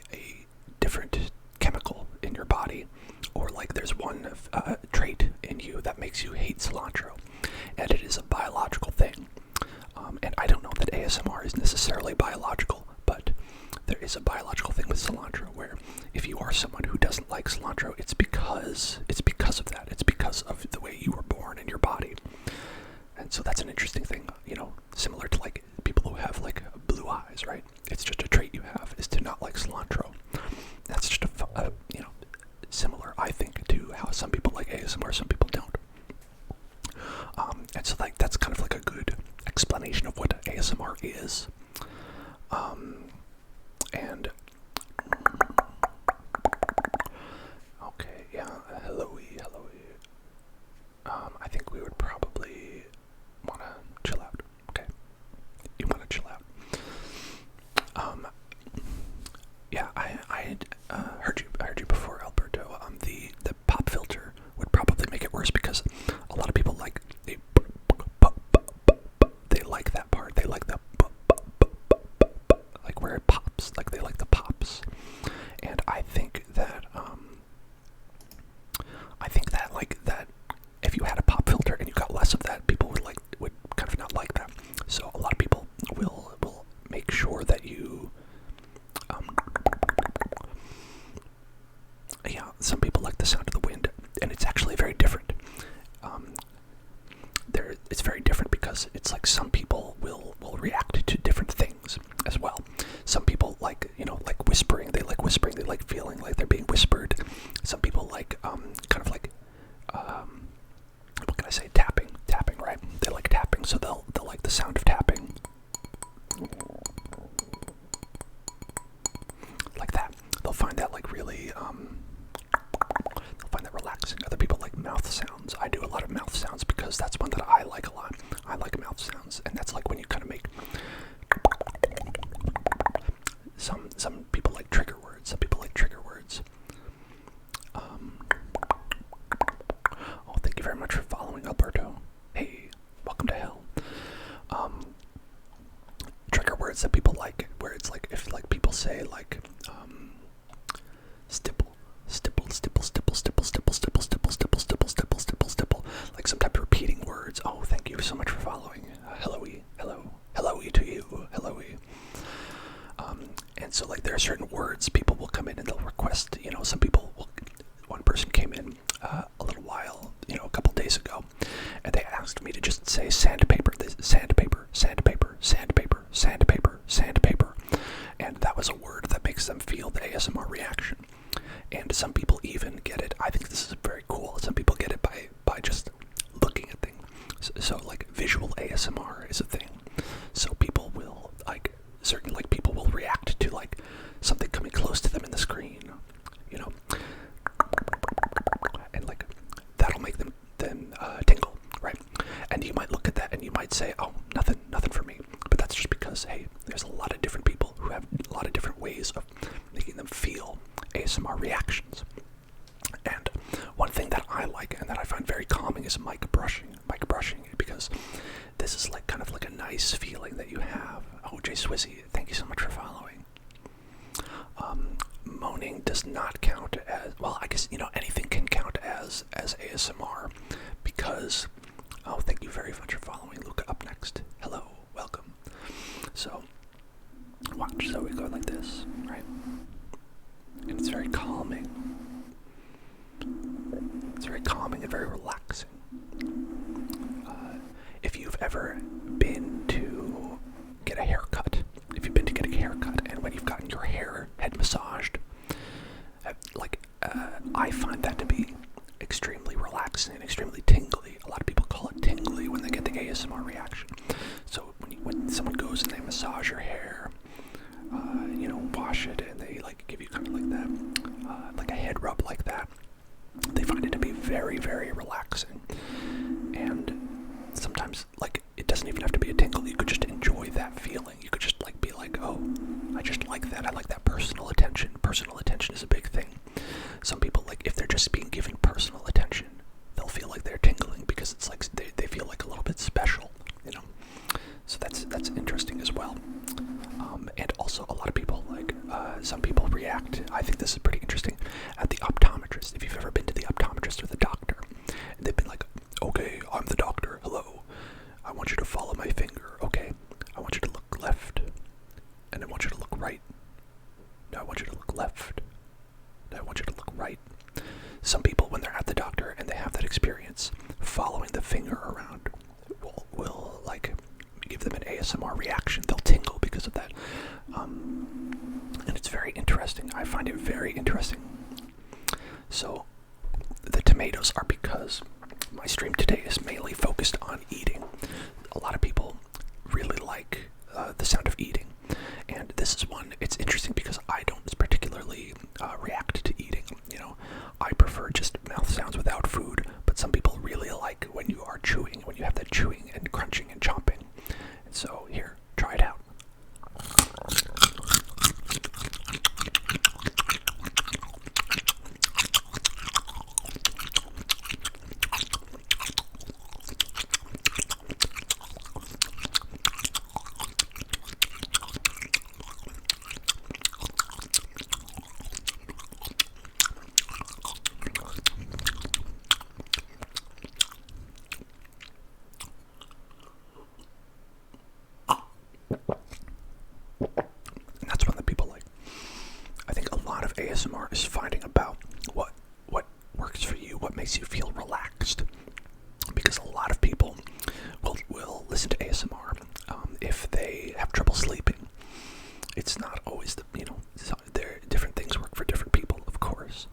different chemical in your body, or like there's one trait in you that makes you hate cilantro, and it is a biological thing. And I don't know that ASMR is necessarily biological, but there is a biological thing with cilantro where if you are someone who doesn't like cilantro, it's because of that. It's because of the way you were born in your body. And so that's an interesting thing, you know, similar to like people who have like blue eyes, right? It's just a trait you have, is to not like cilantro. That's just you know, similar, I think, to how some people like ASMR, some people don't. And so like that's kind of like a good explanation of what ASMR is. And okay, yeah, hello. I think we would probably want to chill out. Okay, you want to chill out. Yeah, I had heard you before, Alberto. The pop filter would probably make it worse because a lot of people like they like that part. They like the like where it pops. Like they like the pops. And I think that like that if you had a pop filter and you got less of that, people would kind of not like that. So a lot of people will make sure that you yeah, some people like the sound of the wind, and it's actually very different. It's very different because it's like some people will react to different things as well. Some people like, you know, like whispering. They like whispering. They like feeling like they're being whispered. Some people like kind of like what can I say? Tapping, right? They like tapping, so they'll like the sound of tapping, like that. They'll find that like really they'll find that relaxing. Other people like mouth sounds. I do a lot of mouth sounds because that's one that I like a lot. I like mouth sounds, and that's like when you kind of make. Some people like trigger words. Some people like trigger words. Oh, thank you very much for following, Alberto. Hey, welcome to hell. Trigger words that people like, where it's like if like people say like stipple, like sometimes repeating words. Oh, thank you so much for following. Hello to you. makes them feel the ASMR reaction. And some people even get it. I think this is very cool. Some people get it by just looking at things. So like visual ASMR is a thing. So people will people will react to like something coming close to them in the screen, you know, and like that'll make them then tingle, right? And you might look at that and you might say, oh, nothing for me. But that's just because, hey, there's a lot of different people who have a lot of different ways of making them feel ASMR reactions. And one thing that I like and that I find very calming is mic brushing, because this is like kind of like a nice feeling that you have. Oh, Jay Swizzy, thank you so much for following. Moaning does not count as, well, I guess, anything can count as ASMR, because, oh, thank you very much for following. Luca up next. Hello, welcome. So, watch, so we go like this, right? And it's very calming. It's very calming and very relaxing. If you've ever been to get a haircut, and when you've gotten your head massaged, I find that to be extremely relaxing and extremely tingly. A lot of people call it tingly when they get the ASMR reaction. So when someone goes and they massage your hair, wash it, and they give you kind of like that, like a head rub like that, they find it to be very, very relaxing. And sometimes, it doesn't even have to be a tingle. You could just enjoy that feeling. You could just be like, oh, I just like that. I like that personal attention. Personal attention is a big thing. Some people, if they're just being given personal attention, they'll feel like they're tingling because it's like they feel like a little bit special, So that's interesting as well. And also a lot of people, some people react, I think this is pretty interesting, at the optometrist. If you've ever been to the optometrist or the doctor, and they've been like, okay, I'm the doctor, hello. I want you to follow my finger, okay? I want you to look left, and I want you to look right. Now I want you to look left. Now I want you to look right. Some people, when they're at the doctor and they have that experience, following the finger around will give them an ASMR reaction. They'll tingle because of that. And it's very interesting. I find it very interesting. So the tomatoes are because my stream today is mainly focused on eating. A lot of people really like the sound of eating. And this is one, it's interesting because I don't particularly react to eating. I prefer just mouth sounds without food, but some people really like when you are chewing, when you have that chewing and crunching and chomping. And so here, try it out. ASMR is finding about what works for you, what makes you feel relaxed. Because a lot of people will listen to ASMR if they have trouble sleeping. It's not always there. Different things work for different people, of course.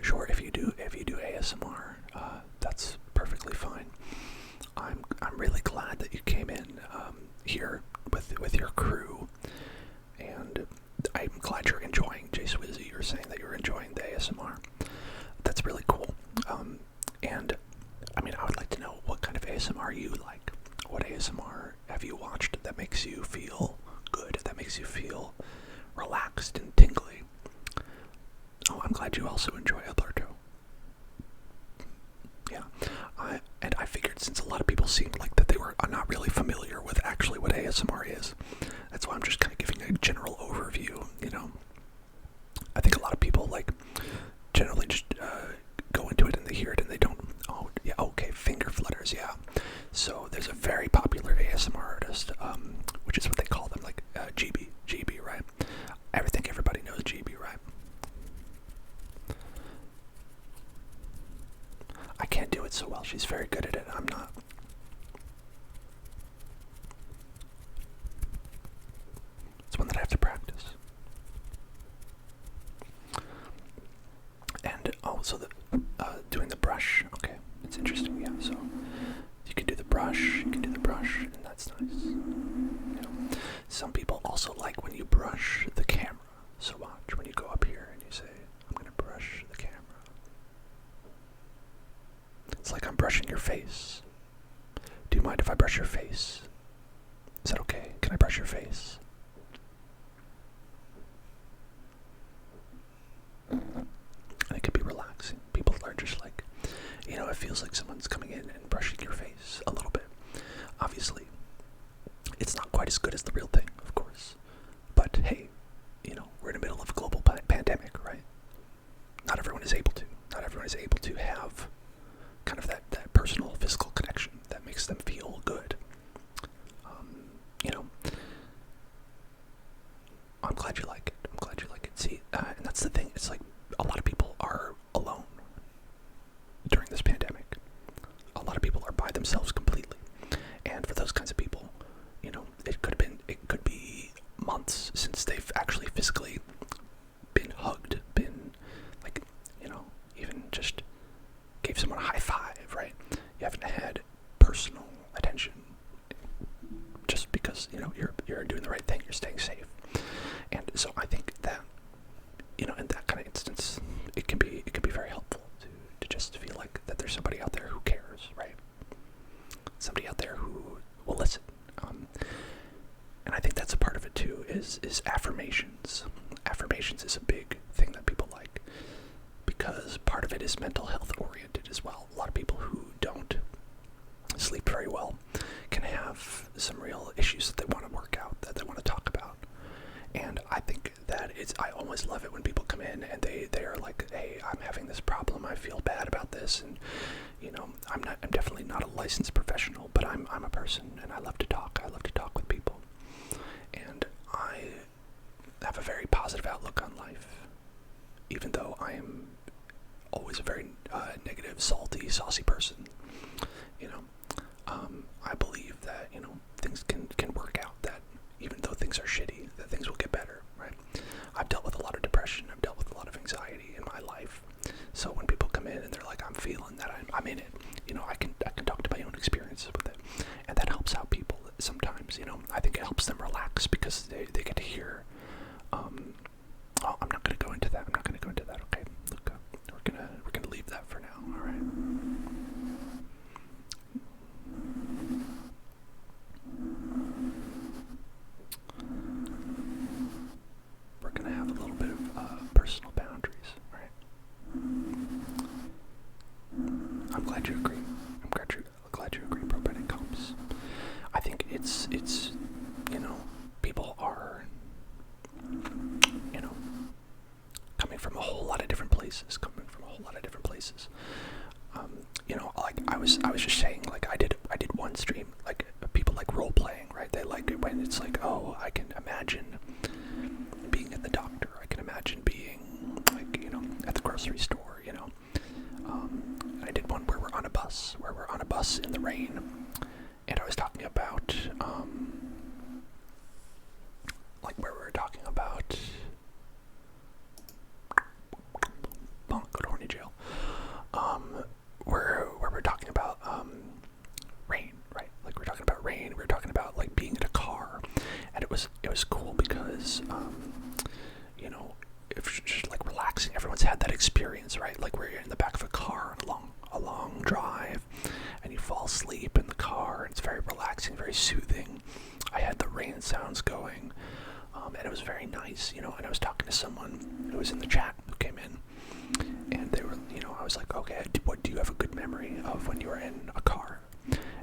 Sure, if you do ASMR, that's perfectly fine. I'm really glad that you came in here with your crew. And I'm glad you're enjoying, Jay Swizzy, you're saying that you're enjoying the ASMR. That's really cool. And, I would like to know what kind of ASMR you like. What ASMR have you watched that makes you feel good, that makes you feel relaxed and tingly? Oh, I'm glad you also enjoy Alberto. Yeah, I figured since a lot of people seemed like that they were not really familiar with actually what ASMR is, that's why I'm just kind of giving a general overview, I think a lot of people, generally just go into it and they hear it and they don't, oh, yeah, okay, finger flutters, yeah. So there's a very popular ASMR artist, which is what they call them, GB, right? I think everybody knows GB, right? I can't do it so well. She's very good at it. I'm not. also like when you brush the camera so much. When you go up here and you say, I'm going to brush the camera. It's like I'm brushing your face. Do you mind if I brush your face? Is that okay? Can I brush your face? And it can be relaxing. People are just like, it feels like someone's coming in and brushing your face a little bit. Obviously, it's not quite as good as the real thing, of course. But hey, we're in the middle of a global pandemic, right? Not everyone is able to. Not everyone is able to have kind of that personal physical connection that makes them feel good. I'm glad you like it. I'm glad you like it. See, and that's the thing. It's like a lot of people are alone during this pandemic. A lot of people are by themselves completely. And for those kinds of people, it could be months since they've actually physically been hugged, been like, even just gave someone a high five, right? You haven't had personal attention just because, you're doing the right thing, you're staying safe. And so I think that, in that kind of instance, it can be very helpful to just feel like that there's somebody out there who cares, right? Somebody out there who will listen. And I think that's a part of it too, is affirmations. Affirmations is a big thing that people like, because part of it is mental health oriented as well. A lot of people who don't sleep very well can have some real issues that they want to work out, that they want to talk about. And I think that I always love it when people come in and they are like, hey, I'm having this problem, I feel bad about this, and I'm definitely not a licensed professional, but I'm a person and I love to talk with people. And I have a very positive outlook on life, even though I am always a very negative, salty, saucy person. I believe that things can work out, that even though things are shitty, that things will get better, right? I've dealt with a lot of depression, I've dealt with a lot of anxiety in my life. So when people come in and they're like, I'm feeling that, I'm in it, I can talk to my own experiences with it, and that helps out people sometimes. I think it helps them relax because they get to hear. I'm not going to go into that. Okay, look, we're gonna leave that for now. All right. We're gonna have a little bit of personal boundaries, right? I'm glad you agree. Glad you agree, Prophetic Combs. I think it's people are coming from a whole lot of different places. Like I was just saying, like I did one stream, like people like role playing, right? They like it when it's like, oh, I can imagine being at the doctor. I can imagine being like, at the grocery store, I did one where we're on a bus in the rain, and I was talking about, like where we were talking about, go to horny jail, where we're talking about, rain, right? Like we're talking about rain, we were talking about like being in a car, and it was cool because, it's just like relaxing. Everyone's had that experience, right? Like where you're in the back of a car on a long drive, and you fall asleep in the car, and it's very relaxing, very soothing. I had the rain sounds going, and it was very nice, and I was talking to someone who was in the chat who came in, and they were, I was like, okay, what do you have a good memory of when you were in a car?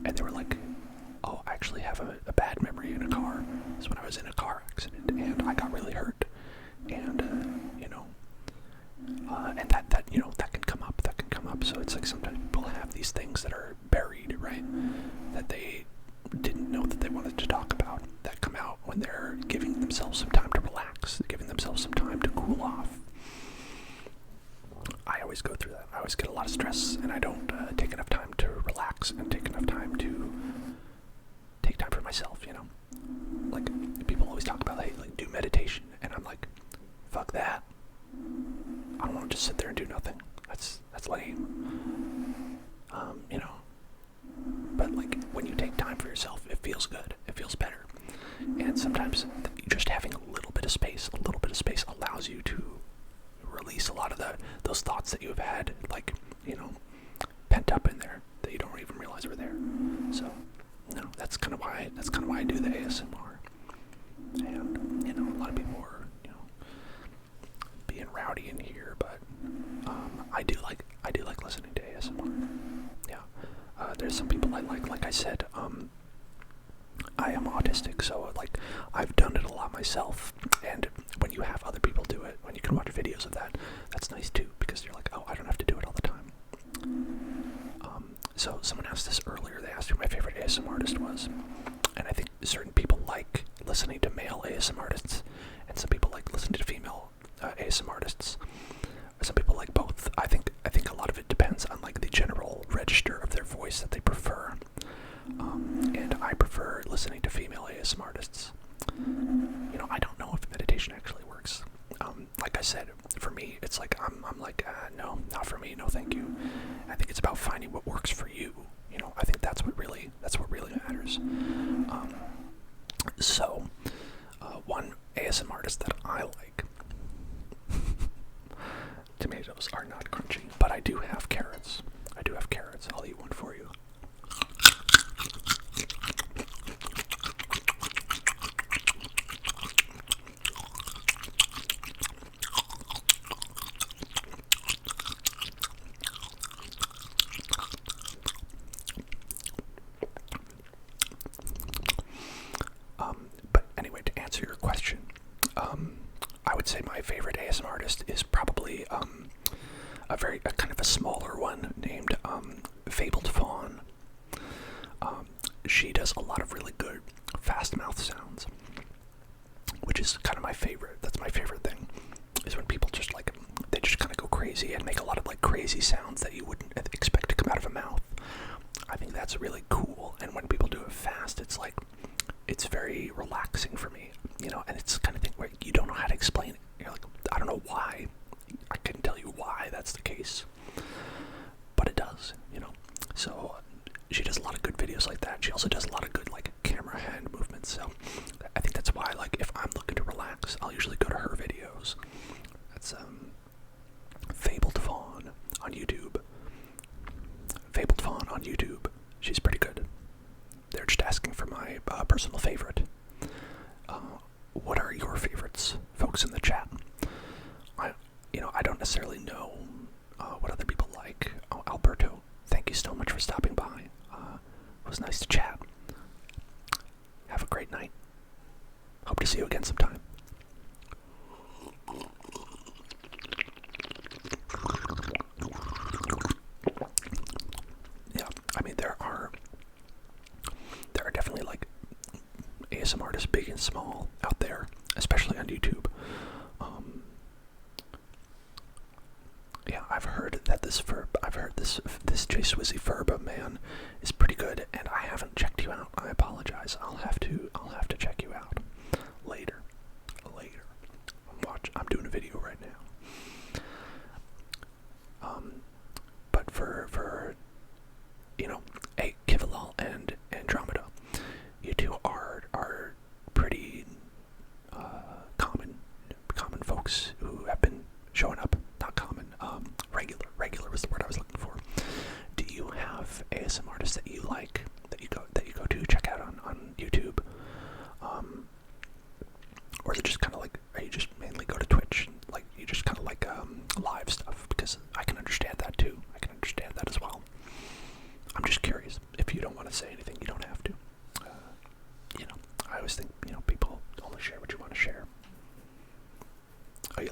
And they were like, oh, I actually have a bad memory in a car. It's when I was in a car accident, and I got really hurt. And, and that can come up. So it's like sometimes people have these things that are buried, right? That they didn't know that they wanted to talk about, that come out when they're giving themselves some time to relax, giving themselves some time to cool off. I always go through that. I always get a lot of stress, and I don't take enough time to relax and take enough time to take time for myself, Like, people always talk about, hey, like, do meditation, and I'm like, fuck that. I don't want to just sit there and do nothing. That's lame. But like when you take time for yourself, it feels good. It feels better. And sometimes just having a little bit of space allows you to release a lot of those thoughts that you've had, like, pent up in there that you don't even realize were there. So, that's kind of why I do the ASMR. And a lot of people are being rowdy in here, but I do like listening to ASMR. Yeah, there's some people I like I said. I am autistic, so like I've done it a lot myself, and when you have other people do it, when you can watch videos of that, that's nice too, because you're like, oh, I don't have to do it all the time. So someone asked this earlier. They asked who my favorite ASMR artist was, and I think certain people like listening to male ASMR artists, and some people like listening to female ASMR artists. Some people like both. I think a lot of it depends on like the general register of their voice that they prefer. And I prefer listening to female ASMR artists. I don't know if meditation actually works. Like I said, for me, it's like I'm like, no, not for me, no thank you. I think it's about finding what works for you. I think that's what really matters. So, one ASMR artist that I like. Tomatoes are not crunchy, but I do have carrots. I'll eat one for you. But anyway, to answer your question, I would say my favorite ASMR artist is probably a kind of a smaller one named Fabled Fawn. She does a lot of really good fast mouth sounds, which is kind of my favorite. That's my favorite thing, is when people just like, they just kind of go crazy and make a lot of like crazy sounds that you wouldn't expect to come out of a mouth. I think that's really cool, and when people do it fast, it's like, it's very relaxing for me, and it's the kind of thing where you don't know how to explain it. You're like, I don't know why. I couldn't tell you why that's the case, but it does, So she does a lot of good videos like that. She also does a lot of good like camera hand movements. So I think that's why, like, if I'm looking to relax, I'll usually go to her videos. That's Fabled Fawn on YouTube. Fabled Fawn on YouTube. She's pretty good. They're just asking for my personal favorite. What are your favorites, folks in the chat? I don't necessarily know what other people like. Oh, Alberto, thank you so much for stopping by. It was nice to chat. Have a great night. Hope to see you again sometime. Yeah, I mean, there are definitely like ASMR artists big and small out there, especially on YouTube. Yeah, I've heard this J Swizzy Furba man is pretty good, and I haven't checked you out. I apologize. I'll have to check you out later. I'm doing a video right now. But for hey, Kivalal and Andromeda, you two are pretty common folks who have been showing up. Not common, regular was the word I was looking for. Do you have ASMR artists that you like, that you go to check out on YouTube? Or is it just kind of like, are you just mainly go to Twitch, like you just kind of like live stuff? Because I can understand that too. I can understand that as well. I'm just curious. If you don't want to say anything, you don't have to. I always think, people only share what you want to share. Oh, you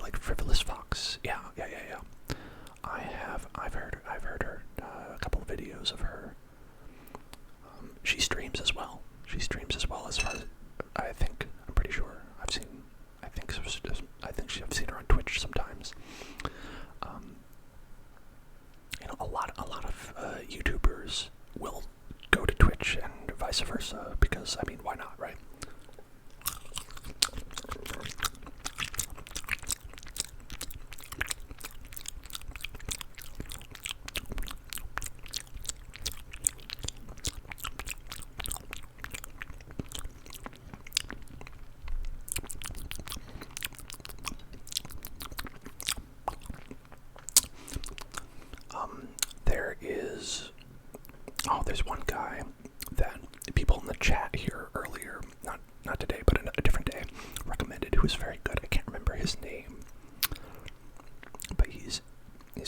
very good. I can't remember his name, but he's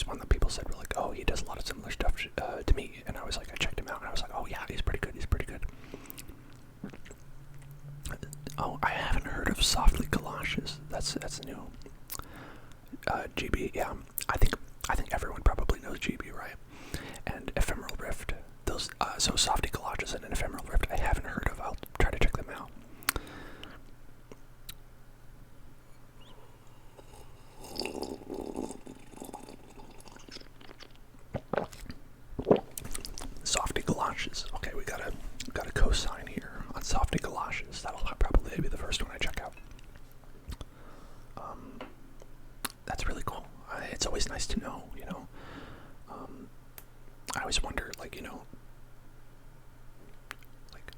one that people said were like, oh, he does a lot of similar stuff to me, and I was like, I checked him out, and I was like, oh yeah, he's pretty good. He's pretty good. Oh, I haven't heard of Softly Galoshes. That's new. GB, yeah. I think everyone probably knows GB, right? And Ephemeral Rift. Those so Softly Galoshes and an Ephemeral Rift I haven't heard of. I'll try to check them out. Softy Galoshes. Okay, we got a cosign here on Softy Galoshes. That'll probably be the first one I check out. That's really cool. It's always nice to know, you know. I always wonder, like, you know, like,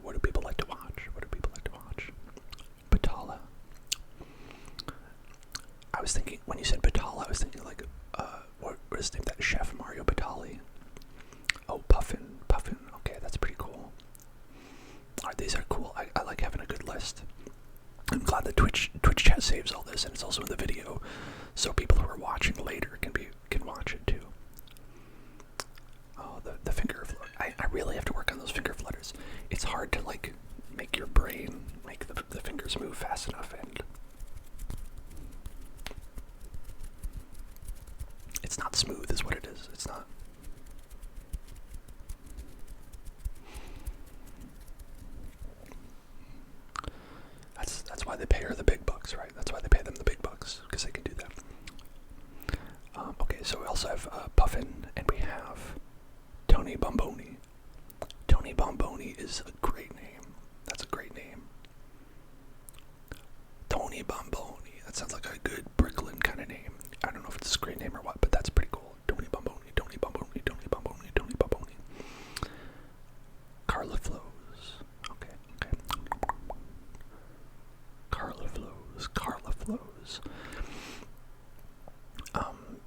what do people like to watch? What do people like to watch? Batala. I was thinking, when you said Batala, I was thinking, like, what is his name? That chef, Mario Batali. Oh, Puffin. Okay, that's pretty cool. Alright, these are cool. I like having a good list. I'm glad that Twitch chat saves all this, and it's also in the video, so people who are watching later can watch it too. Oh, the finger flutter. I really have to work on those finger flutters. It's hard to, like, make your brain make the fingers move fast enough, and it's not smooth is what it is. It's not. That's why they pay her the big bucks, right? That's why they pay them the big bucks, because they can do that. Okay, so we also have Puffin, and we have Tony Bomboni. Tony Bomboni is a great name. That's a great name. Tony Bomboni. That sounds like a good Brooklyn kind of name. I don't know if it's a screen name or what, but that's pretty cool. Tony Bomboni, Tony Bomboni, Tony Bomboni, Tony Bomboni. Carla Flows. Okay. Carla Flows.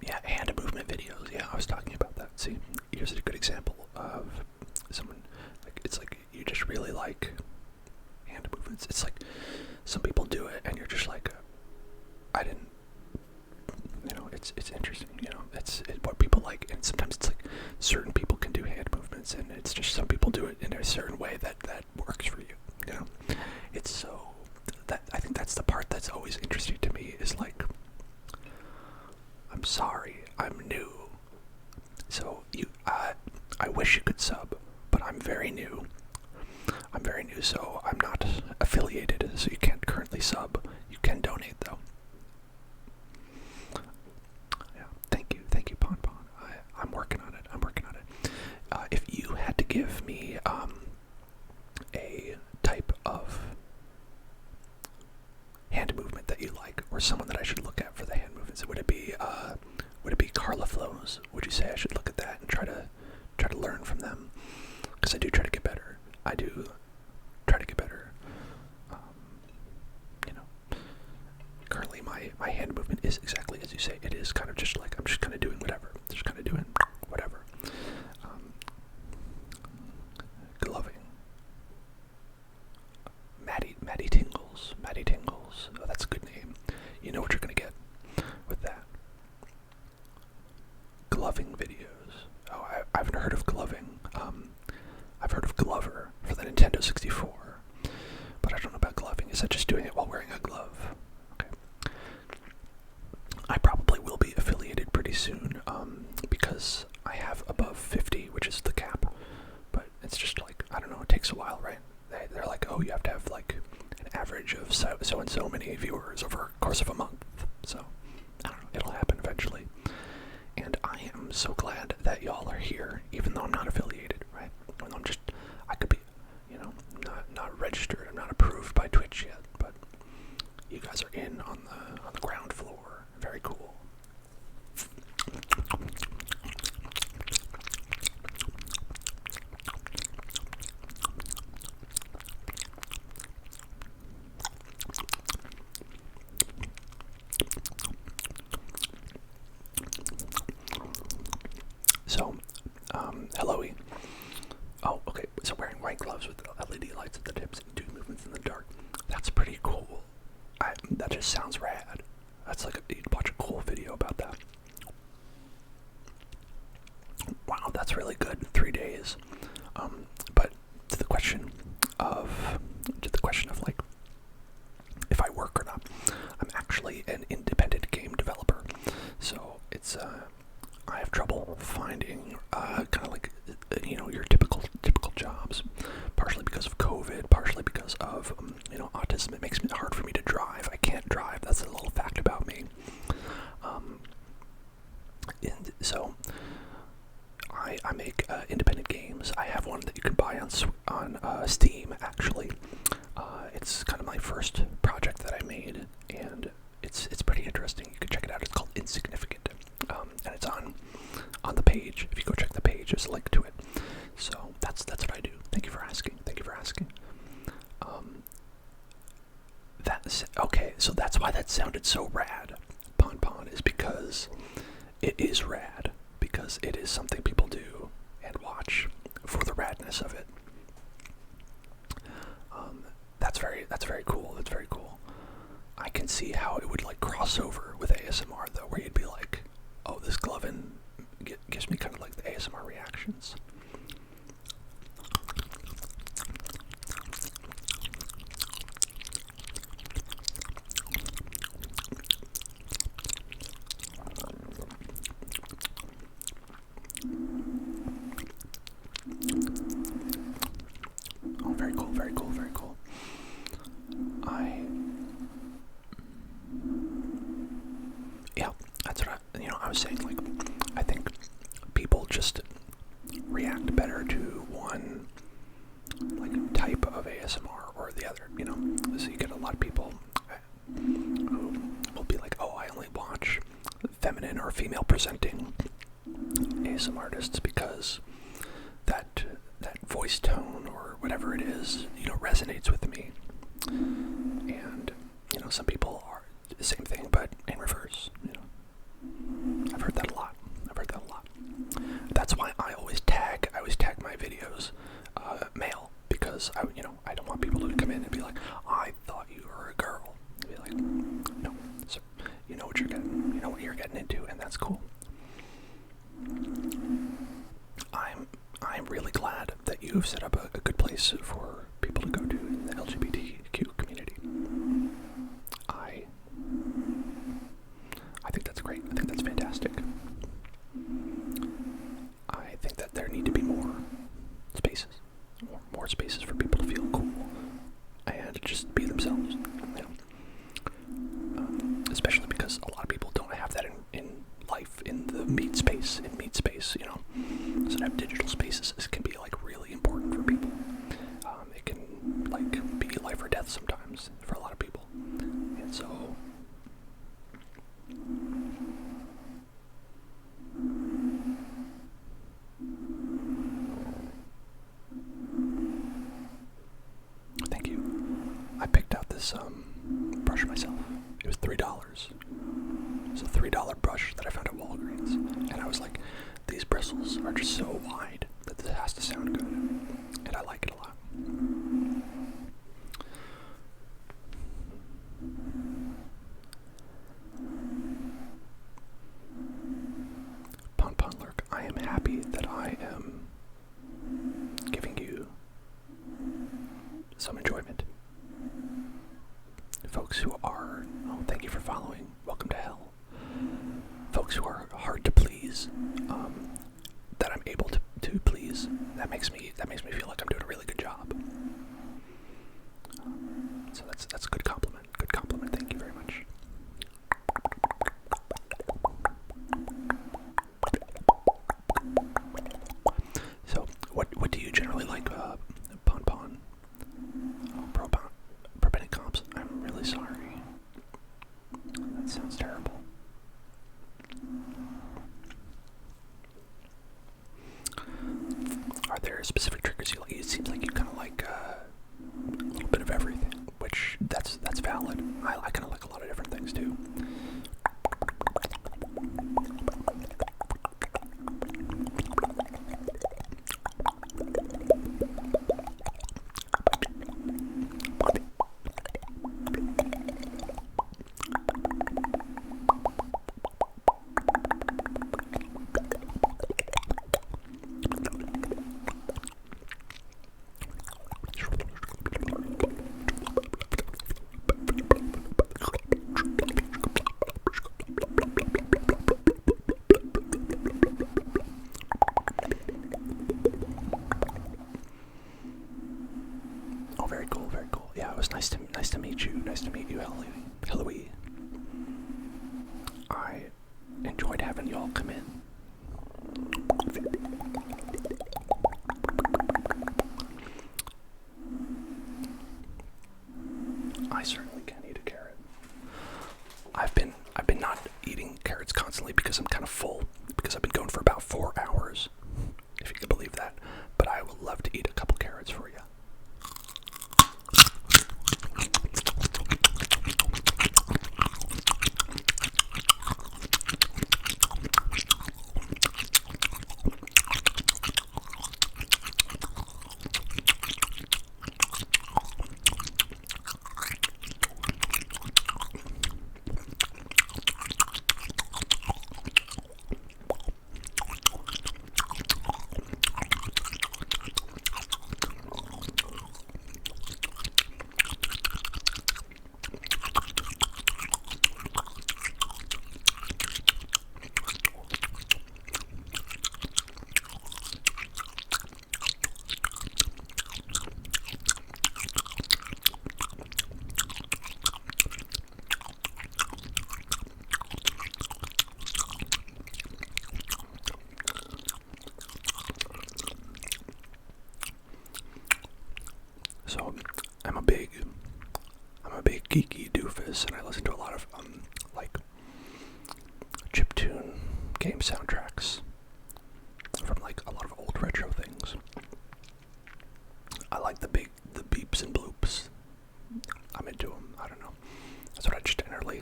Yeah, hand movement videos. Yeah, I was talking about that. See, here's a good example of someone, like, it's like you just really like hand movements. It's like some people do it and you're just like, I didn't, you know, it's interesting, you know, it's what people like, and sometimes it's like certain people can do hand movements, and it's just some people do it in a certain way that works for you, you know. It's so, that I think that's the part that's always interesting to me, is like, I'm sorry, I'm new, so I wish you could sub, but I'm very new, so I'm not affiliated, so you can't currently sub. You can donate though. Yeah, thank you, Pon. I'm working on it. If you had to give me a type of hand movement that you like, or someone that I should look at for the hand movements, would it be Carla Flows? Would you say I should look at that and try to learn from them? Because I do try to get better. You know, currently my hand movement is exactly as you say. It is kind of just like, I'm just kind of doing whatever. Gloving. Maddie Tingles. Oh, that's a good name. You know what you're gonna get with that. Gloving videos. Oh, I haven't heard of gloving. I've heard of Glover for the Nintendo 64, but I don't know about gloving. Is that just doing it while wearing a glove? Okay. I probably will be affiliated pretty soon, because I have above 50, which is the cap, but it's just like, I don't know, it takes a while, right? They're like, oh, you have to have like an average of so and so many viewers over the course of a month, so I don't know, it'll happen eventually. And I am so glad that y'all are here, even though I'm not affiliated, right? Even though I could be, you know, not registered, I'm not approved by Twitch yet, but you guys are in on the ground floor. Very cool. So, hello-y. Oh, okay, so wearing white gloves with LED lights at the tips and 2 movements in the dark. That's pretty cool. That just sounds rad. That's like you'd watch a cool video about that. Wow, that's really good. 3 days. But to the question of like if I work or not, I'm actually an independent game developer, so it's I have trouble finding kind of like your typical jobs, partially because of COVID, partially because of autism. It makes it hard for me to drive. I can't drive. That's a little fact about me. And so I make independent games. I have one that you can buy on Steam, actually. It's kind of my first project that I made, and it's pretty interesting. You can check it out. It's called Insignificant, and it's on the page. If you go check the page, there's a link to it. So that's what I do. Thank you for asking. That's okay. So that's why that sounded so rad. Pon Pon is because it is rad, because it is something people do and watch for the radness of it. That's very cool. That's very cool. I can see how it would like cross over with ASMR though, where you'd be like, oh, this glovin gives me kind of like the ASMR reactions. Oh, very cool, very cool, very cool. Yeah, that's what I was saying, like, I think people just react better to one, like, type of ASMR or the other, so you get a lot of people who will be like, oh, I only watch feminine or female presenting ASMR artists because that voice tone or whatever it is, resonates with me. And some people are the same thing, but in reverse. I've heard that a lot. That's why I always tag my videos male, because I don't want people to come in and be like, I thought you were a girl. I'd be like, no, so you know what you're getting into, and that's cool. I'm really glad that you've set up a good place for people to go to in the LGBTQ community. I think that's great. I think that's fantastic. I think that there need to be more spaces for people to feel cool and just be themselves. Especially because a lot of people don't have that in life, in the meat space. So to have digital spaces can be like really important for people. It can like be life or death sometimes for a lot of people, and so thank you. I picked out this brush myself. It was $3. It's a $3 brush that I found at Walgreens, and I was like, these bristles are just so wide that this has to sound good, and I like it a lot. Pon Lurk, I am happy that I am giving you some enjoyment. Folks who are, thank you for following, welcome to hell. Folks who are hard to please, that I'm able to please, that makes me feel like I'm doing a really good job. So that's a good compliment. Thank you very much. So what do you generally like, Pon Pon? Propenic comps? I'm really sorry. That sounds terrible. Are there specific triggers you like? It seems like you kind of like a little bit of everything, which that's valid. I kind of like a lot of different things too. enjoyed having y'all come in. I certainly can eat a carrot. I've been not eating carrots constantly because I'm kind of full, because I've been going for about 4 hours, if you can believe that. But I would love to eat a couple carrots for you. So I'm a big geeky doofus, and I listen to a lot of like chiptune game soundtracks from like a lot of old retro things. I like the beeps and bloops. I'm into them. I don't know. That's what I just generally.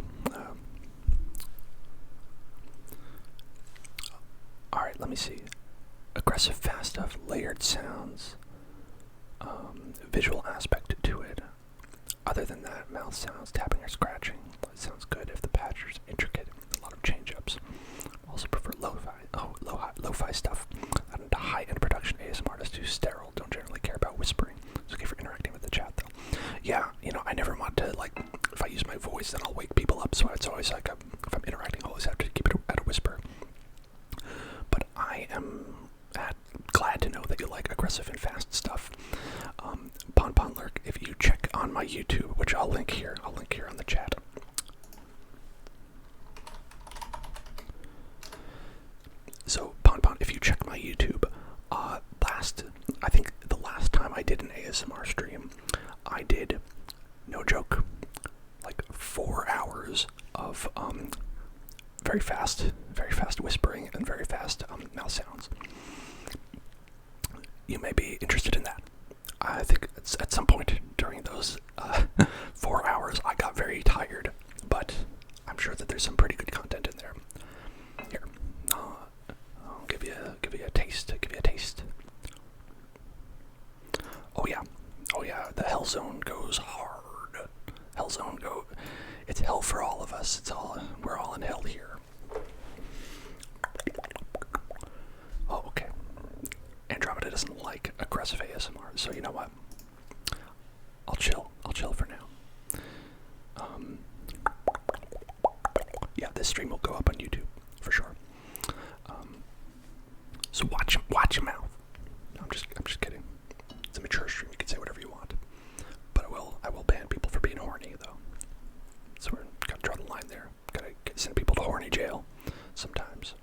All right, let me see. Aggressive, fast stuff, layered sounds. Visual aspect to it. Other than that, mouth sounds, tapping or scratching. It sounds good if the patch is intricate. A lot of change-ups. Also prefer lo-fi stuff. Not into high-end production ASMR artists who sterile. Don't generally care about whispering. It's okay for interacting with the chat, though. Yeah, I never want to, like, if I use my voice, then I'll wake people up. So it's always like, if I'm interacting, I always have to keep it at a whisper. But I am glad to know that you like aggressive and fast stuff. Pon Lurk, if you check on my YouTube, which I'll link here on the chat. So Pon, if you check my YouTube, I think the last time I did an ASMR stream, I did, no joke, like 4 hours of very fast whispering and very fast mouth sounds. You may be interested in that. I think it's at some point during those 4 hours I got very tired, but I'm sure that there's some pretty good content in there. Here, I'll give you a taste. Oh yeah, the Hell Zone goes hard. It's hell for all of us. We're all in hell here. Oh, okay. Andromeda doesn't like aggressive ASMR, so you know what? I'll chill for now. Yeah, this stream will go up on YouTube for sure. So watch your mouth. No, I'm just kidding. It's a mature stream. You can say whatever you want, but I will ban people for being horny though. So we're gotta draw the line there. Gotta send people to horny jail sometimes.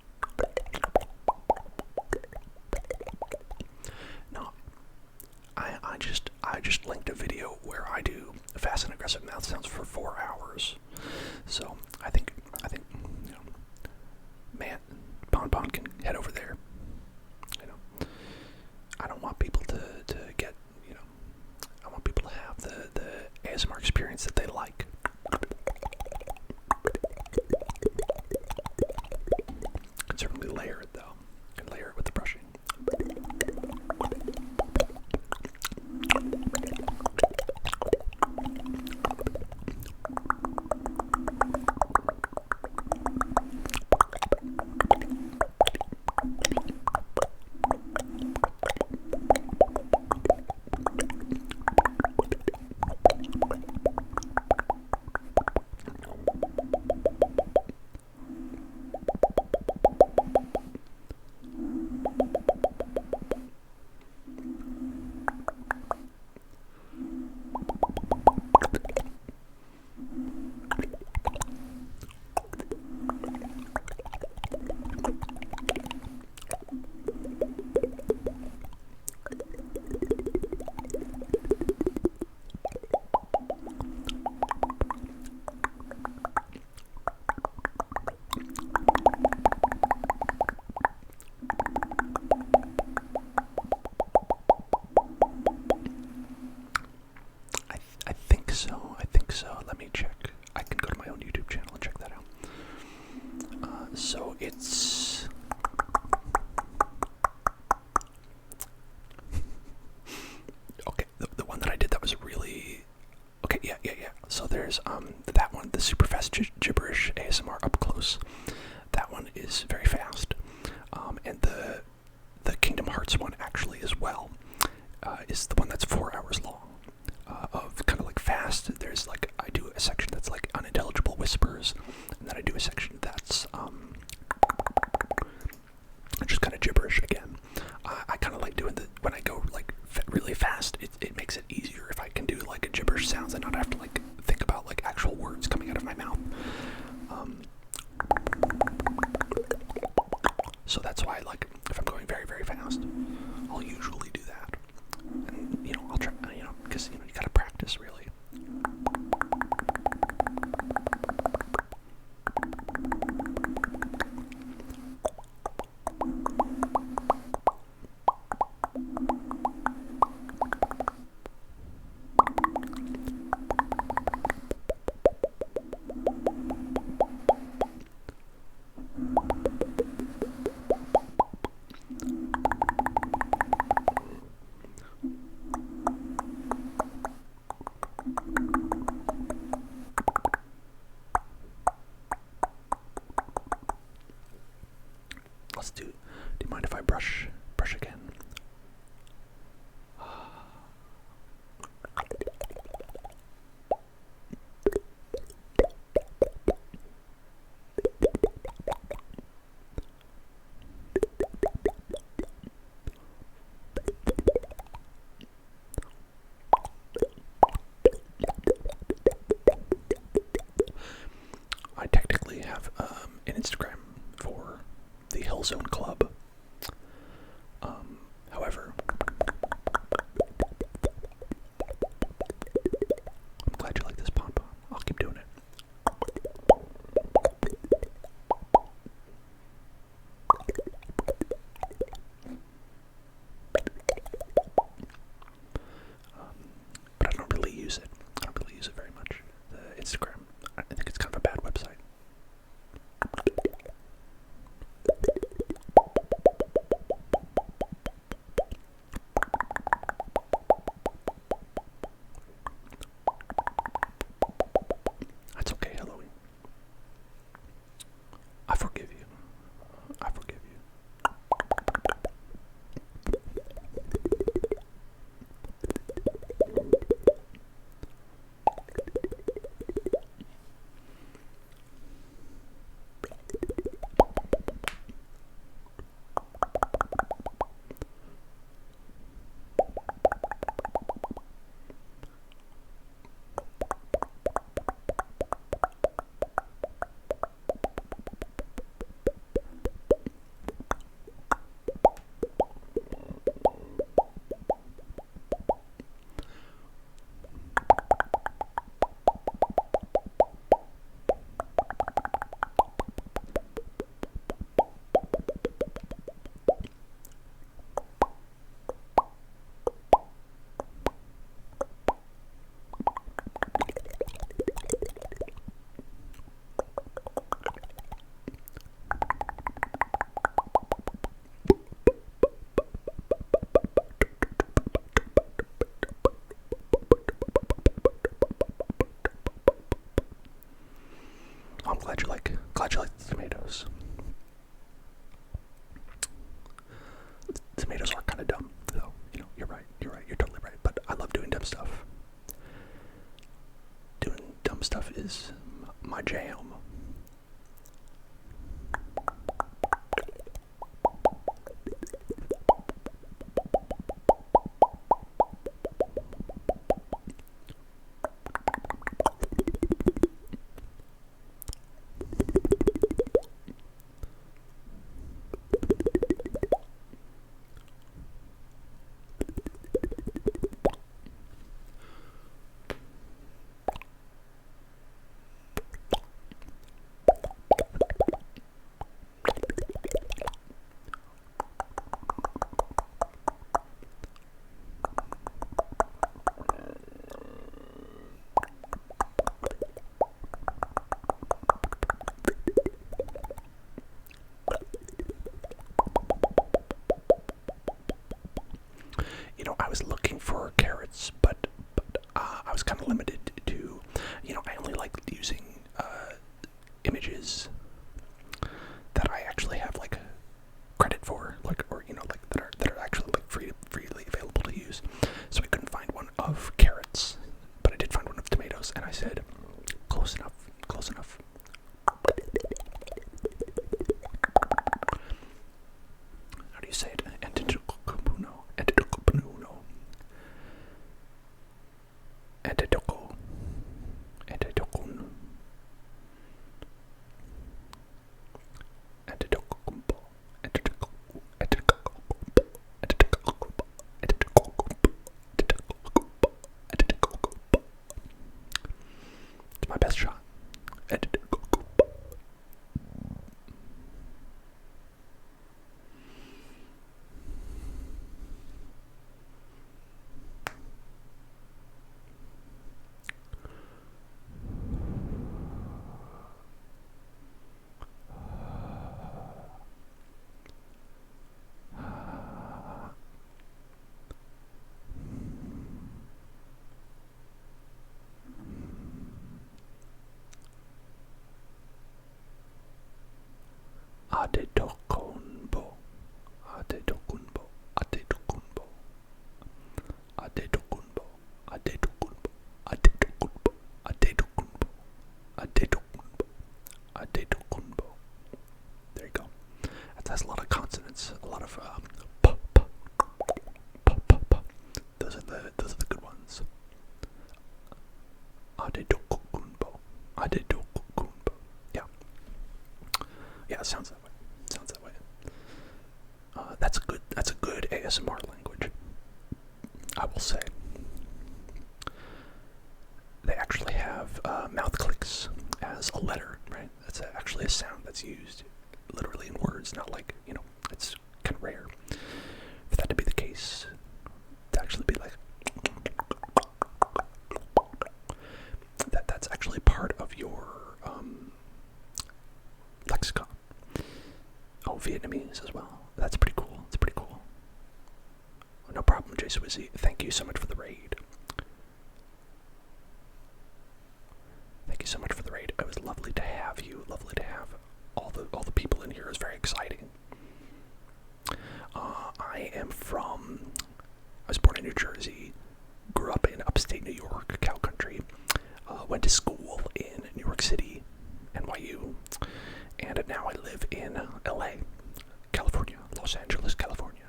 No, I just linked a video where I do fast and aggressive mouth sounds for 4 hours. So I think man, Pon can head over there. I don't want people to get, I want people to have the ASMR experience that they like. It's okay. The one that I did that was really okay. Yeah. So there's that one, the super fast gibberish ASMR up close. That one is very fast, and the Kingdom Hearts one actually as well is the one that's 4 hours long. Of kind of like fast. There's like I do a section that's like unintelligible whispers, and then I do a section that's just kind of gibberish again. I kind of like doing when I go like really fast. It makes it easier if I can do like a gibberish sounds and not have to like think about like actual words coming out of my mouth. So that's why like if I'm going very very fast, I'll usually do that. And I'll try because you gotta practice really. Do you mind if I brush again? I technically have an Instagram for the Hill Zone Club. However, I'm glad you like this pom pom. I'll keep doing it. But I don't really use it. I don't really use it very much. The Instagram. I think it's kind of a bad website. That's okay, Halloween. I forgive you. I forgive you. I'm glad you like the tomatoes. Tomatoes are kind of dumb, though. You're right. You're totally right. But I love doing dumb stuff. Doing dumb stuff is my jam. was looking for carrots, but I was kind of limited to, I only like using images that I actually have like credit for, that are actually like freely available to use. So I couldn't find one of carrots, but I did find one of tomatoes, and I said, close enough, close enough. How do you say it? Antetokounmpo. Antetokounmpo. Antetokounmpo. Antetokounmpo. It's my best shot. Antetokounmpo. Antetokounmpo. Antetokounmpo. Antetokounmpo. Antetokounmpo. Antetokounmpo. Antetokounmpo. Antetokounmpo. Antetokounmpo. There you go. That has a lot of consonants, a lot of p, p, p, p, p. Those are the good ones. Antetokounmpo. Antetokounmpo. Yeah. Yeah, it sounds that way. Sounds that way. That's a good ASMR language, I will say. They actually have mouth clicks as a letter, right? That's actually a sound that's used literally in words, not like, it's kind of rare for that to be the case. To actually be like, that's actually part of your lexicon. Oh, Vietnamese as well. That's pretty cool. That's pretty cool. No problem, J Swizzy. Thank you so much for the raid. Thank you so much for the raid. It was lovely to have you. Lovely to have all the people in here. It was very exciting. I was born in New Jersey, grew up in upstate New York, cow country, went to school in New York City, NYU, and now I live in LA, California, Los Angeles, California.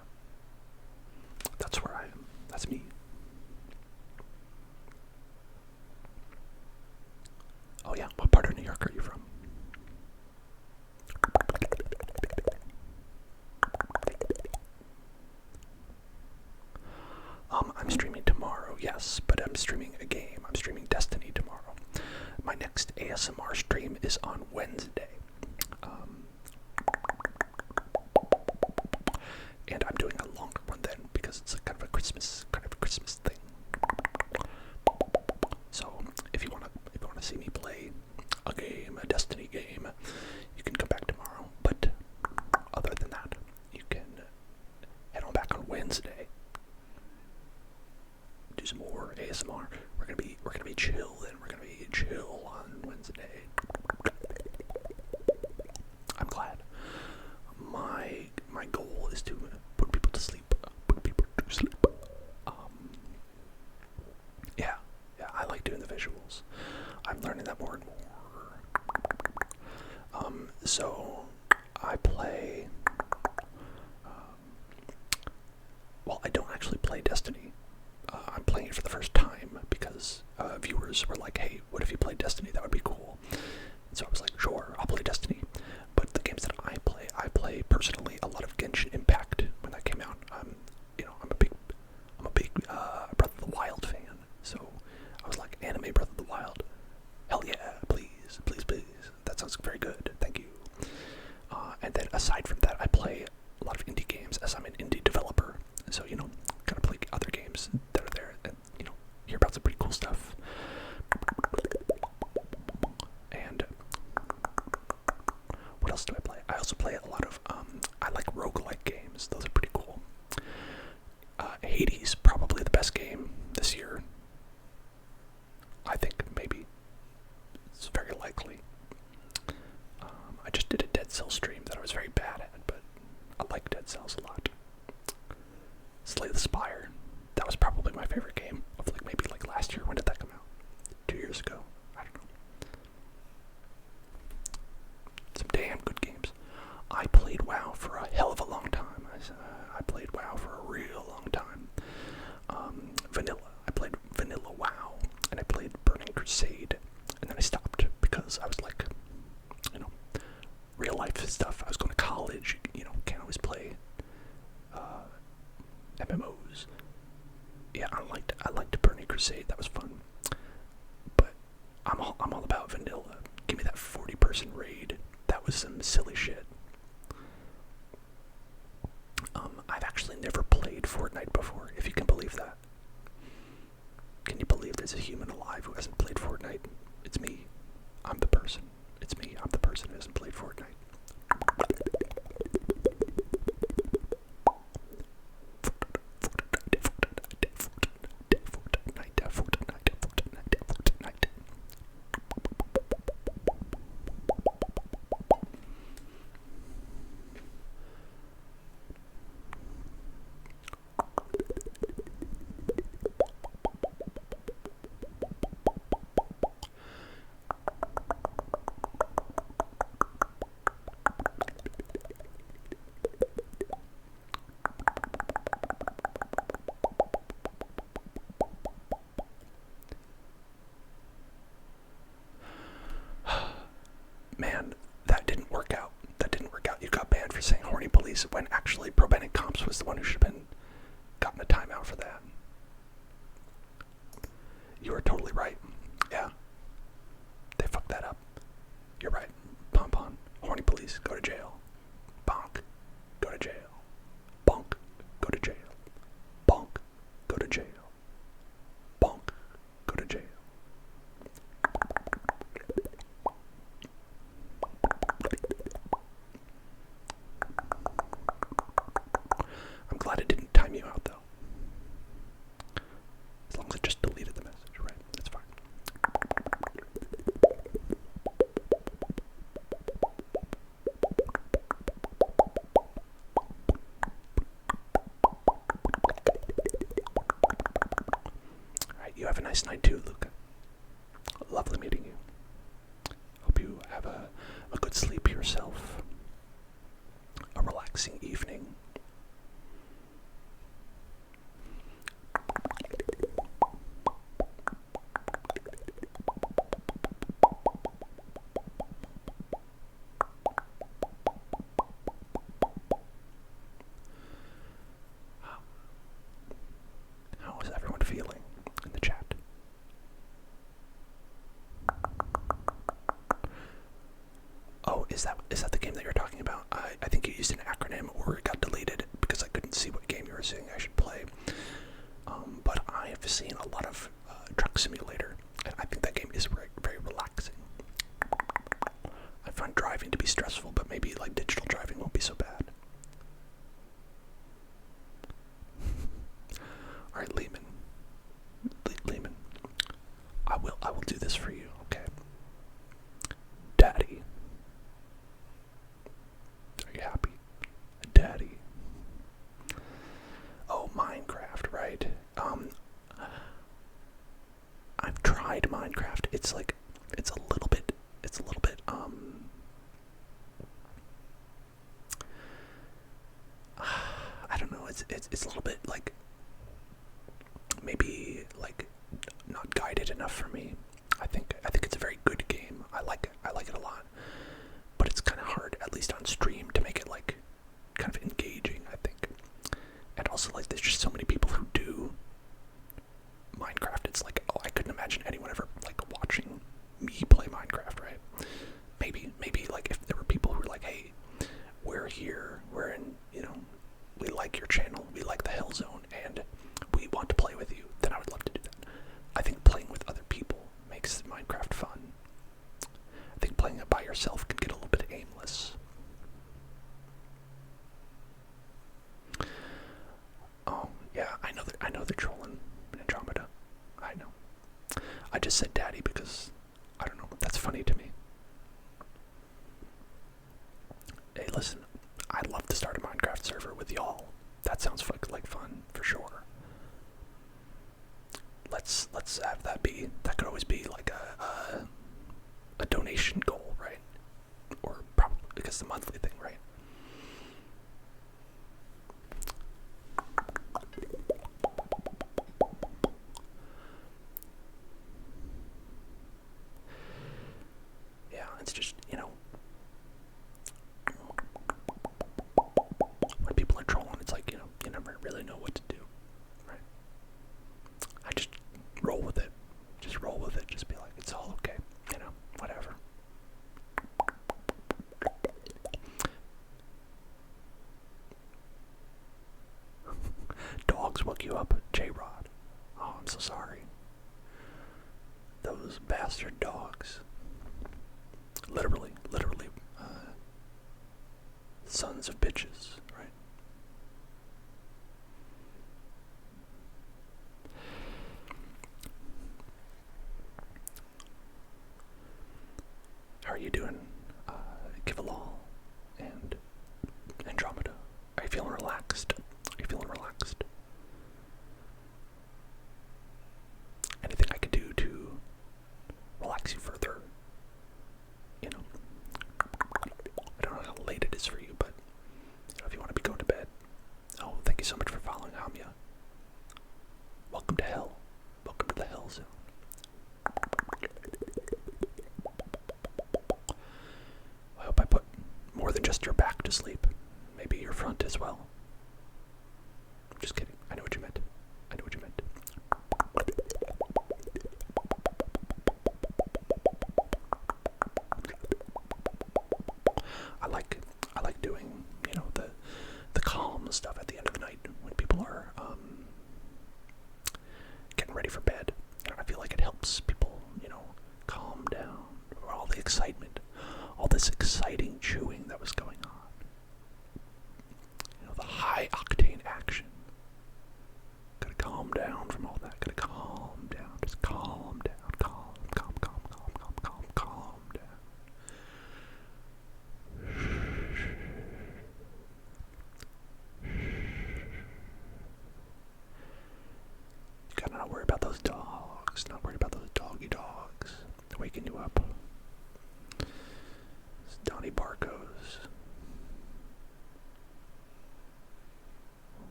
That's where I am. That's me. Oh yeah, what part of New York are you from? I'm streaming tomorrow, yes, but I'm streaming a game. I'm streaming Destiny tomorrow. My next ASMR stream is on Wednesday. And I'm doing a longer one then because it's kind of a Christmas thing. So if you wanna see me play a game, a Destiny game, you can come back tomorrow. But other than that, you can head on back on Wednesday. Do some more ASMR. We're gonna be chill, and we're gonna be chill on Wednesday. I'm glad. My goal is to put people to sleep. Yeah, I like doing the visuals. I'm learning that more and more. So I play. Well, I don't actually play Destiny. I'm playing it for the first time because viewers were like, "Hey, what if you played Destiny? That would be cool." And so I was like, "Sure, I'll play Destiny." But the games that I play personally a lot of Genshin Impact when that came out. I'm a big Breath of the Wild fan. So I was like, anime Breath of the Wild. Hell yeah, please, please, please. That sounds very good. Thank you. And then aside from that, I play a lot of indie games as I'm an indie developer. So, kind of play other games that are there and, hear about some pretty cool stuff. And what else do I play? I also play a lot of, I like roguelike games. Those are pretty cool. Hades, probably Cells stream that I was very bad at, but I like Dead Cells a lot. Slay the Spire. That was probably my favorite game of maybe last year. When did that come out? 2 years ago? I don't know. Some damn good games. I played WoW for a hell of a long time. I played WoW for a real long time. Vanilla. I played Vanilla WoW, and I played Burning Crusade, and then I stopped because I was real life stuff. I was going to college. Can't always play MMOs. Yeah, I liked Burning Crusade. That was fun. But I'm all about vanilla. Give me that 40-person raid. That was some silly shit. I've actually never played Fortnite before, if you can believe that. Can you believe there's a human alive who hasn't played Fortnite? It's me. I'm the person. It's me. I'm the person who hasn't played Fortnite. Man, that didn't work out. You got banned for saying horny police when actually Probenic Comps was the one who should have been gotten a timeout for that. You are totally right. Yeah. They fucked that up. You're right. Pom-pom. Horny police, go to jail. Bonk. Go to jail. Bonk. Go to jail. Bonk. Go to jail. Bonk. Go to jail. I'm glad it didn't time you out, though. As long as it just deleted the message, right? That's fine. Alright, you have a nice night too, Luca. Lovely meeting you. Hope you have a good sleep yourself. A relaxing evening. How is everyone feeling in the chat? Oh, is that the game that you're talking about? I think you used an acronym or it got deleted because I couldn't see what game you were saying I should play. But I have seen a lot of Truck Simulator, and I think that game is very, very relaxing. I find driving to be stressful, but maybe digital driving won't be so bad. All right, Lehman. Lehman, I will do this for you, okay? Daddy. Are you happy? Daddy. Oh, Minecraft, right? I've tried Minecraft. It's a little bit, I don't know, it's a little bit maybe not guided enough for me. I think it's a very good game. I like it a lot. But it's kind of hard, at least on stream, to make it kind of engaging, I think. And also there's just so many people who do Minecraft. It's I couldn't imagine anyone ever watching me play Minecraft, right? Maybe if there were people who were hey, we're here, we're in, we like your channel, we like the Hell Zone, and we want to play with you, then I would love to do that. I think playing with other people makes Minecraft fun. I think playing it by yourself can get a little bit aimless. Oh, yeah, I know they're trolling Andromeda. I know. I just said daddy because, I don't know, that's funny to me. listen, I'd love to start a Minecraft server with y'all. That sounds like fun for sure. Let's have that be. That could always be like a donation goal, right? Or probably because the monthly thing, right? Yeah, it's just, you know, when people are trolling, it's like, you know, you never really know what to do, right? I just roll with it. Just roll with it. Just be like, it's all okay, you know, whatever. Dogs woke you up, J-Rod. Oh, I'm so sorry. Those bastard dogs. Literally, sons of bitches, right? How are you doing, Kivalal and Andromeda? Are you feeling relaxed? Are you feeling relaxed? Anything I could do to relax you further? You know, I don't know how late it is for you, but you know, if you want to be going to bed. Oh, thank you so much for following, Hamia. Welcome to hell. Welcome to the hell zone. I hope I put more than just your back to sleep. Maybe your front as well. Just kidding. I know what you meant. I know what you meant. I like doing, you know, the calm stuff at the end of the night when people are getting ready for bed. You know, I feel like it helps people, you know, calm down. All the excitement, all this exciting chewing that was going on. You know, the high octane action. Gotta calm down from all that. Gotta calm down. Just calm down. Calm down. You gotta not worry about those dogs. Not worry about those doggy dogs waking you up. It's Donnie Barco's.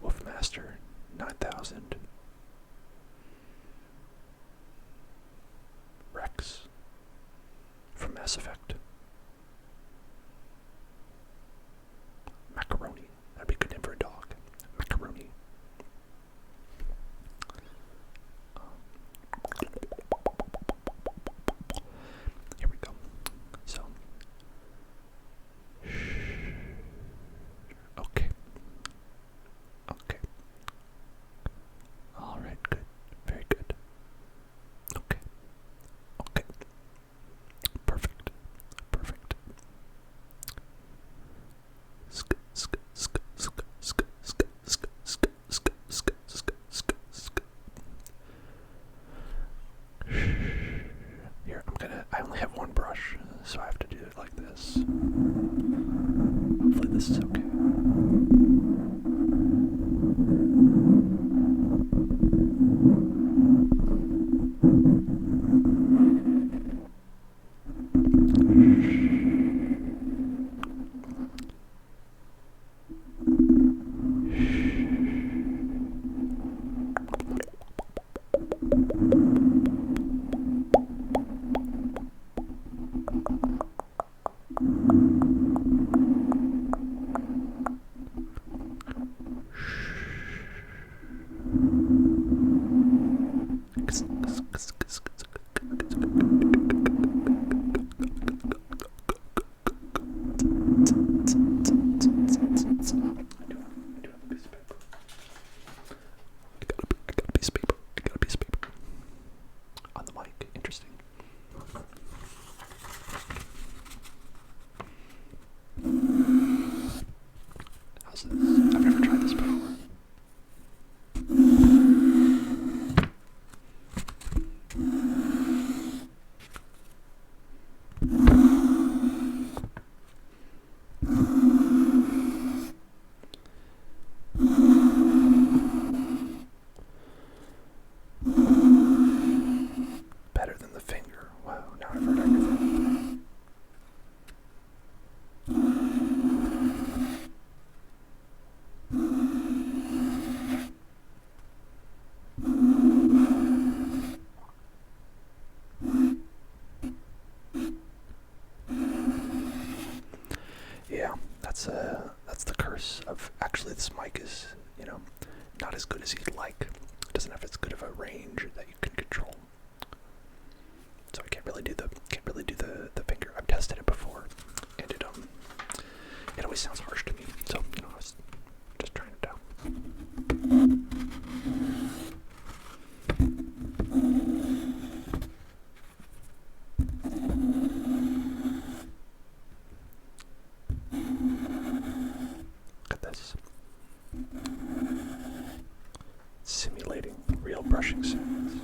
Wolfmaster 9000. Rex from Mass Effect. Macaroni. That'd be a good name for a dog. Macaroni. Here we go. So. Okay. Okay. Alright, good. Very good. Okay. Okay. Perfect. Perfect. Here, I only have one brush, so I have to do it like this. Hopefully this is okay. Yeah, that's the curse of actually this mic is, you know, not as good as you'd like. It doesn't have as good of a range that you can control. So I can't really do the finger. I've tested it before, and it always sounds harsh to me. So, you know, I was just trying it out. Look at this. Simulating real brushing sounds.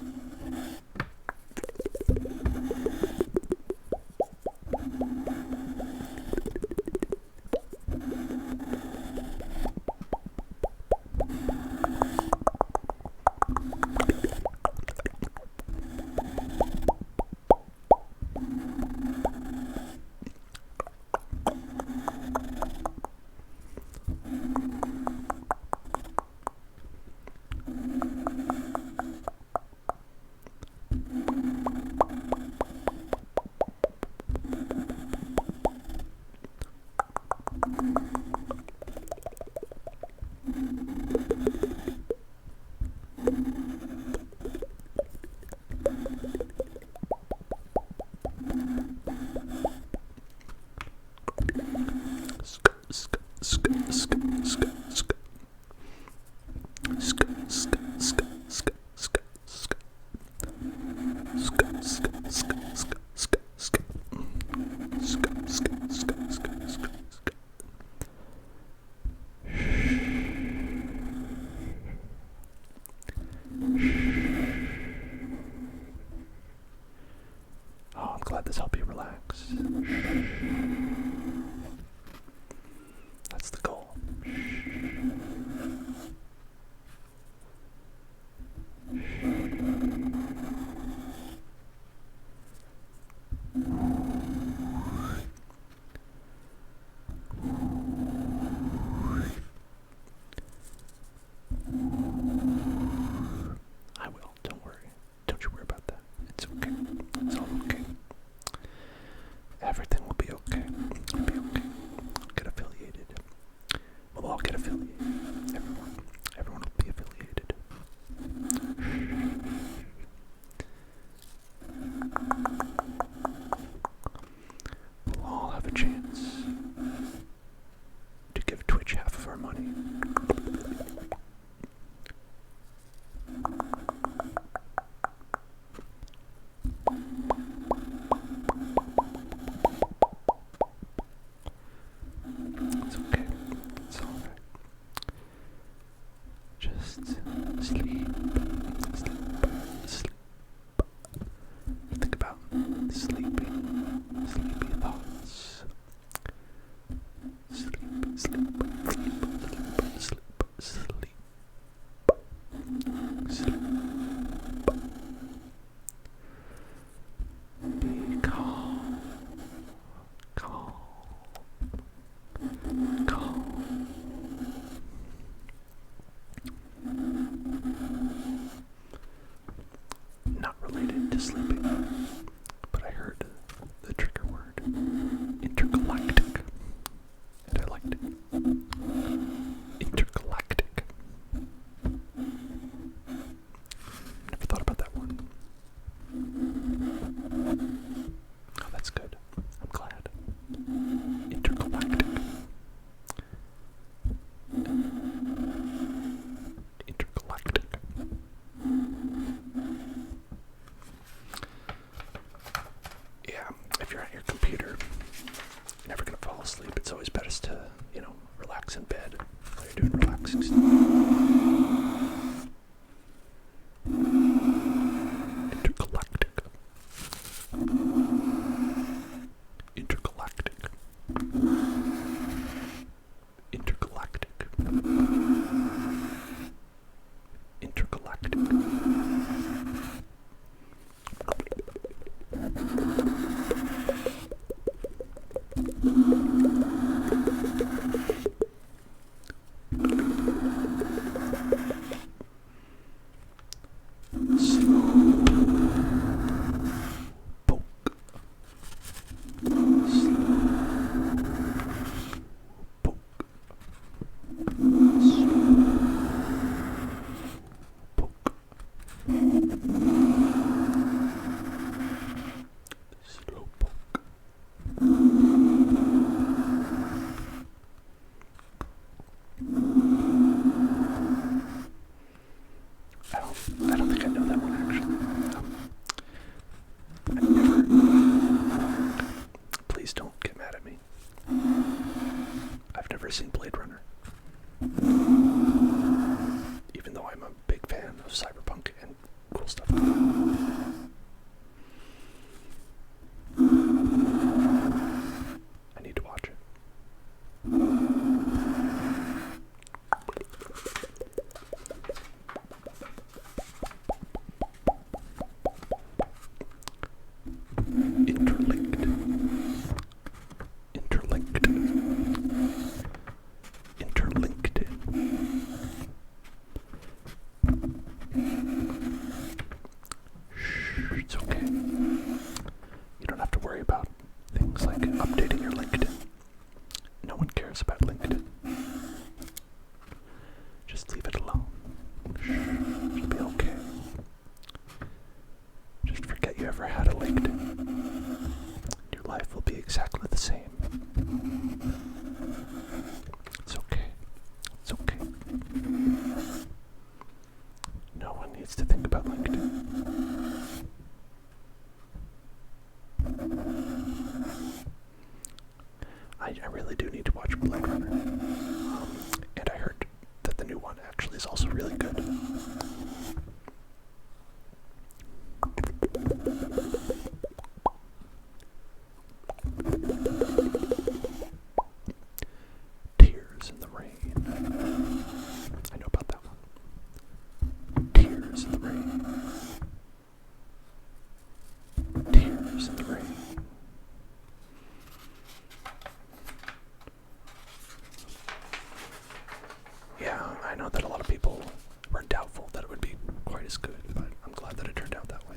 Oh, I'm glad this helped you relax. That's the goal. I will, don't worry. Don't you worry about that. It's okay. It's all okay. Everything will be okay. It'll be okay. Get affiliated. We'll all get affiliated. Everyone will be affiliated. We'll all have a chance to give Twitch half of our money. It's okay. It's all right. Just sleep. Sleep. Think about sleepy thoughts. Sleep. Be calm. Not related to sleeping, but I heard the trigger word, intergalactic, and I liked it. Intergalactic. Never thought about that one. Oh, that's good. I'm glad. Intergalactic. Intergalactic. Yeah, if you're at your computer, you're never gonna fall asleep. It's always best to, you know, relax in bed while you're doing relaxing stuff. Intergalactic. Intergalactic. Intergalactic. Intergalactic. never seen Blade Runner. Even though I'm a big fan of cyberpunk and cool stuff. I need to watch it. Interlinked. Shh, it's okay. You don't have to worry about things like updating your LinkedIn. No one cares about LinkedIn. Just leave it alone. Shh, it'll be okay. Just forget you ever had a LinkedIn. Your life will be exactly the same. It's okay. It's okay. No one needs to think about LinkedIn. I really do need to watch Blade Runner. And I heard that the new one actually is also really good. Tears in the Rain. I know about that one. Tears in the Rain. Tears in the Rain. Yeah, I know that a lot of people were doubtful that it would be quite as good, but I'm glad that it turned out that way.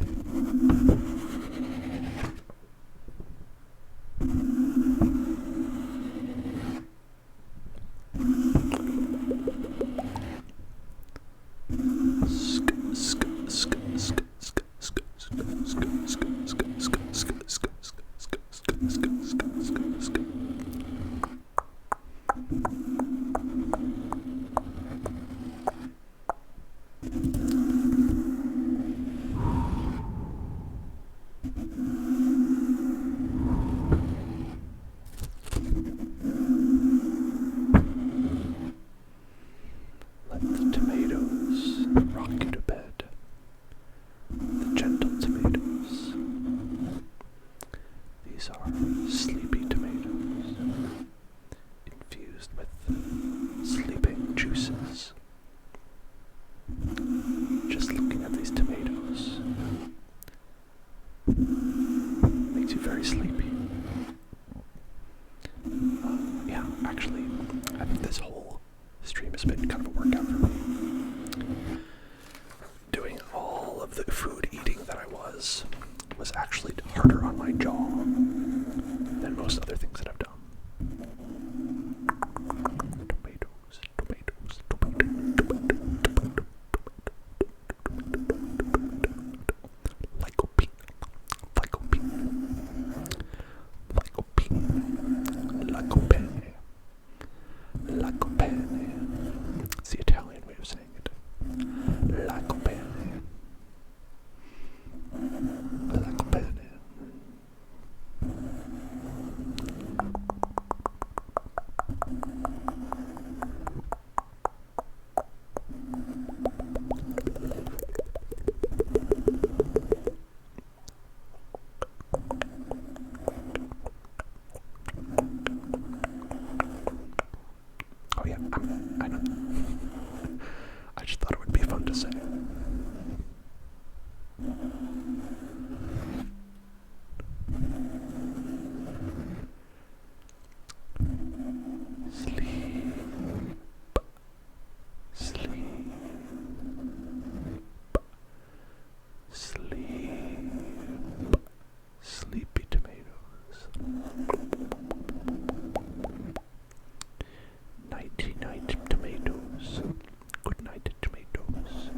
Let the tomatoes rock you to bed. The gentle tomatoes. These are sleepy tomatoes, infused with sleeping juices. Just looking at these tomatoes makes you very sleepy. Yeah, actually, I think this whole stream has been kind of a workout for me. Doing all of the food eating that I was actually harder on my jaw than most other things that I've done. Tomatoes, tomatoes, tomatoes. Lycopene, lycopene, lycopene, lycopene, lycopene. It's the Italian way of saying it. Lycopene, lycopene. Oh yeah, I know. I just thought it would be fun to say. Sleep, sleep, sleep, sleepy tomatoes. Nighty night tomatoes. Good night tomatoes.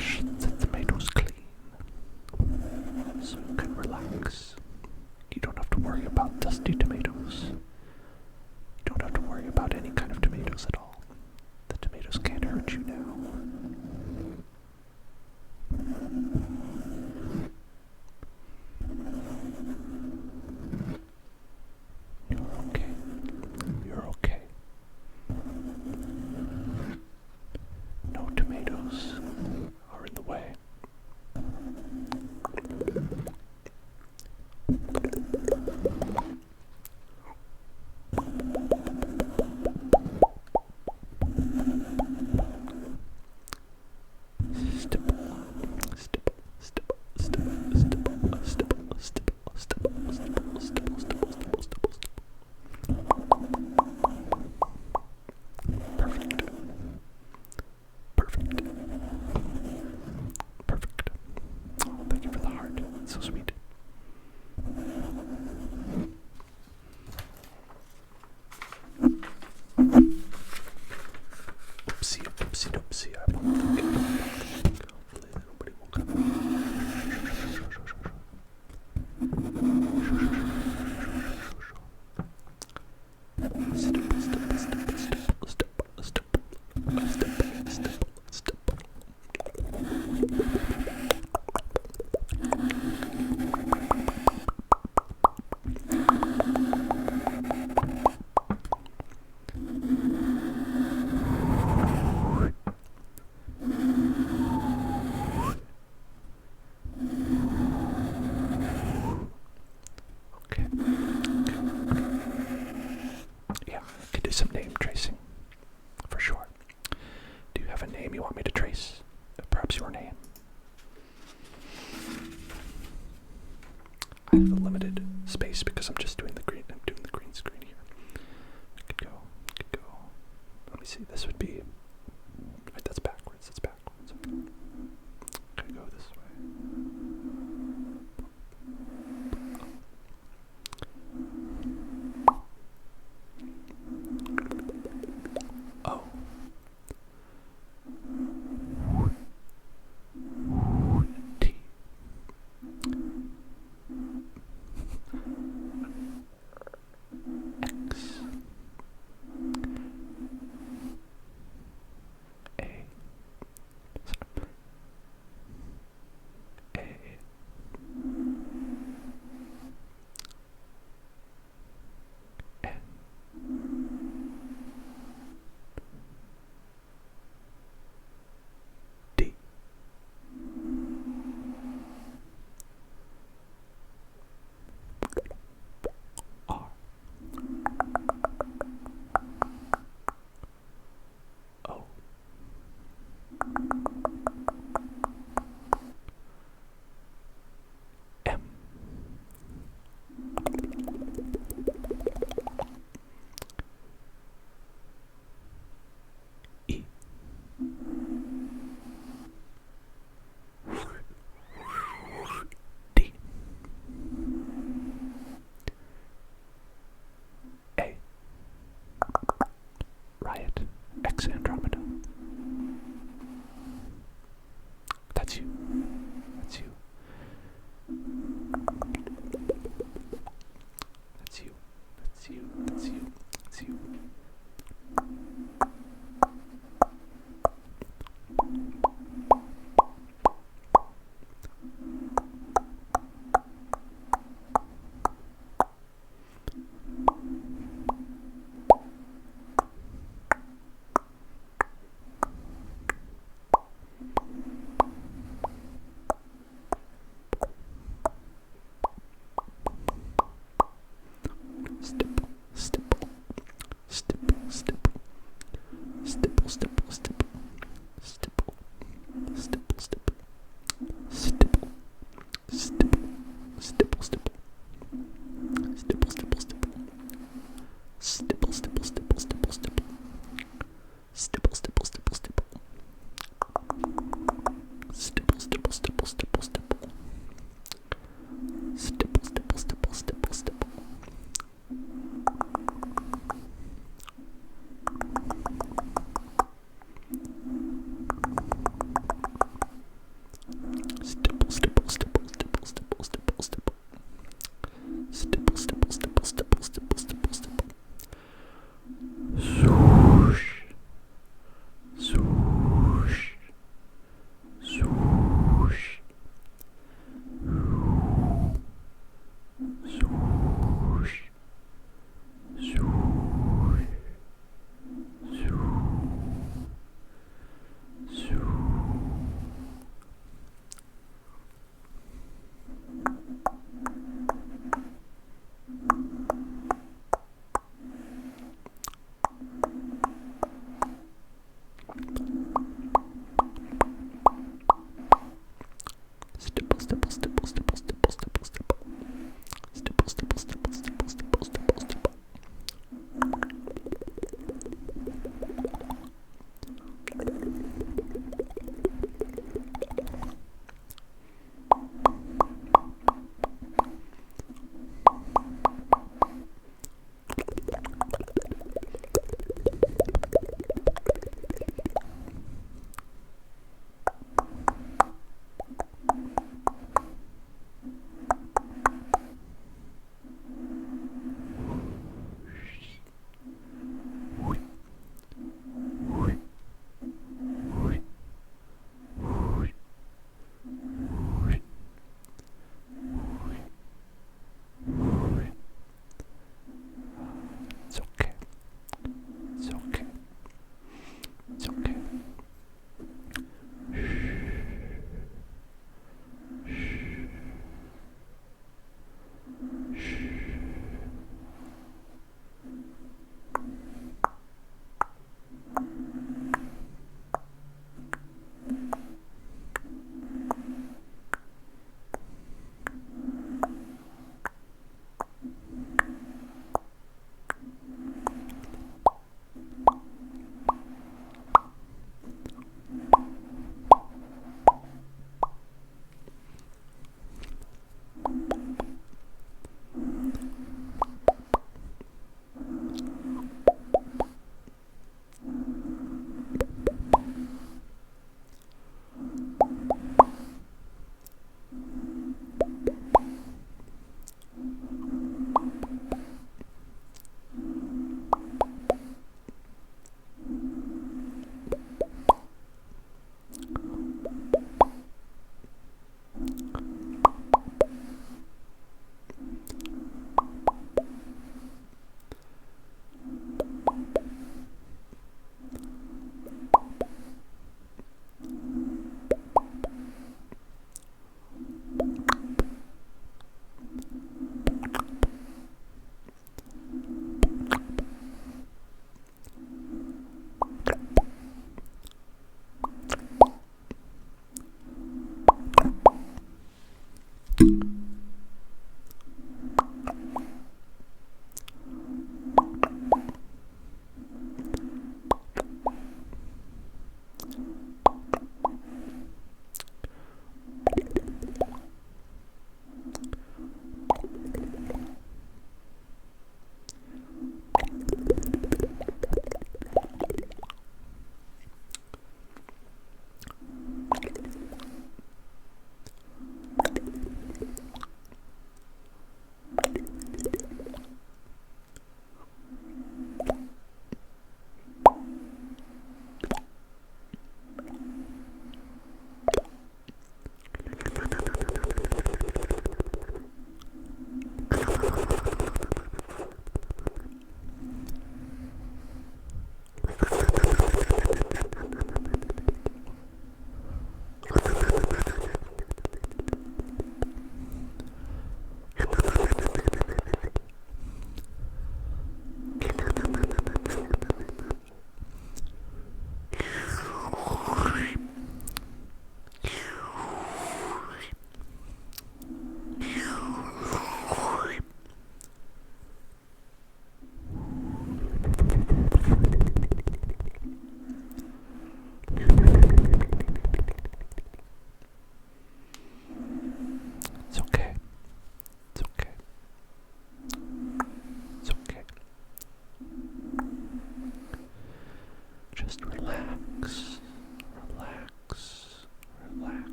wash the tomatoes clean so you can relax. You don't have to worry about dusty tomatoes. You don't have to worry about any kind of tomatoes at all. The tomatoes can't hurt you now. You're okay. You're okay. No tomatoes are in the way. Perfect. Perfect. Perfect. Oh, thank you for the heart. It's so sweet. Oopsie, oopsie, doopsie. I won't think it. Hopefully nobody will come. Yeah, I could do some name tracing, for sure. Do you have a name you want me to trace? Perhaps your name? I have a limited space because I'm just doing the green. I'm doing the green screen here. I could go. Let me see. This would be. Right, that's backwards. That's backwards. Okay, go this way. Oh.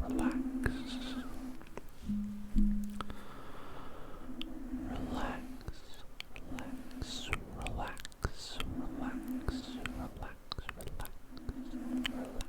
relax. Relax, relax, relax, relax, relax, relax, relax.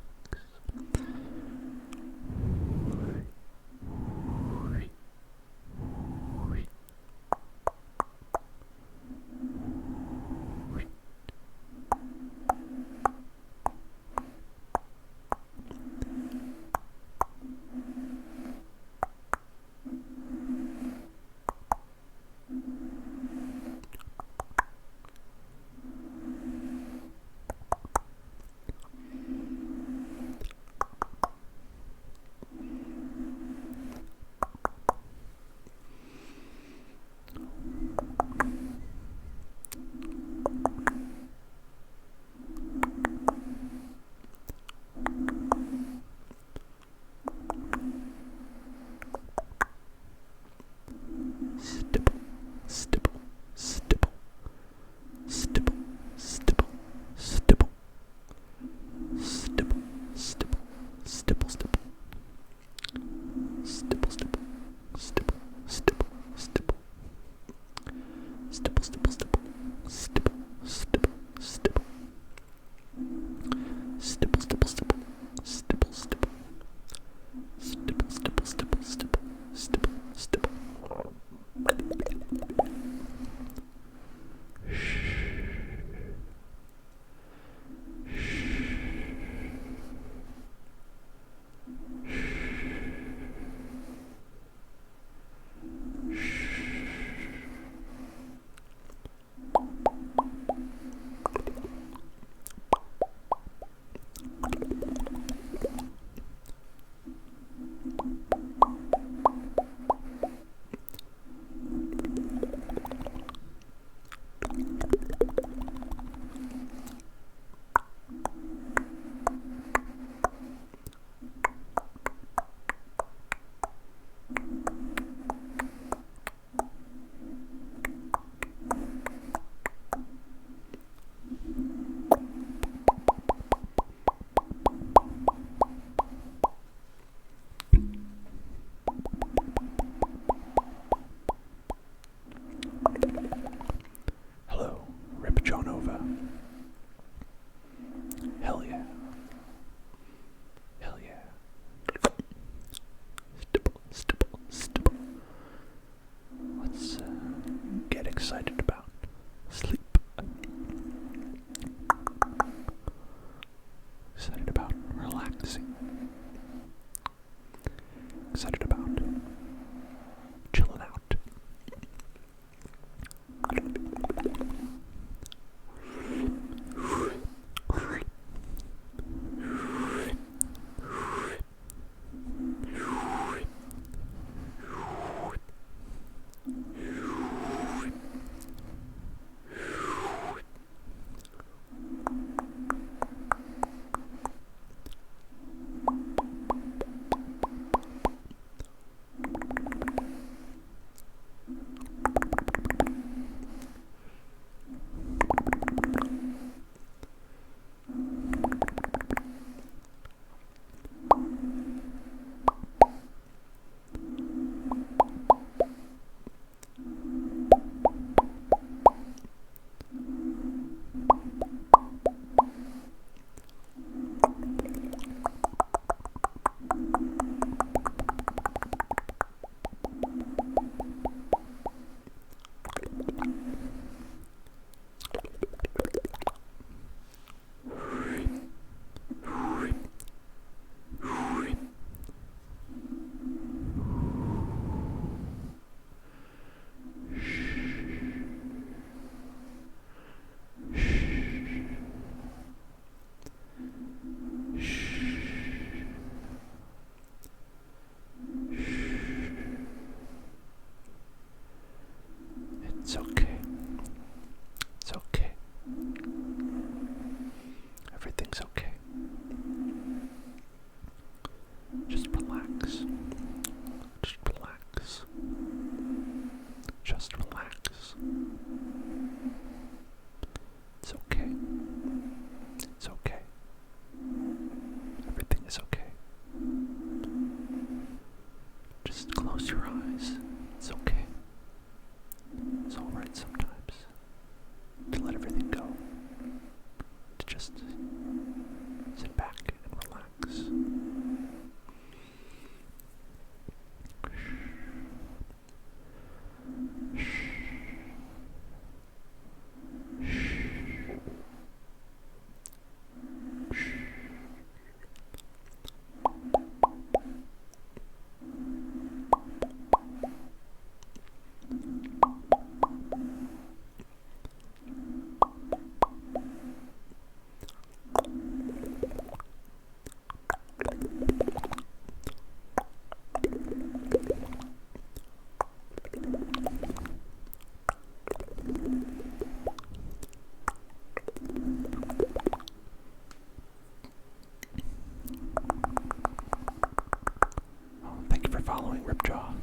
following, Ripjaw.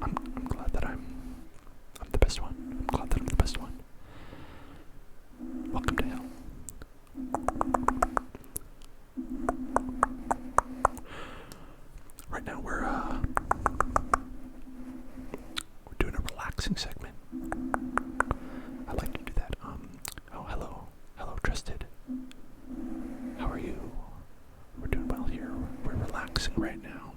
I'm glad that I'm the best one. I'm glad that I'm the best one. Welcome to hell. Right now we're doing a relaxing segment. I like to do that. Oh, hello, trusted. How are you? We're doing well here. We're relaxing right now.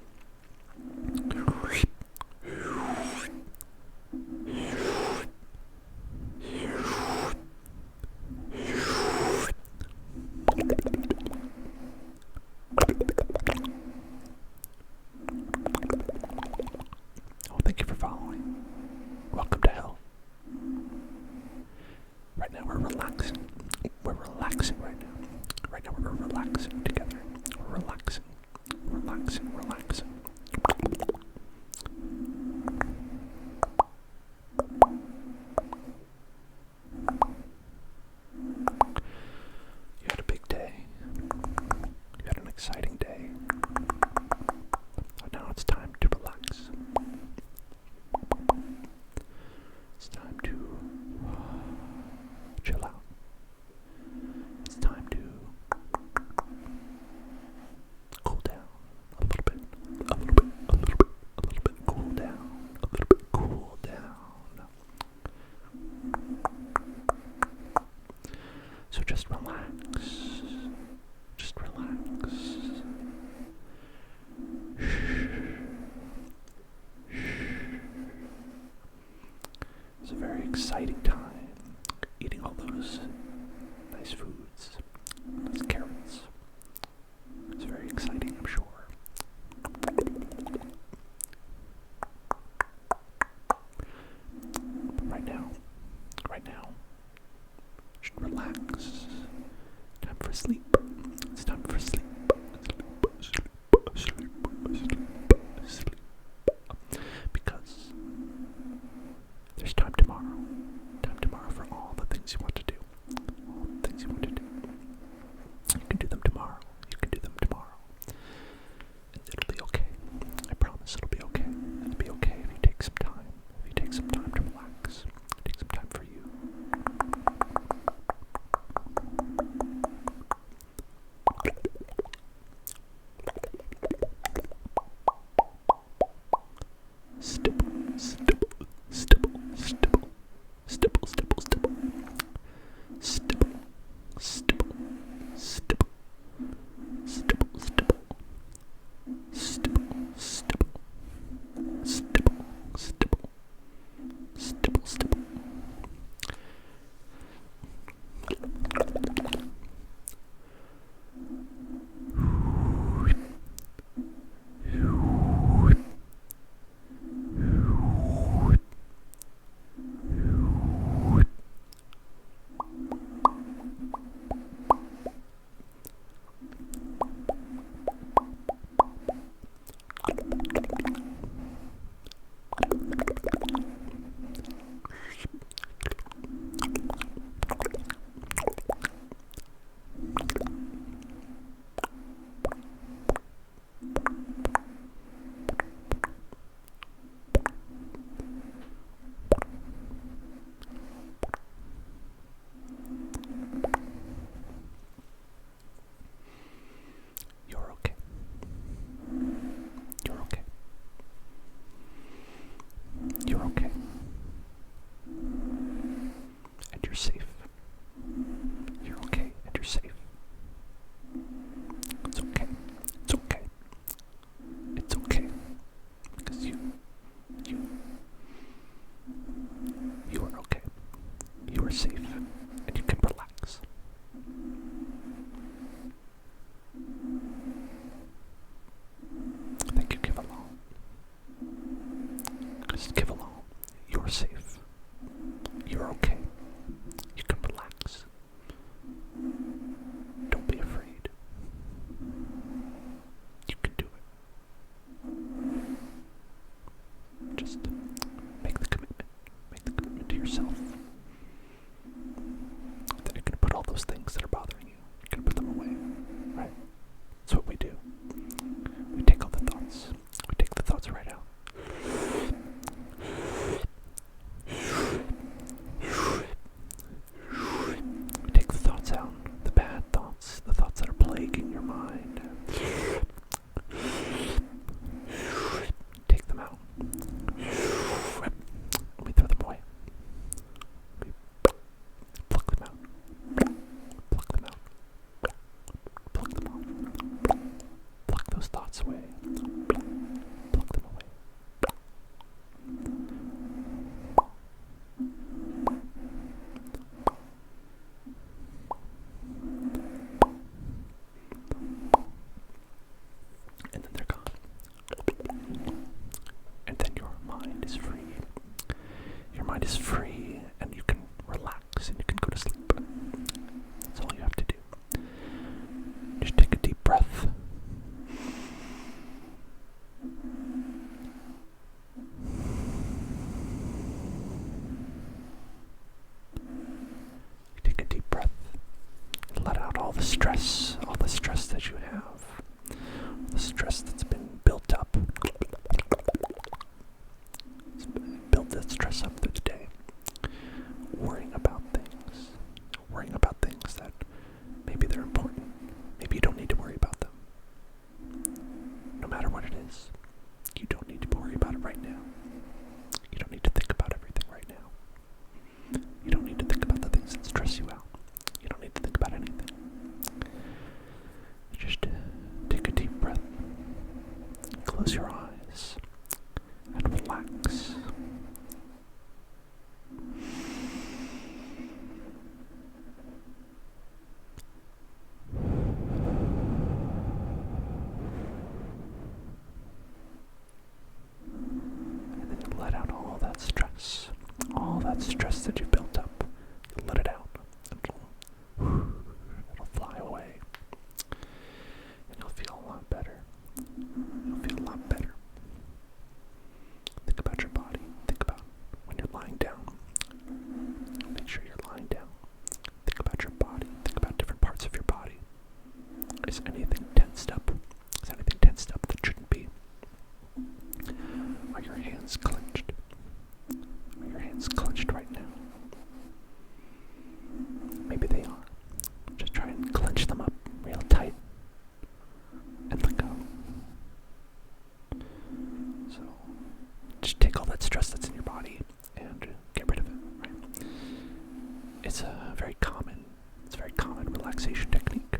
Oh, thank you for following. Welcome to hell. Right now we're relaxing. We're relaxing right now. Right now we're relaxing together. We're relaxing. Relaxing, relaxing. You had a big day. You had an exciting day. But now it's time to relax. It's time to chill out. It's time to cool down a little bit, a little bit, a little bit, a little bit, cool down, a little bit, cool down. So just relax, just relax. It's a very exciting time eating all those nice foods, those carrots. It's very exciting, I'm sure. But right now, just relax. Time for sleep. It's time for sleep. Sleep. Because there's time tomorrow. Time tomorrow for all the things you want to do. All the things you want to do. You can do them tomorrow. You can do them tomorrow. And it'll be okay. I promise it'll be okay. It'll be okay if you take some time. If you take some time to relax. Take some time for you. Pluck them away. And then they're gone. And then your mind is free. Your mind is free, and you can relax, and you can go to sleep. That's all you have to do. Just take a deep breath. You take a deep breath and let out all the stress that you have, all the stress that's been built up. Build that stress up through the day, worrying about things that maybe they're important. Maybe you don't need to worry about them. No matter what it is, you don't need to worry about it right now. You don't need to think about everything right now. You don't need to think about the things that stress you out. You don't need to think about anything. Just take a deep breath, close your eyes, and relax. Let out all that stress that you've built up. Let it out. It'll fly away. And you'll feel a lot better. You'll feel a lot better. Think about your body. Think about when you're lying down. Make sure you're lying down. Think about your body. Think about different parts of your body. Is anything tensed up? Is anything tensed up that shouldn't be? Are your hands clenched? Are your hands clenched right now? Maybe they are. Just try and clench them up real tight and let go. So just take all that stress that's in your body and get rid of it, right? It's a very common relaxation technique.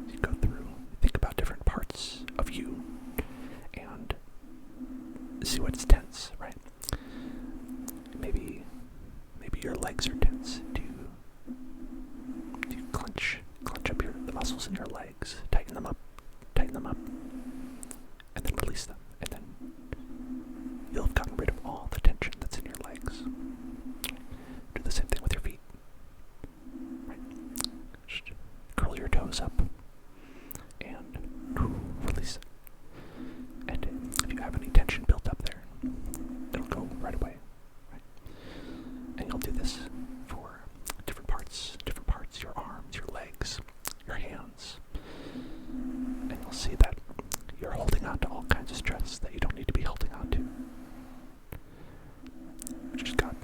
You go through, think about different parts of you and see what's tense, right? Maybe your legs are tense. Do you clench up the muscles in your legs, tighten them up, and then release them, and then you'll have gotten rid of all the tension that's in your legs. Do the same thing with your feet, right? Just curl your toes up and release it. And if you have any tension built up there, it'll go right away, right? And you'll do this for different parts, your arms, your legs, your hands. And you'll see that you're holding on to all kinds of stress that you don't need to be holding on to. You just got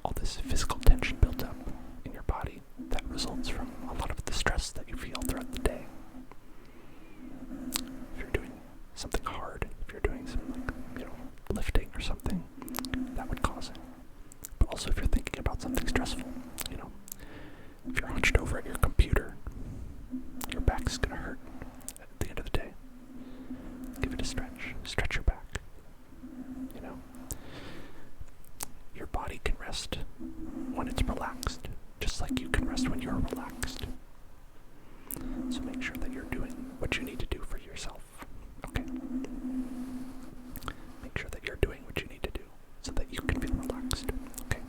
all this physical tension built up in your body that results from a lot of the stress that you feel throughout the day. If you're doing something hard, if you're doing some lifting or something, that would cause it. But also if you're thinking about something stressful, if you're hunched over at your computer, your back's gonna hurt at the end of the day. Give it a stretch your back. Your body can rest when it's relaxed, just like you can rest when you're relaxed. So make sure that you're doing what you need to do for yourself, okay? Make sure that you're doing what you need to do so that you can feel relaxed, okay?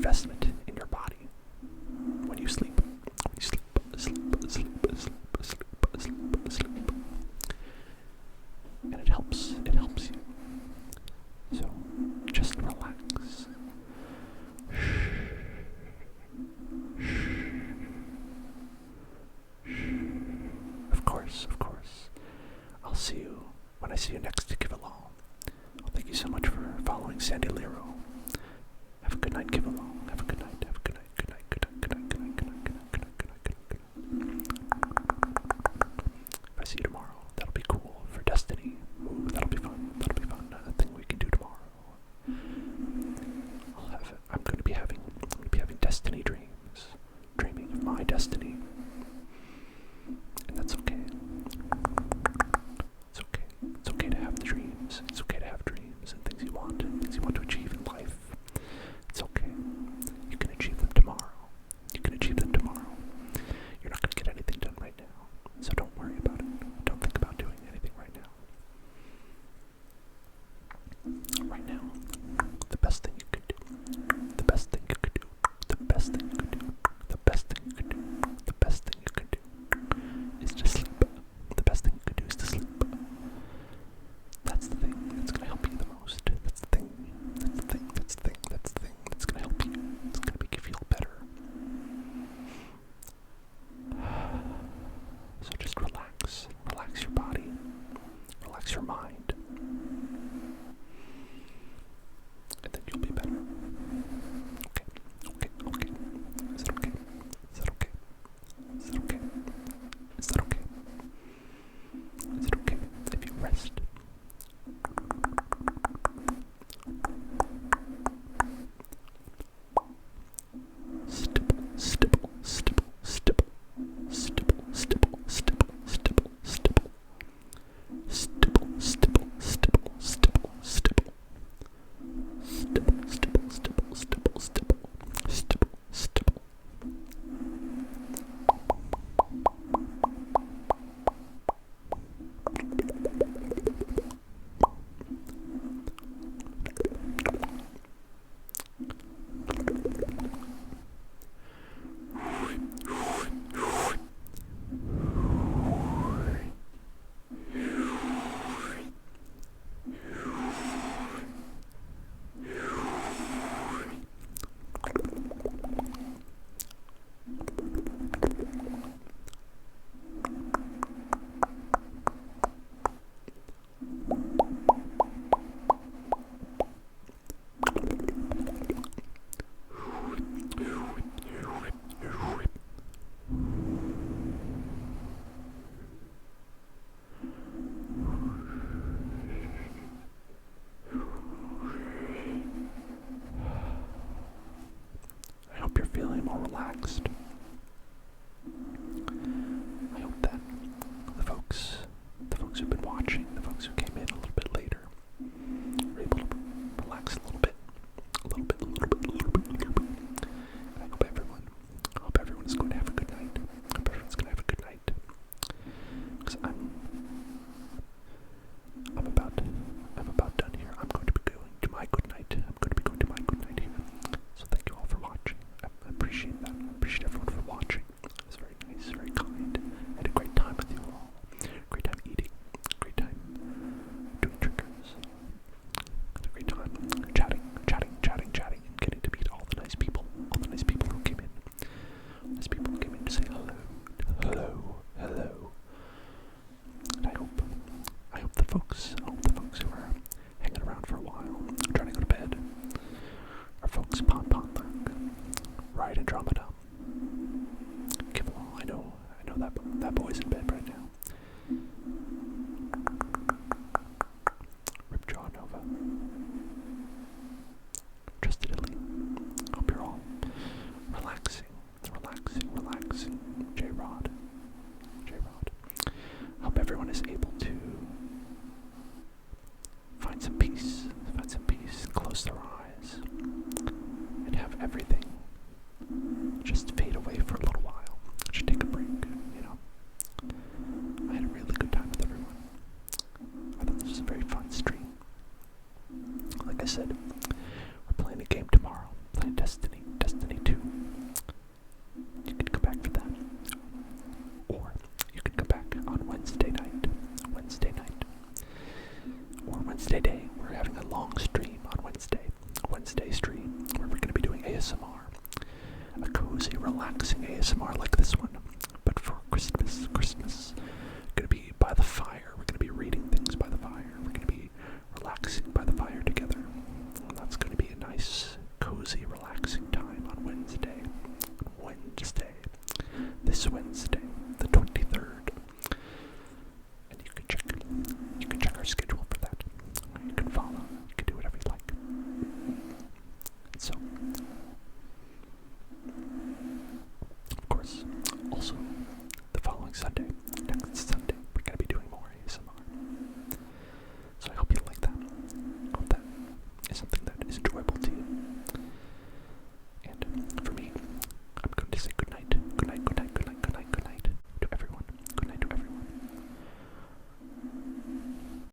investment in your body when you sleep. When you sleep. And it helps you. So just relax. Of course. I'll see you when I see you next to Give Along. Well, thank you so much for following Sandy Lero. Have a good night, Give Along. Have a good night. Good night. If I see you tomorrow, that'll be cool for Destiny. Ooh, that'll be fun. A thing we can do tomorrow. I'm going to be having Destiny dreams, dreaming of my destiny, and that's okay. It's okay to have the dreams. It's okay to have dreams and things you want to achieve in life. It's okay. You can achieve them tomorrow. You're not going to get anything done right now, so don't worry about it. Don't think about doing anything right now. Right now, the best thing you could do is to sleep. The best thing you could do is to sleep. That's the thing that's going to help you the most. That's the thing that's going to help you. It's going to make you feel better. So just relax your body, relax your mind, and then you'll be better. Okay. Is that okay? Is it okay if you rest? Feeling more relaxed. I hope that the folks who've been watching, the folks who came in a little bit later, were able to relax a little bit. And I hope everyone is going to have a good night. Because I'm about done here. I'm going to be going to my good night. Here. So thank you all for watching. I appreciate that. I appreciate everyone for watching. It was very nice, very kind. I had a great time with you all. Great time eating. Great time doing triggers. Had a great time chatting, and getting to meet all the nice people. All the nice people who came in. Nice people who came in to say hello. And I hope the folks who are hanging around for a while, trying to go to bed, are folks Pon Ride Andromeda. Give Along. I know that boy's in bed right now. Ripjaw Nova. Trusted Italy. Hope you're all relaxing. J-Rod. Hope everyone is able to find some peace, close their eyes, and have everything just fade away for a little while. Just take a break, I had a really good time with everyone. I thought this was a very fun stream. Like I said, we're playing a game tomorrow. Playing Destiny. Destiny 2. You can come back for that. Or you can come back on Wednesday night. Or Wednesday day. We're having a long stream on Wednesday stream, where we're going to be doing ASMR. A cozy, relaxing ASMR, like